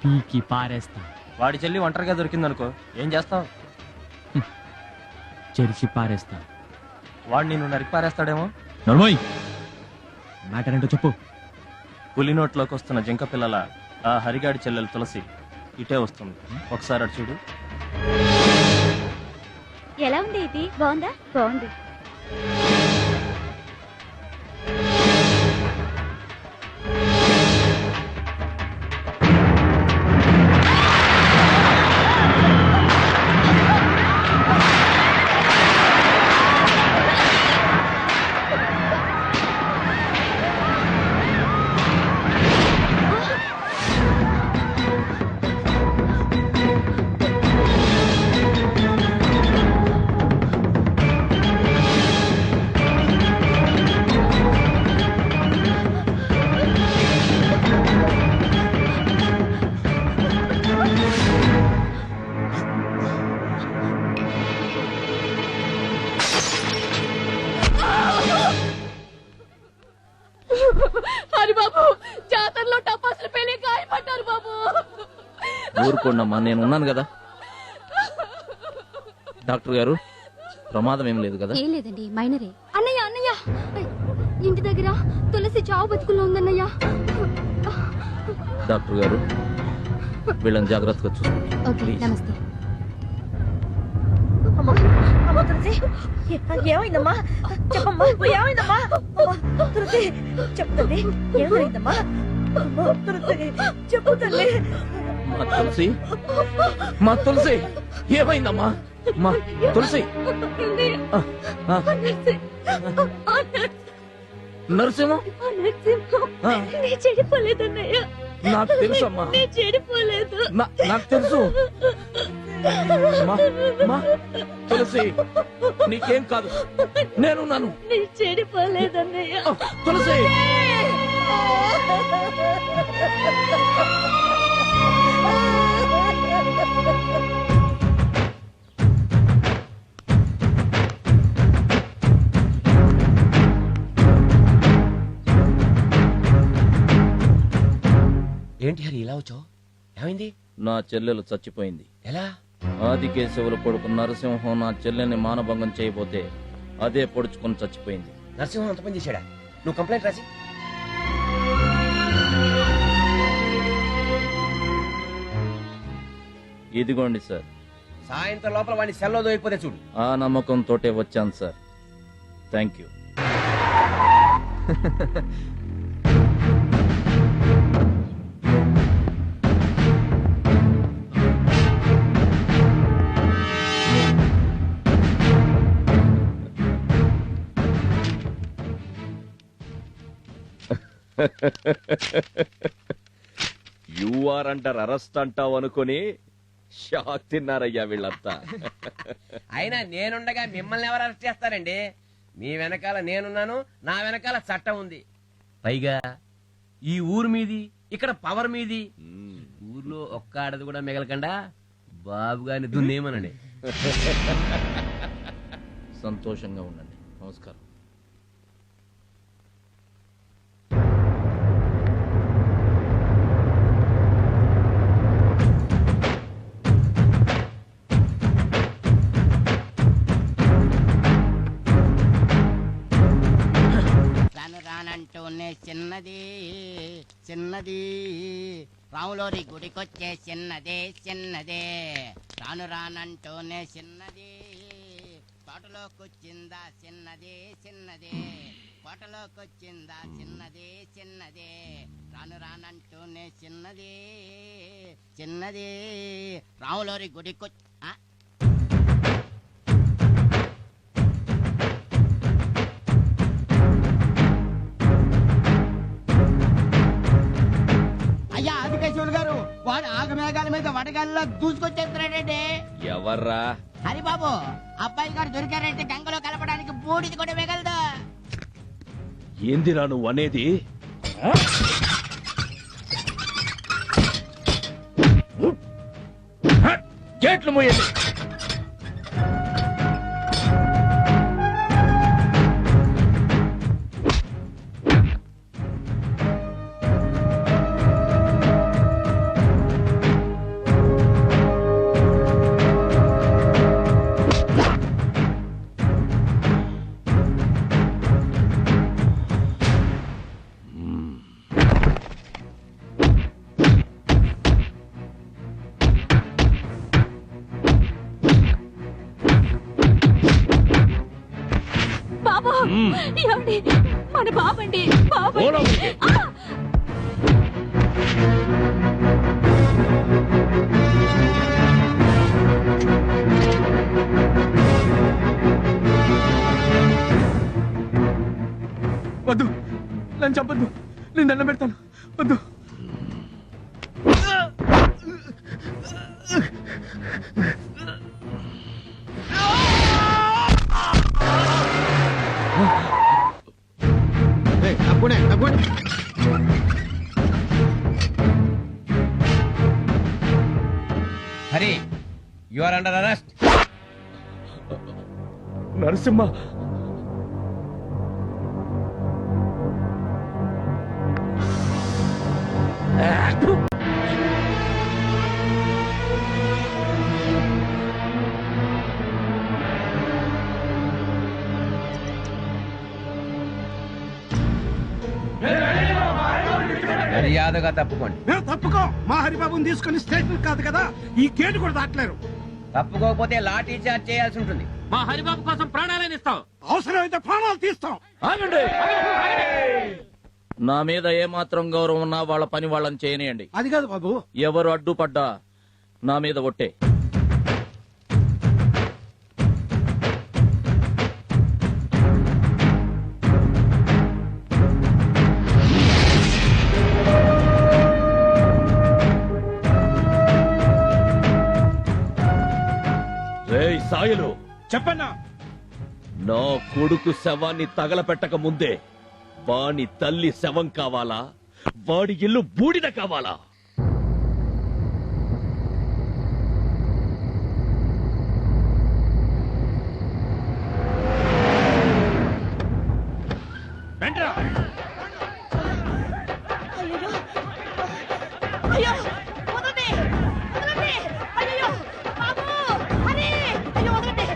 Speaker 10: పీకి పారేస్తా.
Speaker 15: వాడి చెల్లి ఒంటరిగా దొరికిందనుకో ఏం చేస్తావు?
Speaker 10: చెరిచి పారేస్తా.
Speaker 15: వాడు నిన్ను నరికి పారేస్తాడేమో.
Speaker 10: నర్మోయ్, మ్యాటర్ ఏంటో చెప్పు.
Speaker 15: పులి నోట్లోకి వస్తున్న జింక పిల్లల ఆ హరిగాడి చెల్లెలు తులసి ఇటే వస్తుంది. ఒకసారి అటు చూడు.
Speaker 5: ఎలా ఉంది ఇది? బాగుందా? బాగుంది.
Speaker 3: ఊరుకోండమ్మా, నేను ఉన్నాను కదా. డాక్టర్ గారు, ప్రమాదం ఏం లేదు కదా?
Speaker 5: ఏం లేదండి, మైనరే. అన్నయ్య అన్నయ్య, ఇంటి దగ్గర తులసి చావు బతుకుల్లో ఉందన్నయ్య.
Speaker 3: డాక్టర్ గారు, వీళ్ళని జాగ్రత్తగా చూసుకోండి.
Speaker 5: ఓకే, నమస్తే.
Speaker 1: ఏమైందమ్మా? చెప్పమ్మా, ఏమైందమ్మా? తులసి చెప్తుంది, ఏమైందమ్మా? చెప్పు తల్లి.
Speaker 3: మా తులసి ఏమైందమ్మా? మా తులసి నరసింహ
Speaker 1: చెడిపోలేదన్నయ్య.
Speaker 3: నాకు తెలుసమ్మా,
Speaker 1: చెడిపోలేదు.
Speaker 3: నాకు తెలుసు. తులసి నీకేం కాదు, నేనున్నాను.
Speaker 1: చెడిపోలేదన్నయ్య.
Speaker 3: తులసి
Speaker 12: ఏంటి హరి ఇలా వచ్చావు? ఏమైంది?
Speaker 3: నా చెల్లెలు చచ్చిపోయింది.
Speaker 12: ఎలా?
Speaker 3: ఆదికేశవుల కొడుకు నరసింహం నా చెల్లెల్ని మానభంగం చేయబోతే అదే పొడుచుకొని చచ్చిపోయింది.
Speaker 12: నరసింహం అంత పని చేశాడా? నువ్వు కంప్లైంట్ రాసి.
Speaker 3: ఇదిగోండి సార్.
Speaker 12: సాయంత్రం లోపల వాడిని సెల్లో దొరికిపోతే చూడు.
Speaker 3: ఆ నమ్మకంతోటే వచ్చాను సార్. Thank you.
Speaker 13: యూఆర్ అంటారు అరెస్ట్ అంటావు అనుకుని షాక్ తిన్నారయ్యా వీళ్ళంతా.
Speaker 12: అయినా నేనుండగా మిమ్మల్ని ఎవరు అరెస్ట్ చేస్తారండి? మీ వెనకాల నేనున్నాను, నా వెనకాల చట్టం ఉంది. పైగా ఈ ఊరు మీది, ఇక్కడ పవర్ మీది. ఊర్లో ఒక్క ఆడది కూడా మిగలకుండా బాబు గారిని దున్నేమనండి.
Speaker 3: సంతోషంగా ఉండండి. నమస్కారం.
Speaker 16: రానంటూనే చిన్నది చిన్నది, రాములోరి గుడికొచ్చే చిన్నదే చిన్నదే. రాను రానంటూనే చిన్నది, తోటలోకొచ్చిందా చిన్నదే చిన్నదే, కోటలోకొచ్చిందా చిన్నదే చిన్నదే. రాను రానంటూనే చిన్నది చిన్నది, రాములోరి గుడికొచ్చి అయ్యా ఆదికేశవులు గారు, వాడు ఆగమేఘాల మీద వడగాల్లో దూసుకొచ్చేస్తున్నాడండి.
Speaker 13: ఎవర్రా?
Speaker 16: హరిబాబు, అబ్బాయి గారు దొరికారంటే గంగలో కలపడానికి బూడిది కూడా మిగలదు.
Speaker 13: ఏందిరా నువ్వు అనేది?
Speaker 3: గేట్లు మూయండి.
Speaker 1: బాబు, ఏమండి? మన బాబండి, బాబు.
Speaker 10: వద్దు, నన్ను చంపద్దు, నేను దండం పెడతాను. వద్దు.
Speaker 12: Hari, you are under arrest.
Speaker 10: Narasimha,
Speaker 12: మర్యాదగా తప్పుకోండి.
Speaker 17: మేము తప్పుకో. మా హరిబాబుని తీసుకుని స్టేషన్ కాదు కదా, ఈ గేటు కూడా దాటలేరు.
Speaker 12: తప్పుకోకపోతే లాఠీ చార్జ్ చేయాల్సి ఉంటుంది.
Speaker 10: మా హరిబాబు కోసం ప్రాణాలను ఇస్తాం.
Speaker 17: అవసరమైతే ప్రాణాలు తీస్తాం.
Speaker 3: ఆగండి. నా మీద ఏమాత్రం గౌరవం ఉన్నా వాళ్ళ పని వాళ్ళని చేయనియండి.
Speaker 17: అది కాదు బాబు.
Speaker 3: ఎవరు అడ్డుపడ్డా నా మీద ఒట్టే. రేయ్ సాయలు,
Speaker 18: చెప్పన్నా.
Speaker 13: నా కొడుకు శవాన్ని తగలపెట్టక ముందే వాని తల్లి శవం కావాలా, వాడి ఇల్లు బూడిద కావాలా?
Speaker 1: అయ్యో వదలండి, వదలండి. అయ్యో బాబు, హరి, అయ్యో వదలండి.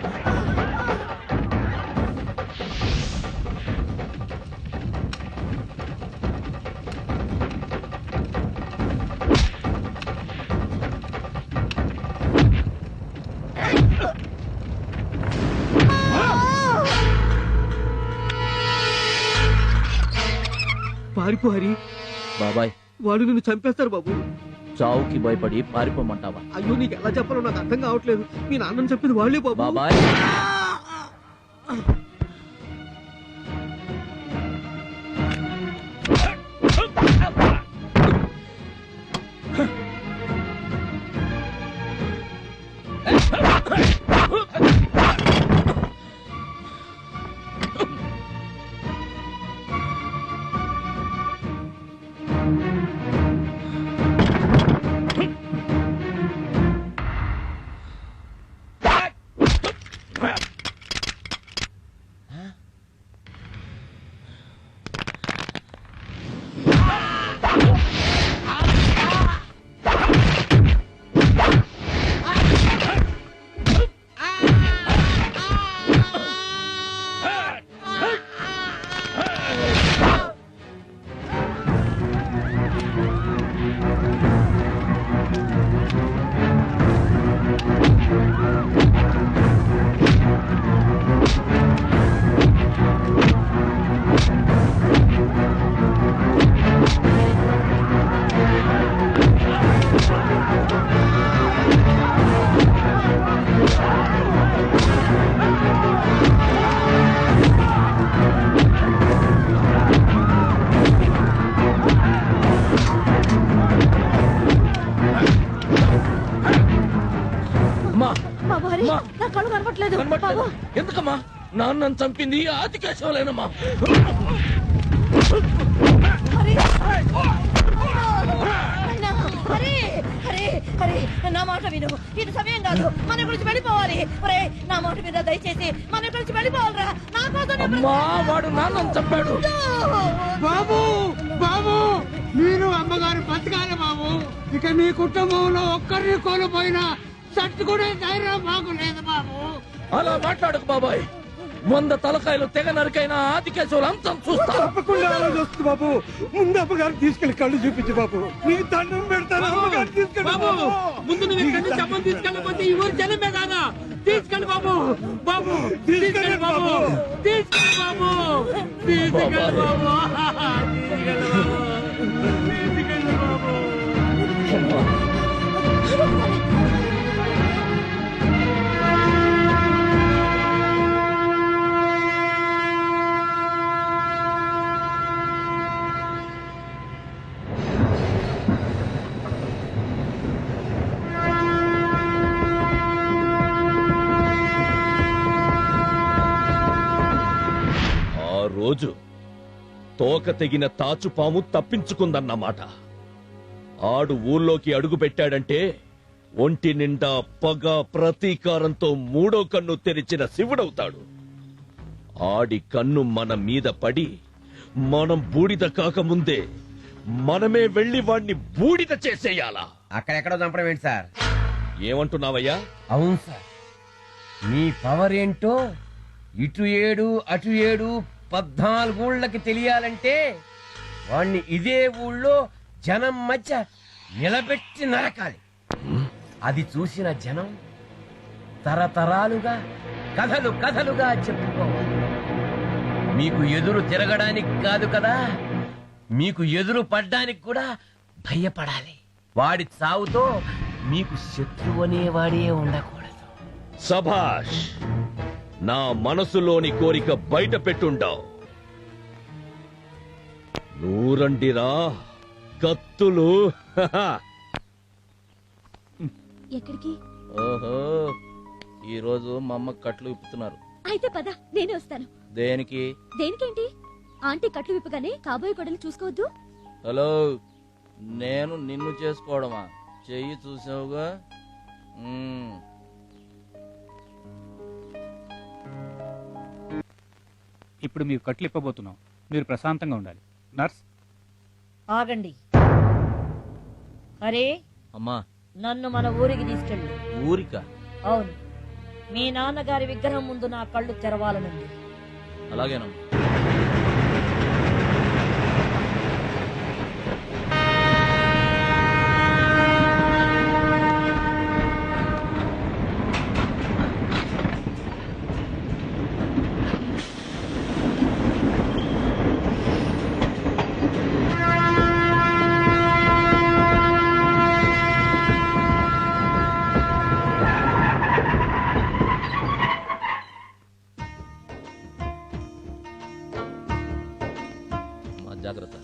Speaker 6: పారిపో హరి.
Speaker 3: బాబాయ్,
Speaker 6: వాడు నిన్ను చంపేస్తారు బాబు.
Speaker 3: చావుకి భయపడి పారిపోమంటావా?
Speaker 6: అయ్యో నీకు ఎలా చెప్పాలో నాకు అర్థం కావట్లేదు. మీ నాన్నని చెప్పింది వాళ్ళే బాబు.
Speaker 3: బాబాయ్,
Speaker 1: బాబు హరి, నా కళ్ళు కనపట్లేదు. బాబు
Speaker 3: ఎందుకమ్మా నాన్నని చంపింది ఆదికేశవులేనమ్మా.
Speaker 1: హరి, హరి, హరి, హరి, నా మాట విను. ఇది సమయం కాదు, మన గురించి వెళ్ళిపోవాలి. ఒరే, నా మాట మీద దయచేసి మన గురించి వెళ్ళిపోవాలరా. నా కోసం
Speaker 3: అమ్మా, వాడు నాన్నని చంపాడు.
Speaker 17: బాబు, బాబు, మీరు అమ్మగారు బతకాలి బాబు. ఇక మీ కుటుంబంలో ఒక్కరిని కోల్పోయినా తట్టుకునే ధైర్యం మాకు లేదు బాబు.
Speaker 3: అలా మాట్లాడకు బాబాయ్. 100 తలకాయలు తెగ నరికైనా ఆదికేశవులు అంతం చూస్తా.
Speaker 17: తప్పకుండా ఆలోచిస్తుంది బాబు. ముందు అమ్మగారు తీసుకెళ్లి కళ్ళు చూపించు బాబు. నీకు దండం పెడతాను. అమ్మగారు తీసుకెళ్ళి
Speaker 10: బాబు, ముందు నువ్వు ఇక్కడి నుంచి అమ్మని తీసుకెళ్ళకపోతే ఈ ఊరు జనం మీద తీసుకెళ్ళి బాబు. బాబు తీసుకెళ్ళి బాబు, తీసుకెళ్ళి బాబు, తీసుకెళ్ళి బాబు, తీసుకెళ్ళి బాబు, తీసుకెళ్ళి బాబు.
Speaker 13: రోజు తోక తెగిన తాచుపాము తప్పించుకుందన్నమాట. ఆడు ఊళ్ళోకి అడుగు పెట్టాడంటే ఒంటి నిండా పగ ప్రతీకారంతో 3వ కన్ను తెరిచిన శివుడవుతాడు. ఆడి కన్ను మన మీద పడి మనం బూడిద కాకముందే మనమే వెళ్లి వాణ్ణి బూడిద చేసేయాలా.
Speaker 12: అక్కడెక్కడో చంపడం ఏంటి సార్?
Speaker 13: ఏమంటున్నావయ్యా?
Speaker 12: అవును సార్, మీ పవర్ ఏంటో ఇటు 7 అటు 7 14 ఊళ్ళకి తెలియాలంటే వాణ్ణి ఇదే ఊళ్ళో జనం మధ్య నిలబెట్టి నరకాలి. అది చూసిన జనం తరతరాలుగా కథలు కథలుగా చెప్పుకోవాలి. మీకు ఎదురు తిరగడానికి కాదు కదా, మీకు ఎదురు పడ్డానికి కూడా భయపడాలి. వాడి చావుతో మీకు శత్రువు అనేవాడే ఉండకూడదు.
Speaker 13: సభాష్, నా మనసులోని కోరిక బయట పెట్టుండావు. నూరండిరా కత్తులు.
Speaker 5: ఎక్కడికి?
Speaker 3: ఓహో, ఈ రోజు మా అమ్మ కట్లు విప్పుతున్నారు.
Speaker 5: అయితే పద, నేనే వస్తాను.
Speaker 3: దేనికి?
Speaker 5: దేనికేంటి? ఆంటీ కట్లు విప్పగానే కాబోయే కొడలు చూసుకోవద్దు.
Speaker 3: హలో, నేను నిన్ను చేసుకోవడమా? చెయ్యి చూసావుగా.
Speaker 4: ఇప్పుడు మీకు కట్లు ఇప్పబోతున్నాం. మీరు ప్రశాంతంగా ఉండాలి. నర్స్,
Speaker 1: ఆగండి. అరే
Speaker 3: అమ్మా,
Speaker 1: నన్ను మన ఊరికి తీసుకెళ్ళు.
Speaker 3: ఊరిక?
Speaker 1: అవును, మీ నాన్నగారి విగ్రహం ముందు నా కళ్ళు తెరవాలనుంది.
Speaker 3: అలాగేనమ్మా. జాగ్రత్త.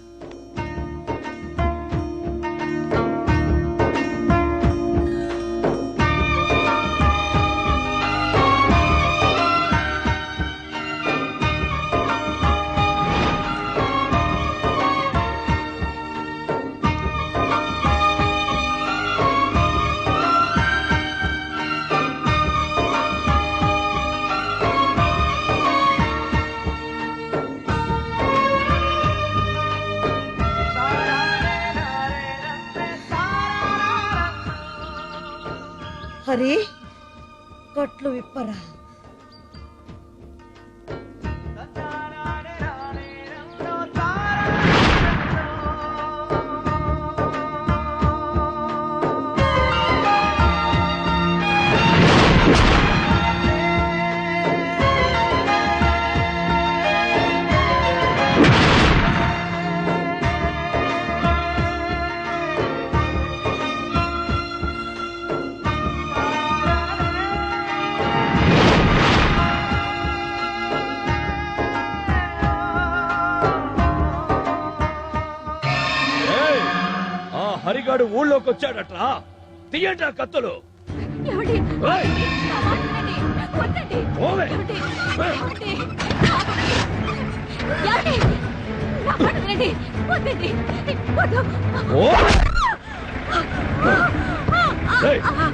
Speaker 1: హరి, కట్లు విప్పరా.
Speaker 13: హరిగాడు ఊళ్ళోకి వచ్చాడట్రా. తీయండి ఆ కత్తులు.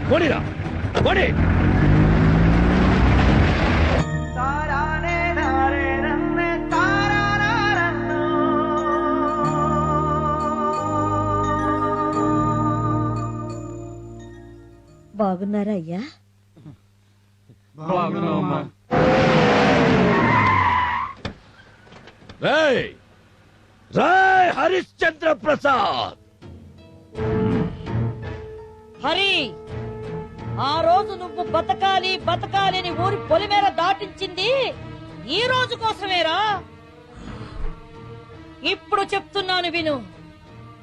Speaker 13: పోనీరా, పోనీ.
Speaker 1: బాగున్నారా అయ్యా?
Speaker 13: రాయ్ హరిశ్చంద్ర ప్రసాద్.
Speaker 1: హరి, ఆ రోజు నువ్వు బతకాలి బతకాలి అని ఊరి పొలిమేర దాటించింది ఈ రోజు కోసమేరా. ఇప్పుడు చెప్తున్నాను విను,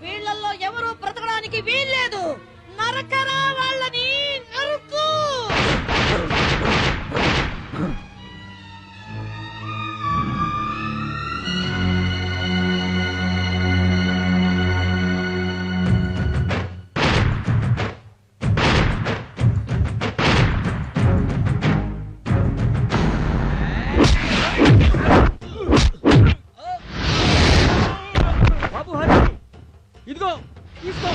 Speaker 1: వీళ్ళల్లో ఎవరూ బ్రతకడానికి వీల్లేదు. నరకరా వాళ్ళని, నరుకు.
Speaker 10: బాబు హరి, ఇదిగో తీసుకో.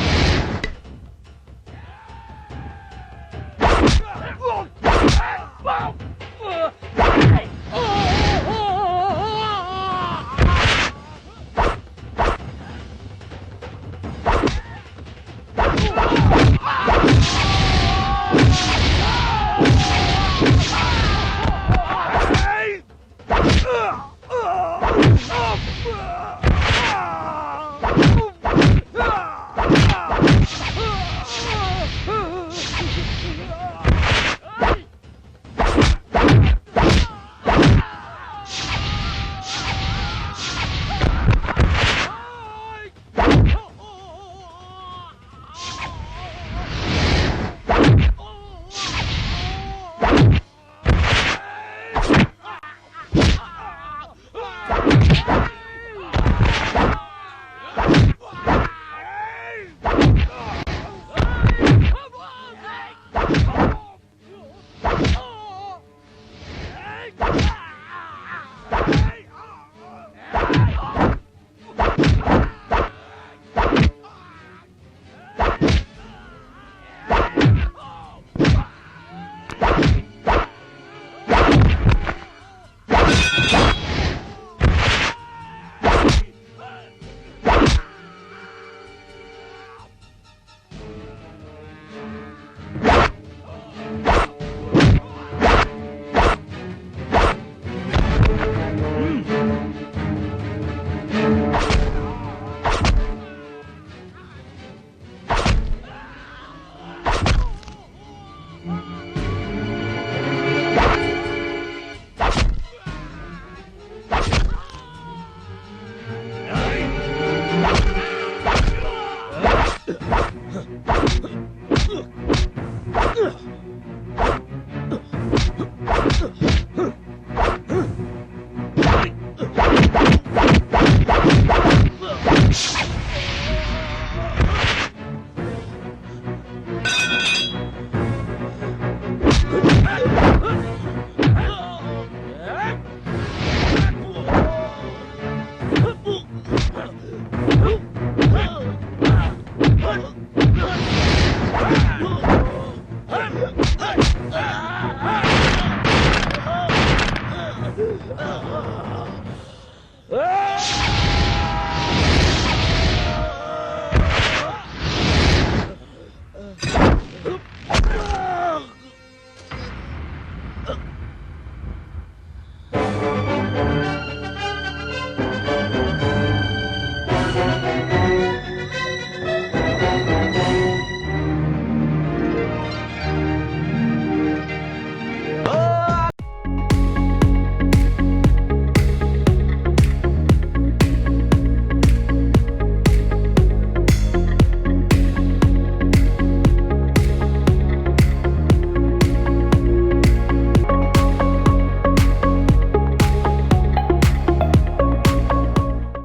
Speaker 13: Huh?